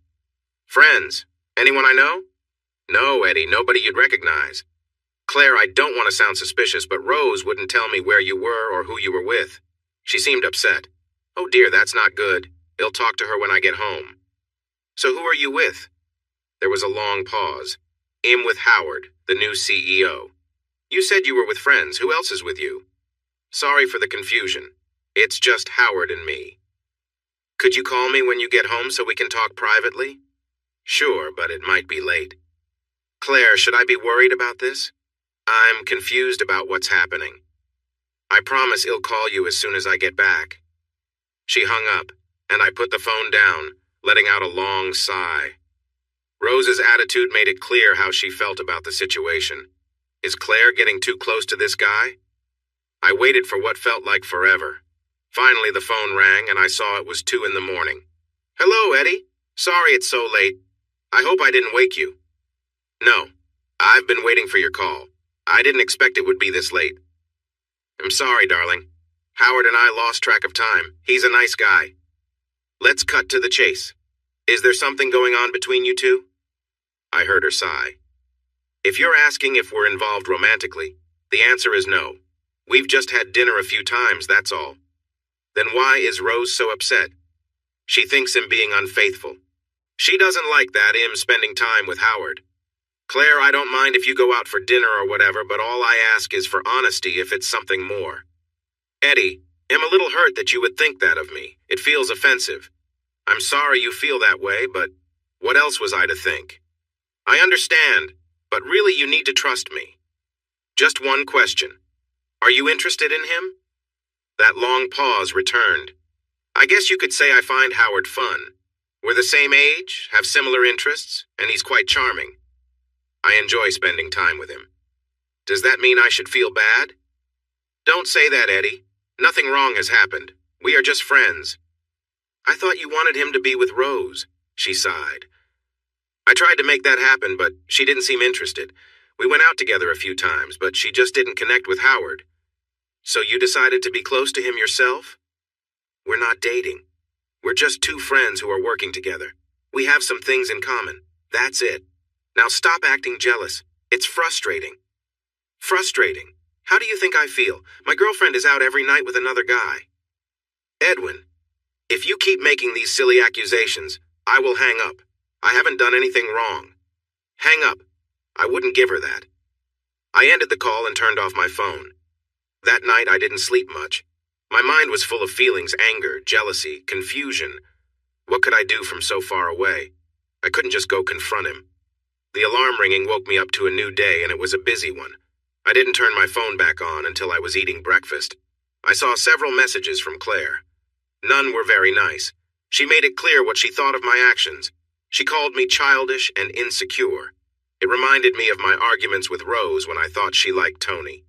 Friends? Anyone I know? No, Eddie, nobody you'd recognize. Claire, I don't want to sound suspicious, but Rose wouldn't tell me where you were or who you were with. She seemed upset. Oh dear, that's not good. I'll talk to her when I get home. So who are you with? There was a long pause. I'm with Howard, the new CEO. You said you were with friends. Who else is with you? Sorry for the confusion. It's just Howard and me. Could you call me when you get home so we can talk privately? Sure, but it might be late. Claire, should I be worried about this? I'm confused about what's happening. I promise I'll call you as soon as I get back. She hung up, and I put the phone down, letting out a long sigh. Rose's attitude made it clear how she felt about the situation. Is Claire getting too close to this guy? I waited for what felt like forever. Finally, the phone rang, and I saw it was 2 in the morning. Hello, Eddie. Sorry it's so late. I hope I didn't wake you. No, I've been waiting for your call. I didn't expect it would be this late. I'm sorry, darling. Howard and I lost track of time. He's a nice guy. Let's cut to the chase. Is there something going on between you two? I heard her sigh. If you're asking if we're involved romantically, the answer is no. We've just had dinner a few times, that's all. Then why is Rose so upset? She thinks him being unfaithful. She doesn't like that him spending time with Howard. Claire, I don't mind if you go out for dinner or whatever, but all I ask is for honesty if it's something more. Eddie, I'm a little hurt that you would think that of me. It feels offensive. I'm sorry you feel that way, but what else was I to think? I understand, but really you need to trust me. Just one question. Are you interested in him? That long pause returned. I guess you could say I find Howard fun. We're the same age, have similar interests, and he's quite charming. I enjoy spending time with him. Does that mean I should feel bad? Don't say that, Eddie. Nothing wrong has happened. We are just friends. I thought you wanted him to be with Rose, she sighed. I tried to make that happen, but she didn't seem interested. We went out together a few times, but she just didn't connect with Howard. So you decided to be close to him yourself? We're not dating. We're just two friends who are working together. We have some things in common. That's it. Now stop acting jealous. It's frustrating. Frustrating? How do you think I feel? My girlfriend is out every night with another guy. Edwin, if you keep making these silly accusations, I will hang up. I haven't done anything wrong. Hang up. I wouldn't give her that. I ended the call and turned off my phone. That night I didn't sleep much. My mind was full of feelings, anger, jealousy, confusion. What could I do from so far away? I couldn't just go confront him. The alarm ringing woke me up to a new day, and it was a busy one. I didn't turn my phone back on until I was eating breakfast. I saw several messages from Claire. None were very nice. She made it clear what she thought of my actions. She called me childish and insecure. It reminded me of my arguments with Rose when I thought she liked Tony.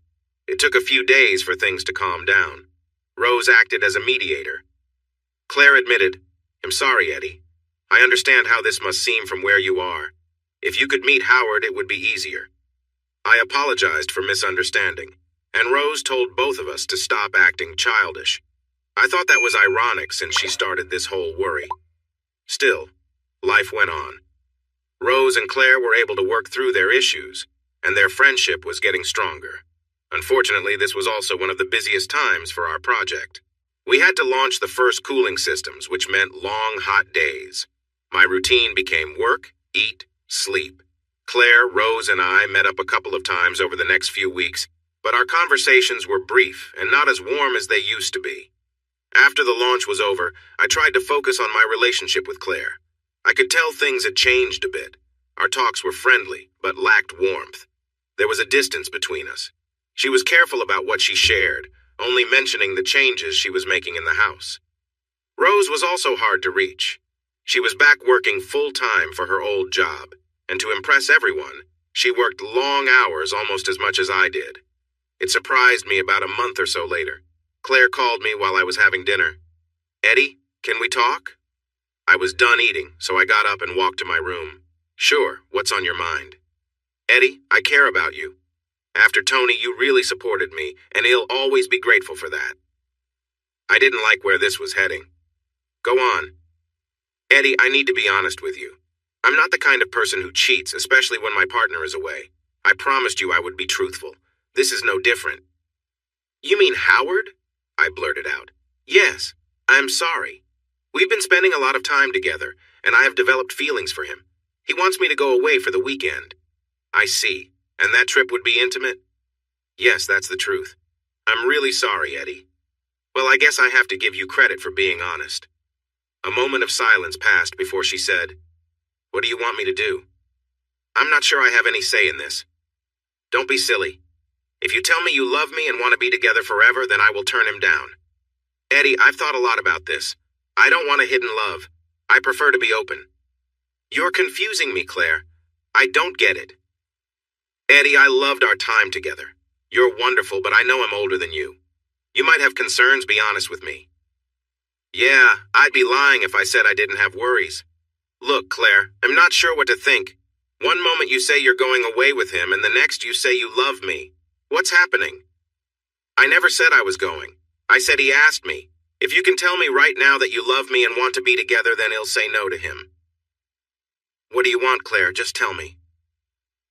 It took a few days for things to calm down. Rose acted as a mediator. Claire admitted, I'm sorry, Eddie. I understand how this must seem from where you are. If you could meet Howard, it would be easier. I apologized for misunderstanding, and Rose told both of us to stop acting childish. I thought that was ironic since she started this whole worry. Still, life went on. Rose and Claire were able to work through their issues, and their friendship was getting stronger. Unfortunately, this was also one of the busiest times for our project. We had to launch the first cooling systems, which meant long, hot days. My routine became work, eat, sleep. Claire, Rose, and I met up a couple of times over the next few weeks, but our conversations were brief and not as warm as they used to be. After the launch was over, I tried to focus on my relationship with Claire. I could tell things had changed a bit. Our talks were friendly, but lacked warmth. There was a distance between us. She was careful about what she shared, only mentioning the changes she was making in the house. Rose was also hard to reach. She was back working full-time for her old job, and to impress everyone, she worked long hours almost as much as I did. It surprised me about a month or so later. Claire called me while I was having dinner. "Eddie, can we talk?" I was done eating, so I got up and walked to my room. "Sure, what's on your mind?" "Eddie, I care about you. After Tony, you really supported me, and he'll always be grateful for that." I didn't like where this was heading. "Go on." "Eddie, I need to be honest with you. I'm not the kind of person who cheats, especially when my partner is away. I promised you I would be truthful. This is no different." "You mean Howard?" I blurted out. "Yes, I'm sorry. We've been spending a lot of time together, and I have developed feelings for him. He wants me to go away for the weekend." "I see. And that trip would be intimate?" "Yes, that's the truth. I'm really sorry, Eddie." "Well, I guess I have to give you credit for being honest." A moment of silence passed before she said, "What do you want me to do?" "I'm not sure I have any say in this." "Don't be silly. If you tell me you love me and want to be together forever, then I will turn him down." "Eddie, I've thought a lot about this. I don't want a hidden love. I prefer to be open." "You're confusing me, Claire. I don't get it." "Eddie, I loved our time together. You're wonderful, but I know I'm older than you. You might have concerns, be honest with me." "Yeah, I'd be lying if I said I didn't have worries. Look, Claire, I'm not sure what to think. One moment you say you're going away with him, and the next you say you love me. What's happening?" "I never said I was going. I said he asked me. If you can tell me right now that you love me and want to be together, then he'll say no to him." "What do you want, Claire? Just tell me."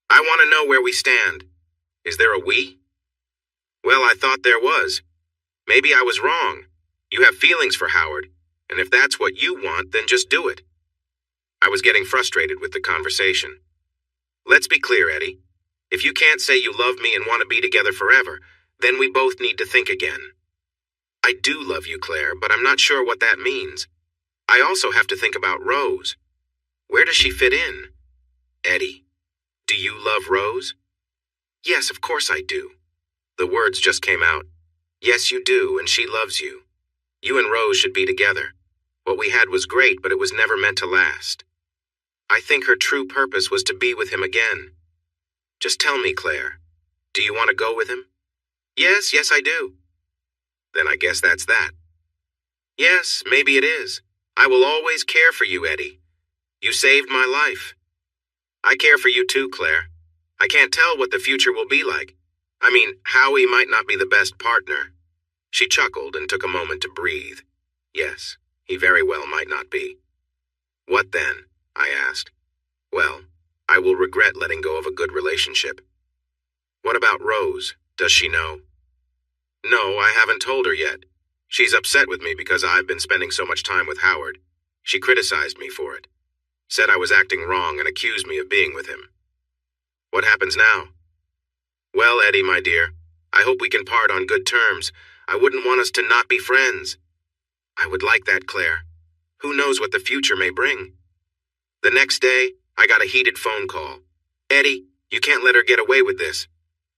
"I want to know where we stand. Is there a we?" "Well, I thought there was. Maybe I was wrong. You have feelings for Howard, and if that's what you want, then just do it." I was getting frustrated with the conversation. "Let's be clear, Eddie. If you can't say you love me and want to be together forever, then we both need to think again." "I do love you, Claire, but I'm not sure what that means. I also have to think about Rose. Where does she fit in?" "Eddie, do you love Rose?" "Yes, of course I do." The words just came out. "Yes, you do, and she loves you. You and Rose should be together. What we had was great, but it was never meant to last. I think her true purpose was to be with him again. Just tell me, Claire, do you want to go with him?" Yes, I do." "Then I guess that's that." "Yes, maybe it is. I will always care for you, Eddie. You saved my life." "I care for you too, Claire. I can't tell what the future will be like. I mean, Howie might not be the best partner." She chuckled and took a moment to breathe. "Yes, he very well might not be." "What then?" I asked. "Well, I will regret letting go of a good relationship." "What about Rose? Does she know?" "No, I haven't told her yet. She's upset with me because I've been spending so much time with Howard. She criticized me for it. Said I was acting wrong and accused me of being with him." "What happens now?" "Well, Eddie, my dear, I hope we can part on good terms. I wouldn't want us to not be friends." "I would like that, Claire. Who knows what the future may bring?" The next day, I got a heated phone call. "Eddie, you can't let her get away with this."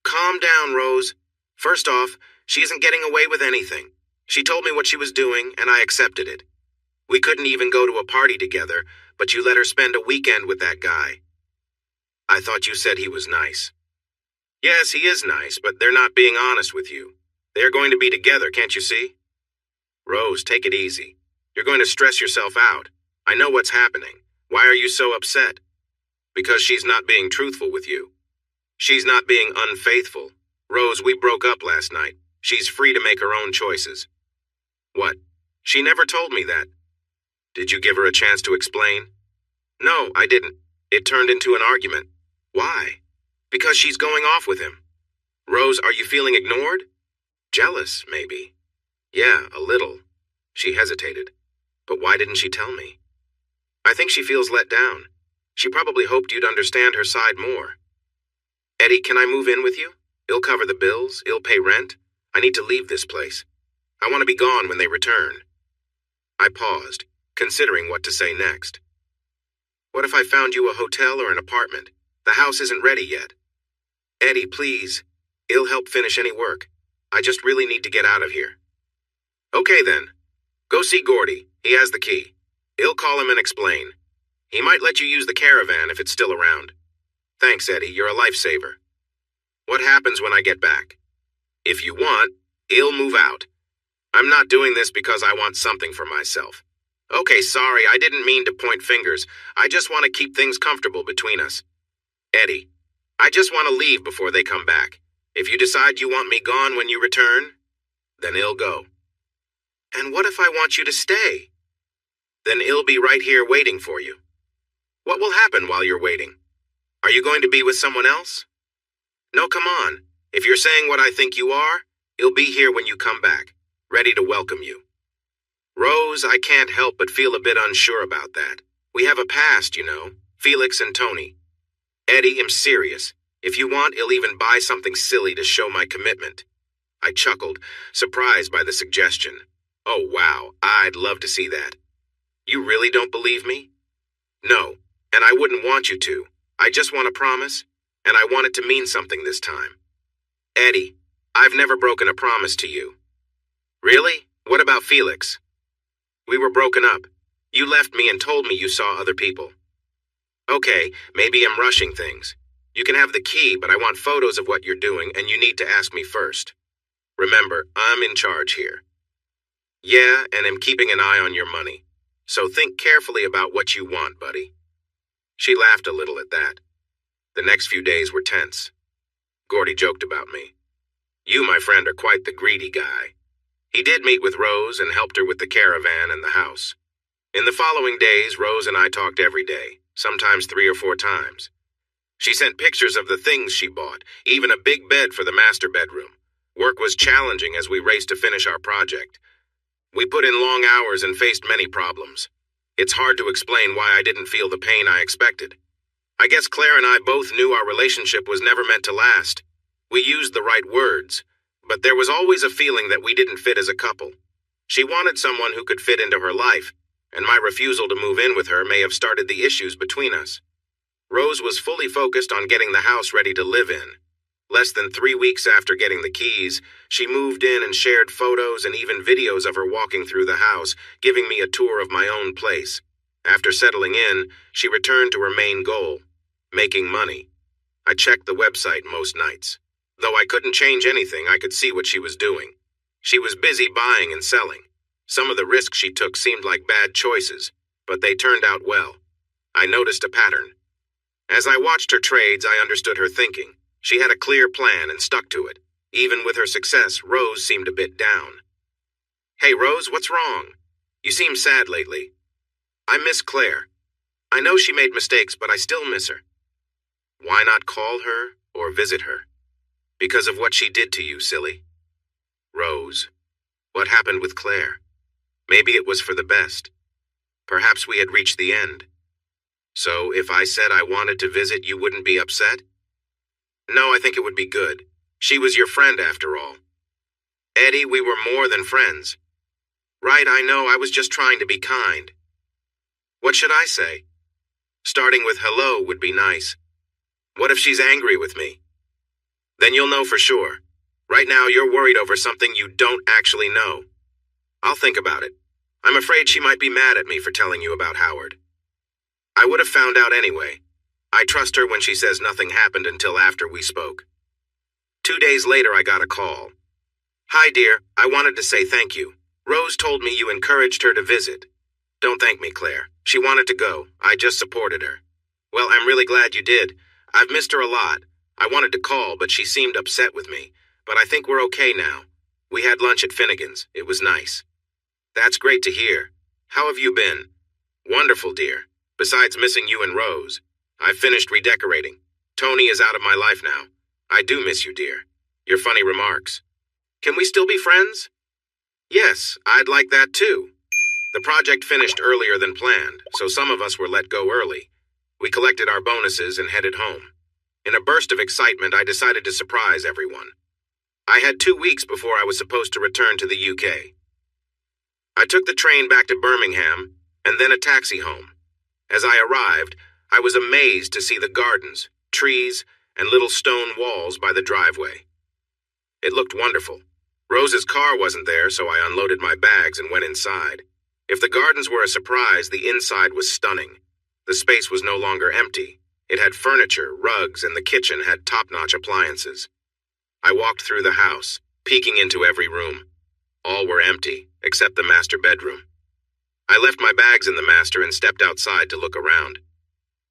"Calm down, Rose. First off, she isn't getting away with anything. She told me what she was doing, and I accepted it. We couldn't even go to a party together, but you let her spend a weekend with that guy." "I thought you said he was nice." "Yes, he is nice, but they're not being honest with you. They're going to be together, can't you see?" "Rose, take it easy. You're going to stress yourself out. I know what's happening. Why are you so upset?" "Because she's not being truthful with you. She's not being unfaithful. Rose, we broke up last night. She's free to make her own choices." "What? She never told me that." "Did you give her a chance to explain?" "No, I didn't. It turned into an argument." "Why?" "Because she's going off with him." "Rose, are you feeling ignored?" "Jealous, maybe." "Yeah, a little." She hesitated. "But why didn't she tell me?" "I think she feels let down. She probably hoped you'd understand her side more. Eddie, can I move in with you? He'll cover the bills, he'll pay rent. I need to leave this place. I want to be gone when they return. I paused, considering what to say next. What if I found you a hotel or an apartment? The house isn't ready yet. Eddie, please. He'll help finish any work. I just really need to get out of here. Okay then. Go see Gordy. He has the key. He'll call him and explain. He might let you use the caravan if it's still around. Thanks, Eddie. You're a lifesaver. What happens when I get back? If you want, he'll move out. I'm not doing this because I want something for myself. Okay, sorry, I didn't mean to point fingers. I just want to keep things comfortable between us. Eddie, I just want to leave before they come back. If you decide you want me gone when you return, then he'll go. And what if I want you to stay? Then he'll be right here waiting for you. What will happen while you're waiting? Are you going to be with someone else? No, come on. If you're saying what I think you are, he'll be here when you come back, ready to welcome you. Rose, I can't help but feel a bit unsure about that. We have a past, you know, Felix and Tony. Eddie, I'm serious. If you want, he'll even buy something silly to show my commitment. I chuckled, surprised by the suggestion. Oh, wow, I'd love to see that. You really don't believe me? No, and I wouldn't want you to. I just want a promise, and I want it to mean something this time. Eddie, I've never broken a promise to you. Really? What about Felix? We were broken up. You left me and told me you saw other people. Okay, maybe I'm rushing things. You can have the key, but I want photos of what you're doing, and you need to ask me first. Remember, I'm in charge here. Yeah, and I'm keeping an eye on your money. So think carefully about what you want, buddy. She laughed a little at that. The next few days were tense. Gordy joked about me. You, my friend, are quite the greedy guy. He did meet with Rose and helped her with the caravan and the house. In the following days, Rose and I talked every day, sometimes 3 or 4 times. She sent pictures of the things she bought, even a big bed for the master bedroom. Work was challenging as we raced to finish our project. We put in long hours and faced many problems. It's hard to explain why I didn't feel the pain I expected. I guess Claire and I both knew our relationship was never meant to last. We used the right words, but there was always a feeling that we didn't fit as a couple. She wanted someone who could fit into her life, and my refusal to move in with her may have started the issues between us. Rose was fully focused on getting the house ready to live in. Less than 3 weeks after getting the keys, she moved in and shared photos and even videos of her walking through the house, giving me a tour of my own place. After settling in, she returned to her main goal, making money. I checked the website most nights. Though I couldn't change anything, I could see what she was doing. She was busy buying and selling. Some of the risks she took seemed like bad choices, but they turned out well. I noticed a pattern. As I watched her trades, I understood her thinking. She had a clear plan and stuck to it. Even with her success, Rose seemed a bit down. Hey, Rose, what's wrong? You seem sad lately. I miss Claire. I know she made mistakes, but I still miss her. Why not call her or visit her? Because of what she did to you, silly. Rose, what happened with Claire? Maybe it was for the best. Perhaps we had reached the end. So if I said I wanted to visit, you wouldn't be upset? No, I think it would be good. She was your friend after all. Eddie, we were more than friends. Right, I know, I was just trying to be kind. What should I say? Starting with hello would be nice. What if she's angry with me? Then you'll know for sure. Right now, you're worried over something you don't actually know. I'll think about it. I'm afraid she might be mad at me for telling you about Howard. I would have found out anyway. I trust her when she says nothing happened until after we spoke. 2 days later, I got a call. Hi, dear. I wanted to say thank you. Rose told me you encouraged her to visit. Don't thank me, Claire. She wanted to go. I just supported her. Well, I'm really glad you did. I've missed her a lot. I wanted to call, but she seemed upset with me. But I think we're okay now. We had lunch at Finnegan's. It was nice. That's great to hear. How have you been? Wonderful, dear. Besides missing you and Rose, I've finished redecorating. Tony is out of my life now. I do miss you, dear. Your funny remarks. Can we still be friends? Yes, I'd like that too. The project finished earlier than planned, so some of us were let go early. We collected our bonuses and headed home. In a burst of excitement, I decided to surprise everyone. I had 2 weeks before I was supposed to return to the UK. I took the train back to Birmingham and then a taxi home. As I arrived, I was amazed to see the gardens, trees, and little stone walls by the driveway. It looked wonderful. Rose's car wasn't there, so I unloaded my bags and went inside. If the gardens were a surprise, the inside was stunning. The space was no longer empty. It had furniture, rugs, and the kitchen had top-notch appliances. I walked through the house, peeking into every room. All were empty, except the master bedroom. I left my bags in the master and stepped outside to look around.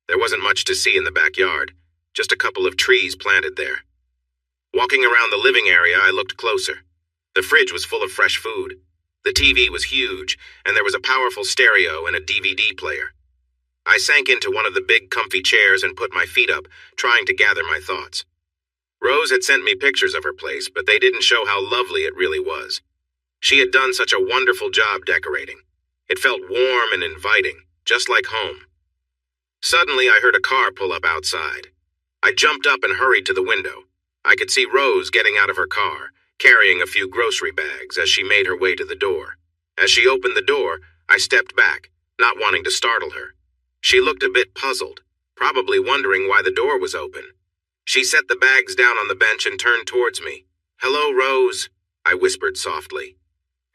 There wasn't much to see in the backyard, just a couple of trees planted there. Walking around the living area, I looked closer. The fridge was full of fresh food. The TV was huge, and there was a powerful stereo and a DVD player. I sank into one of the big, comfy chairs and put my feet up, trying to gather my thoughts. Rose had sent me pictures of her place, but they didn't show how lovely it really was. She had done such a wonderful job decorating. It felt warm and inviting, just like home. Suddenly, I heard a car pull up outside. I jumped up and hurried to the window. I could see Rose getting out of her car, carrying a few grocery bags as she made her way to the door. As she opened the door, I stepped back, not wanting to startle her. She looked a bit puzzled, probably wondering why the door was open. She set the bags down on the bench and turned towards me. "Hello, Rose," I whispered softly.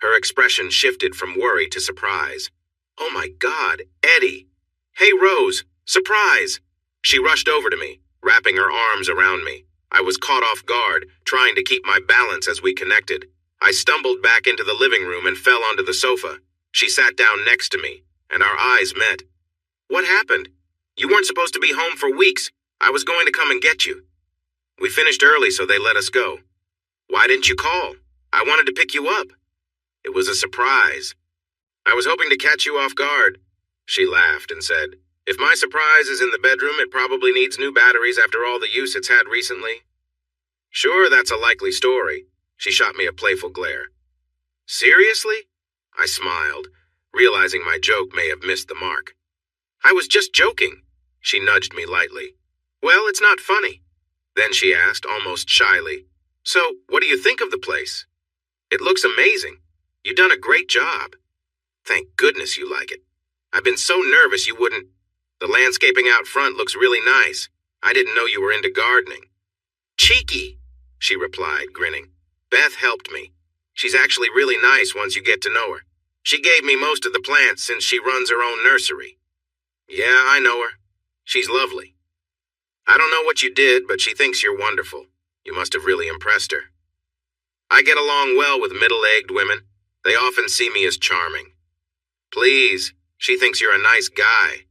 Her expression shifted from worry to surprise. "Oh my God, Eddie! Hey, Rose, surprise!" She rushed over to me, wrapping her arms around me. I was caught off guard, trying to keep my balance as we connected. I stumbled back into the living room and fell onto the sofa. She sat down next to me, and our eyes met. "What happened? You weren't supposed to be home for weeks. I was going to come and get you." "We finished early, so they let us go." "Why didn't you call? I wanted to pick you up." "It was a surprise." "I was hoping to catch you off guard." She laughed and said, "If my surprise is in the bedroom, it probably needs new batteries after all the use it's had recently." "Sure, that's a likely story." She shot me a playful glare. "Seriously?" I smiled, realizing my joke may have missed the mark. "I was just joking." She nudged me lightly. "Well, it's not funny." Then she asked, almost shyly, "So, what do you think of the place?" "It looks amazing. You've done a great job." "Thank goodness you like it. I've been so nervous you wouldn't. The landscaping out front looks really nice. I didn't know you were into gardening." "Cheeky," she replied, grinning. "Beth helped me. She's actually really nice once you get to know her. She gave me most of the plants since she runs her own nursery." "Yeah, I know her. She's lovely." "I don't know what you did, but she thinks you're wonderful. You must have really impressed her." "I get along well with middle-aged women. They often see me as charming." "Please, she thinks you're a nice guy."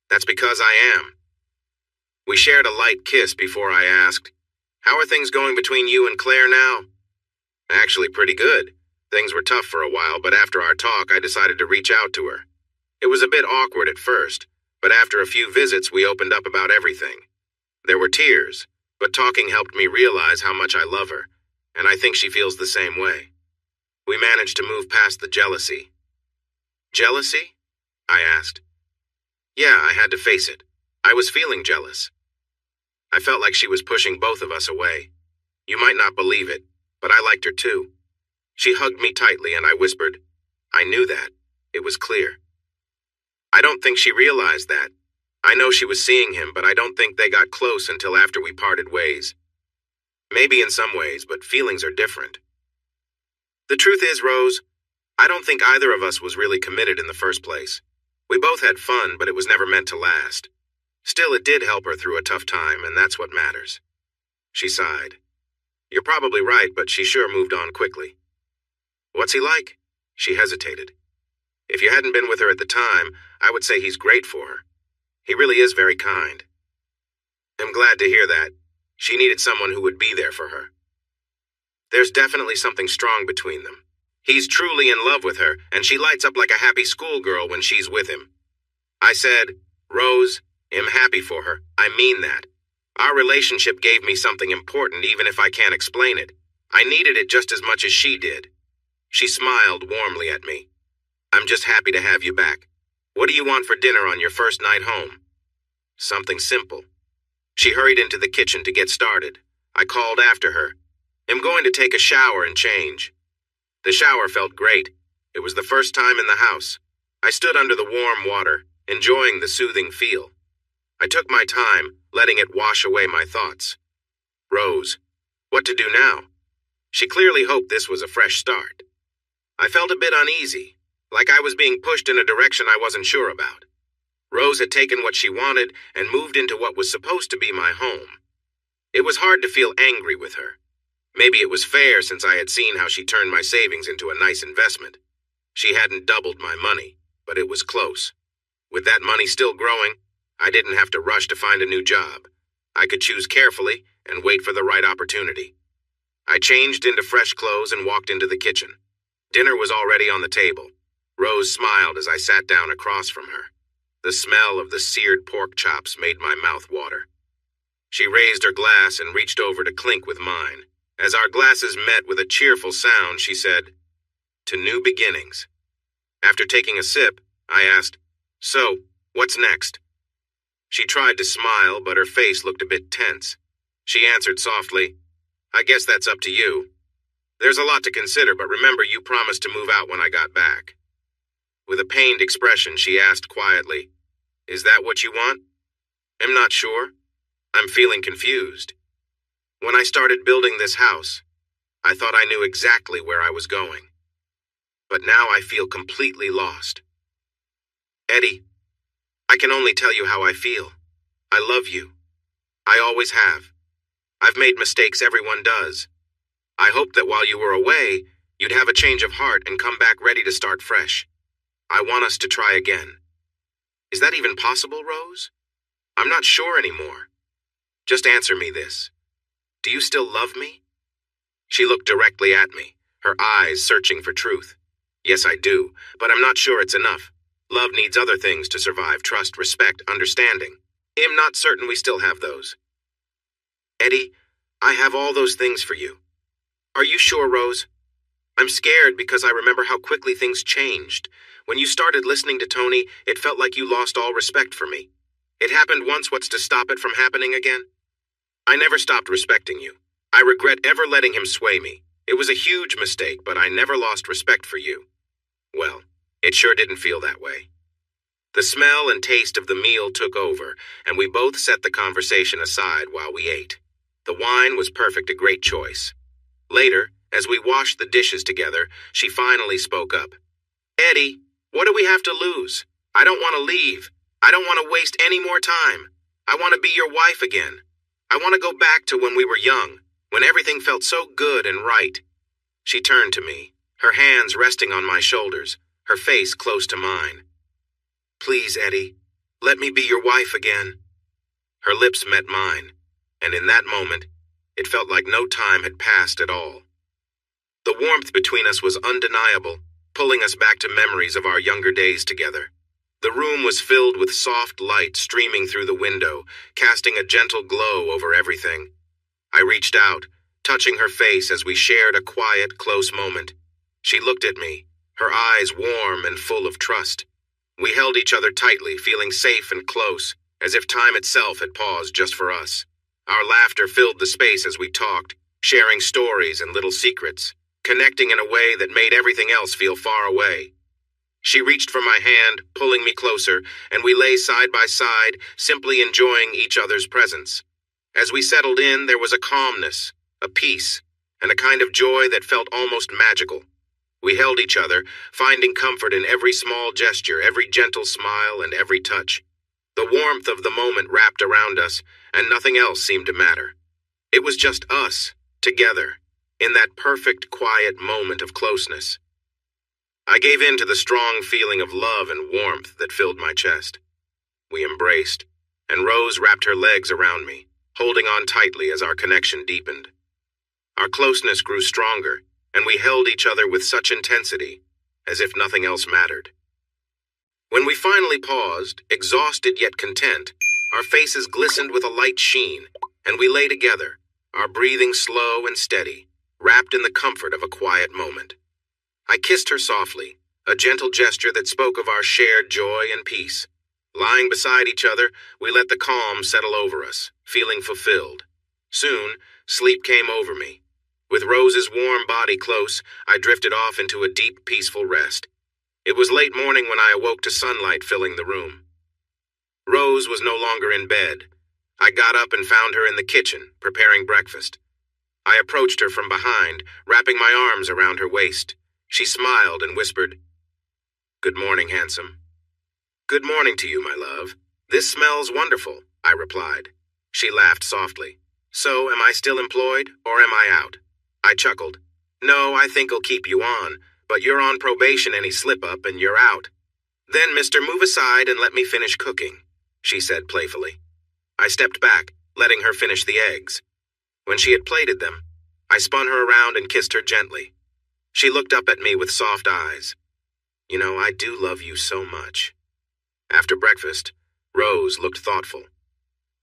"That's because I am." We shared a light kiss before I asked, "How are things going between you and Claire now?" "Actually pretty good. Things were tough for a while, but after our talk, I decided to reach out to her. It was a bit awkward at first, but after a few visits, we opened up about everything. There were tears, but talking helped me realize how much I love her, and I think she feels the same way. We managed to move past the jealousy." "Jealousy?" I asked. "Yeah, I had to face it. I was feeling jealous. I felt like she was pushing both of us away. You might not believe it, but I liked her too." She hugged me tightly and I whispered, "I knew that. It was clear." I don't think she realized that. I know she was seeing him, but I don't think they got close until after we parted ways. Maybe in some ways, but feelings are different. The truth is, Rose, I don't think either of us was really committed in the first place. We both had fun, but it was never meant to last. Still, it did help her through a tough time, and that's what matters. She sighed. "You're probably right, but she sure moved on quickly." "What's he like?" She hesitated. "If you hadn't been with her at the time, I would say he's great for her. He really is very kind." "I'm glad to hear that. She needed someone who would be there for her." "There's definitely something strong between them. He's truly in love with her, and she lights up like a happy schoolgirl when she's with him." I said, "Rose, I'm happy for her. I mean that. Our relationship gave me something important even if I can't explain it. I needed it just as much as she did." She smiled warmly at me. "I'm just happy to have you back. What do you want for dinner on your first night home?" Something simple. She hurried into the kitchen to get started. I called after her. "I'm going to take a shower and change." The shower felt great. It was the first time in the house. I stood under the warm water, enjoying the soothing feel. I took my time, letting it wash away my thoughts. Rose, what to do now? She clearly hoped this was a fresh start. I felt a bit uneasy, like I was being pushed in a direction I wasn't sure about. Rose had taken what she wanted and moved into what was supposed to be my home. It was hard to feel angry with her. Maybe it was fair since I had seen how she turned my savings into a nice investment. She hadn't doubled my money, but it was close. With that money still growing, I didn't have to rush to find a new job. I could choose carefully and wait for the right opportunity. I changed into fresh clothes and walked into the kitchen. Dinner was already on the table. Rose smiled as I sat down across from her. The smell of the seared pork chops made my mouth water. She raised her glass and reached over to clink with mine. As our glasses met with a cheerful sound, she said, "To new beginnings." After taking a sip, I asked, "So, what's next?" She tried to smile, but her face looked a bit tense. She answered softly, "I guess that's up to you. There's a lot to consider, but remember you promised to move out when I got back." With a pained expression, she asked quietly, "Is that what you want?" "I'm not sure. I'm feeling confused. When I started building this house, I thought I knew exactly where I was going. But now I feel completely lost. Eddie, I can only tell you how I feel. I love you. I always have. I've made mistakes, everyone does. I hoped that while you were away, you'd have a change of heart and come back ready to start fresh. I want us to try again. Is that even possible, Rose? I'm not sure anymore. Just answer me this. Do you still love me?" She looked directly at me, her eyes searching for truth. "Yes, I do, but I'm not sure it's enough. Love needs other things to survive: trust, respect, understanding. I'm not certain we still have those." "Eddie, I have all those things for you." "Are you sure, Rose?" "I'm scared because I remember how quickly things changed. When you started listening to Tony, it felt like you lost all respect for me. It happened once, what's to stop it from happening again?" "I never stopped respecting you. I regret ever letting him sway me. It was a huge mistake, but I never lost respect for you." Well, it sure didn't feel that way. The smell and taste of the meal took over, and we both set the conversation aside while we ate. The wine was perfect, a great choice. Later, as we washed the dishes together, she finally spoke up. "Eddie, what do we have to lose? I don't want to leave. I don't want to waste any more time. I want to be your wife again. I want to go back to when we were young, when everything felt so good and right." She turned to me, her hands resting on my shoulders, her face close to mine. "Please, Eddie, let me be your wife again." Her lips met mine, and in that moment, it felt like no time had passed at all. The warmth between us was undeniable, pulling us back to memories of our younger days together. The room was filled with soft light streaming through the window, casting a gentle glow over everything. I reached out, touching her face as we shared a quiet, close moment. She looked at me, her eyes warm and full of trust. We held each other tightly, feeling safe and close, as if time itself had paused just for us. Our laughter filled the space as we talked, sharing stories and little secrets, connecting in a way that made everything else feel far away. She reached for my hand, pulling me closer, and we lay side by side, simply enjoying each other's presence. As we settled in, there was a calmness, a peace, and a kind of joy that felt almost magical. We held each other, finding comfort in every small gesture, every gentle smile, and every touch. The warmth of the moment wrapped around us, and nothing else seemed to matter. It was just us, together, in that perfect, quiet moment of closeness. I gave in to the strong feeling of love and warmth that filled my chest. We embraced, and Rose wrapped her legs around me, holding on tightly as our connection deepened. Our closeness grew stronger, and we held each other with such intensity, as if nothing else mattered. When we finally paused, exhausted yet content, our faces glistened with a light sheen, and we lay together, our breathing slow and steady, wrapped in the comfort of a quiet moment. I kissed her softly, a gentle gesture that spoke of our shared joy and peace. Lying beside each other, we let the calm settle over us, feeling fulfilled. Soon, sleep came over me. With Rose's warm body close, I drifted off into a deep, peaceful rest. It was late morning when I awoke to sunlight filling the room. Rose was no longer in bed. I got up and found her in the kitchen, preparing breakfast. I approached her from behind, wrapping my arms around her waist. She smiled and whispered, "Good morning, handsome." "Good morning to you, my love. This smells wonderful," I replied. She laughed softly. "So, am I still employed, or am I out?" I chuckled. "No, I think I'll keep you on, but you're on probation any slip-up and you're out." "Then, mister, move aside and let me finish cooking," she said playfully. I stepped back, letting her finish the eggs. When she had plated them, I spun her around and kissed her gently. She looked up at me with soft eyes. "You know, I do love you so much." After breakfast, Rose looked thoughtful.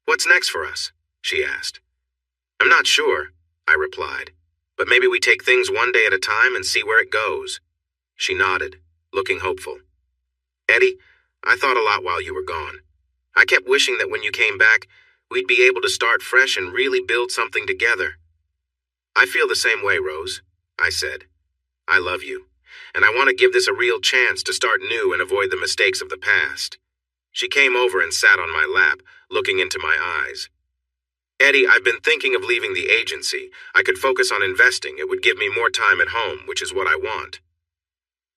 "What's next for us?" she asked. "I'm not sure," I replied, "but maybe we take things one day at a time and see where it goes." She nodded, looking hopeful. "Eddie, I thought a lot while you were gone. I kept wishing that when you came back, we'd be able to start fresh and really build something together." "I feel the same way, Rose," I said. "I love you, and I want to give this a real chance to start new and avoid the mistakes of the past." She came over and sat on my lap, looking into my eyes. "Eddie, I've been thinking of leaving the agency. I could focus on investing. It would give me more time at home, which is what I want."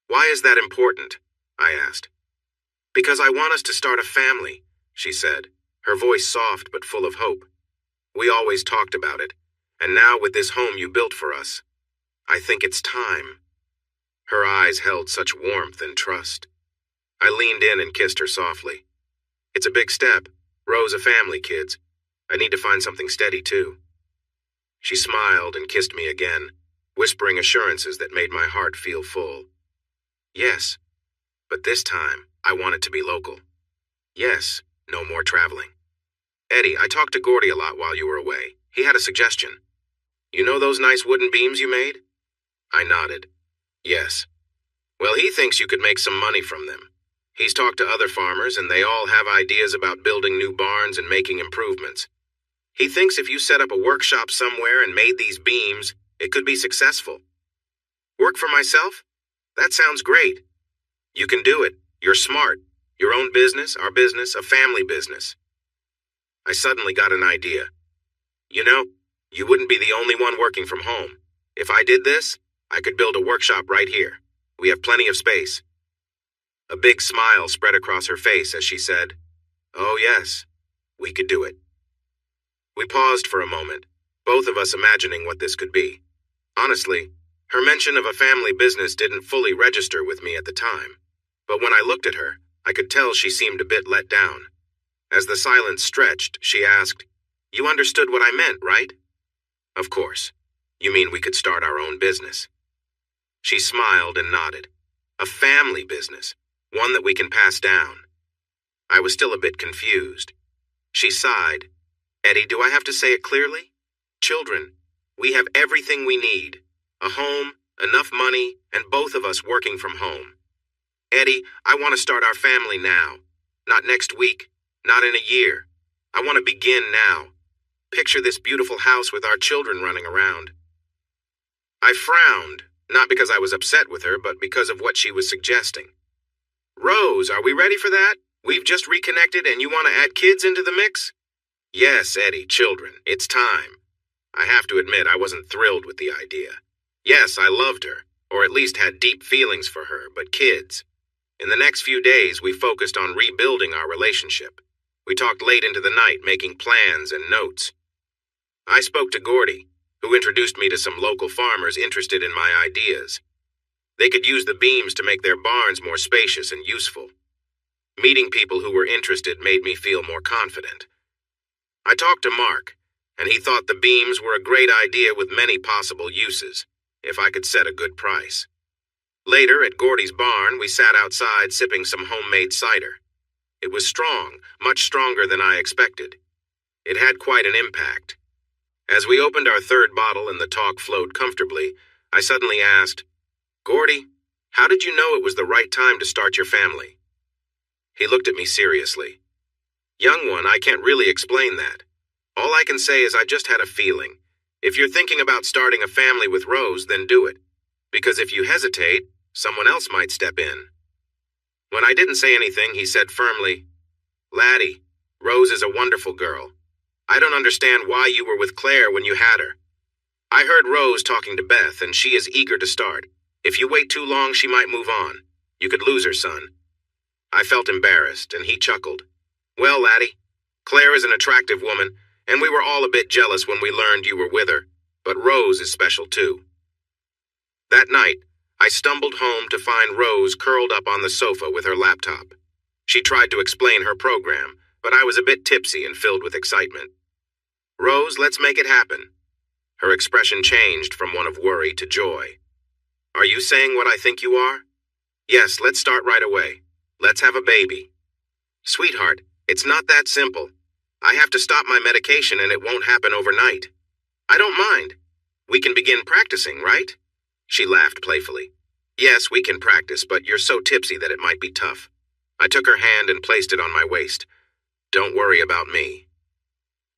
"Why is that important?" I asked. "Because I want us to start a family," she said, her voice soft but full of hope. "We always talked about it, and now with this home you built for us, I think it's time." Her eyes held such warmth and trust. I leaned in and kissed her softly. "It's a big step. Rose a family, kids. I need to find something steady, too." She smiled and kissed me again, whispering assurances that made my heart feel full. "Yes, but this time I want it to be local. Yes, no more traveling." "Eddie, I talked to Gordy a lot while you were away. He had a suggestion. You know those nice wooden beams you made?" I nodded. "Yes. Well, he thinks you could make some money from them. He's talked to other farmers, and they all have ideas about building new barns and making improvements. He thinks if you set up a workshop somewhere and made these beams, it could be successful." "Work for myself? That sounds great." "You can do it. You're smart. Your own business, our business, a family business." I suddenly got an idea. "You know, you wouldn't be the only one working from home. If I did this, I could build a workshop right here. We have plenty of space." A big smile spread across her face as she said, "Oh yes, we could do it." We paused for a moment, both of us imagining what this could be. Honestly, her mention of a family business didn't fully register with me at the time, but when I looked at her, I could tell she seemed a bit let down. As the silence stretched, she asked, "You understood what I meant, right?" "Of course. You mean we could start our own business?" She smiled and nodded. "A family business, one that we can pass down." I was still a bit confused. She sighed. "Eddie, do I have to say it clearly? Children, we have everything we need. A home, enough money, and both of us working from home. Eddie, I want to start our family now. Not next week, not in a year. I want to begin now. Picture this beautiful house with our children running around." I frowned, not because I was upset with her, but because of what she was suggesting. "Rose, are we ready for that? We've just reconnected and you want to add kids into the mix?" "Yes, Eddie, children. It's time." I have to admit I wasn't thrilled with the idea. Yes, I loved her, or at least had deep feelings for her, but kids. In the next few days, we focused on rebuilding our relationship. We talked late into the night, making plans and notes. I spoke to Gordy, who introduced me to some local farmers interested in my ideas. They could use the beams to make their barns more spacious and useful. Meeting people who were interested made me feel more confident. I talked to Mark, and he thought the beams were a great idea with many possible uses, if I could set a good price. Later, at Gordy's barn, we sat outside sipping some homemade cider. It was strong, much stronger than I expected. It had quite an impact. As we opened our third bottle and the talk flowed comfortably, I suddenly asked, "Gordy, how did you know it was the right time to start your family?" He looked at me seriously. Young one, I can't really explain that. All I can say is I just had a feeling. If you're thinking about starting a family with Rose, then do it. Because if you hesitate, someone else might step in. When I didn't say anything, he said firmly, Laddie, Rose is a wonderful girl. I don't understand why you were with Claire when you had her. I heard Rose talking to Beth, and she is eager to start. If you wait too long, she might move on. You could lose her, son. I felt embarrassed, and he chuckled. Well, Laddie, Claire is an attractive woman, and we were all a bit jealous when we learned you were with her, but Rose is special too. That night, I stumbled home to find Rose curled up on the sofa with her laptop. She tried to explain her program, but I was a bit tipsy and filled with excitement. Rose, let's make it happen. Her expression changed from one of worry to joy. Are you saying what I think you are? Yes, let's start right away. Let's have a baby. Sweetheart, it's not that simple. I have to stop my medication and it won't happen overnight. I don't mind. We can begin practicing, right? She laughed playfully. Yes, we can practice, but you're so tipsy that it might be tough. I took her hand and placed it on my waist. Don't worry about me.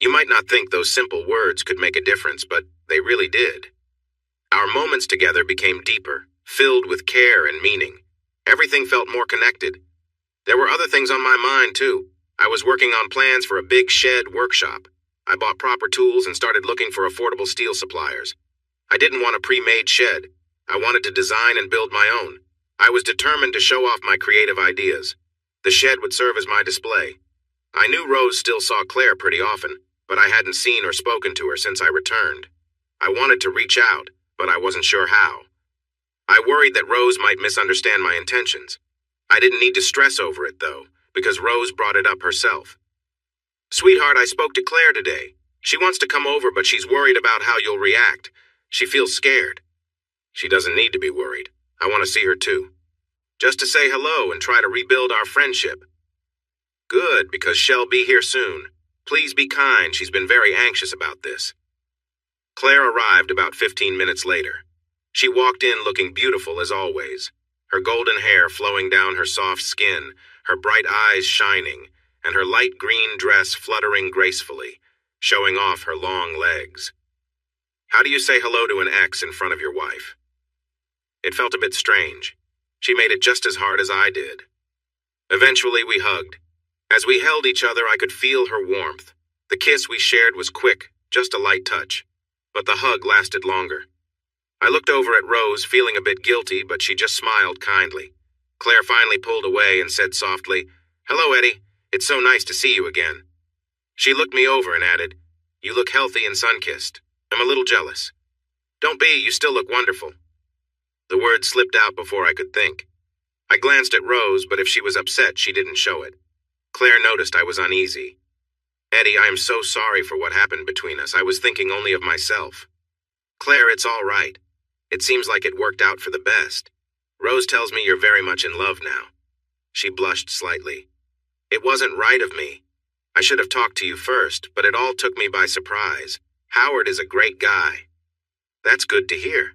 You might not think those simple words could make a difference, but they really did. Our moments together became deeper, filled with care and meaning. Everything felt more connected. There were other things on my mind, too. I was working on plans for a big shed workshop. I bought proper tools and started looking for affordable steel suppliers. I didn't want a pre-made shed. I wanted to design and build my own. I was determined to show off my creative ideas. The shed would serve as my display. I knew Rose still saw Claire pretty often, but I hadn't seen or spoken to her since I returned. I wanted to reach out, but I wasn't sure how. I worried that Rose might misunderstand my intentions. I didn't need to stress over it, though, because Rose brought it up herself. Sweetheart, I spoke to Claire today. She wants to come over, but she's worried about how you'll react. She feels scared. She doesn't need to be worried. I want to see her too. Just to say hello and try to rebuild our friendship. Good, because she'll be here soon. Please be kind. She's been very anxious about this. Claire arrived about 15 minutes later. She walked in looking beautiful as always, her golden hair flowing down her soft skin, her bright eyes shining, and her light green dress fluttering gracefully, showing off her long legs. How do you say hello to an ex in front of your wife? It felt a bit strange. She made it just as hard as I did. Eventually we hugged. As we held each other, I could feel her warmth. The kiss we shared was quick, just a light touch. But the hug lasted longer. I looked over at Rose, feeling a bit guilty, but she just smiled kindly. Claire finally pulled away and said softly, Hello, Eddie. It's so nice to see you again. She looked me over and added, You look healthy and sun-kissed. I'm a little jealous. Don't be, you still look wonderful. The words slipped out before I could think. I glanced at Rose, but if she was upset, she didn't show it. Claire noticed I was uneasy. Eddie, I am so sorry for what happened between us. I was thinking only of myself. Claire, it's all right. It seems like it worked out for the best. Rose tells me you're very much in love now. She blushed slightly. It wasn't right of me. I should have talked to you first, but it all took me by surprise. Howard is a great guy. That's good to hear.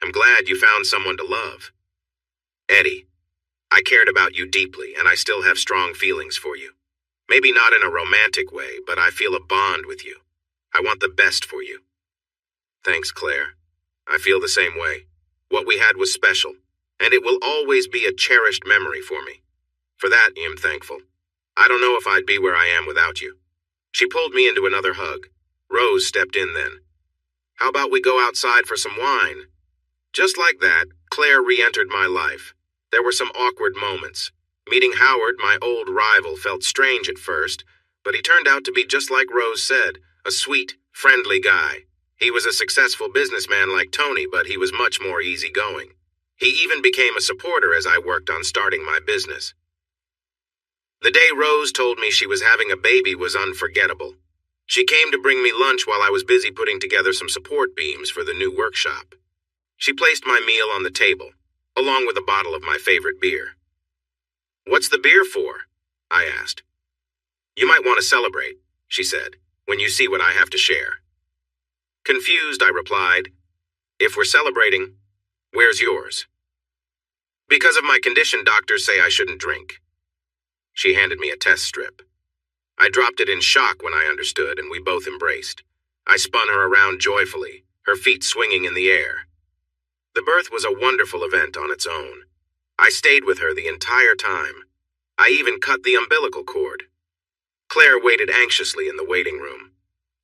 I'm glad you found someone to love. Eddie, I cared about you deeply, and I still have strong feelings for you. Maybe not in a romantic way, but I feel a bond with you. I want the best for you. Thanks, Claire. I feel the same way. What we had was special, and it will always be a cherished memory for me. For that, I am thankful. I don't know if I'd be where I am without you. She pulled me into another hug. Rose stepped in then. How about we go outside for some wine? Just like that, Claire re-entered my life. There were some awkward moments. Meeting Howard, my old rival, felt strange at first, but he turned out to be just like Rose said, a sweet, friendly guy. He was a successful businessman like Tony, but he was much more easygoing. He even became a supporter as I worked on starting my business. The day Rose told me she was having a baby was unforgettable. She came to bring me lunch while I was busy putting together some support beams for the new workshop. She placed my meal on the table, along with a bottle of my favorite beer. What's the beer for? I asked. You might want to celebrate, she said, when you see what I have to share. Confused, I replied, if we're celebrating, where's yours? Because of my condition, doctors say I shouldn't drink. She handed me a test strip. I dropped it in shock when I understood, and we both embraced. I spun her around joyfully, her feet swinging in the air. The birth was a wonderful event on its own. I stayed with her the entire time. I even cut the umbilical cord. Claire waited anxiously in the waiting room.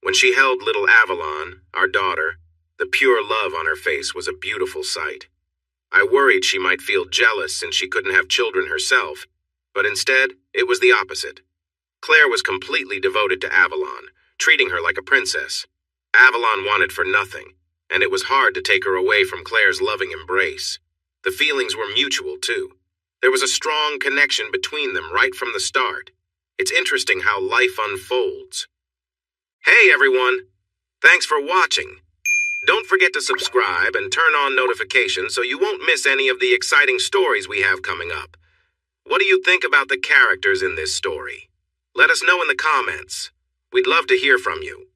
When she held little Avalon, our daughter, the pure love on her face was a beautiful sight. I worried she might feel jealous since she couldn't have children herself, but instead, it was the opposite. Claire was completely devoted to Avalon, treating her like a princess. Avalon wanted for nothing, and it was hard to take her away from Claire's loving embrace. The feelings were mutual, too. There was a strong connection between them right from the start. It's interesting how life unfolds. Hey, everyone! Thanks for watching. Don't forget to subscribe and turn on notifications so you won't miss any of the exciting stories we have coming up. What do you think about the characters in this story? Let us know in the comments. We'd love to hear from you.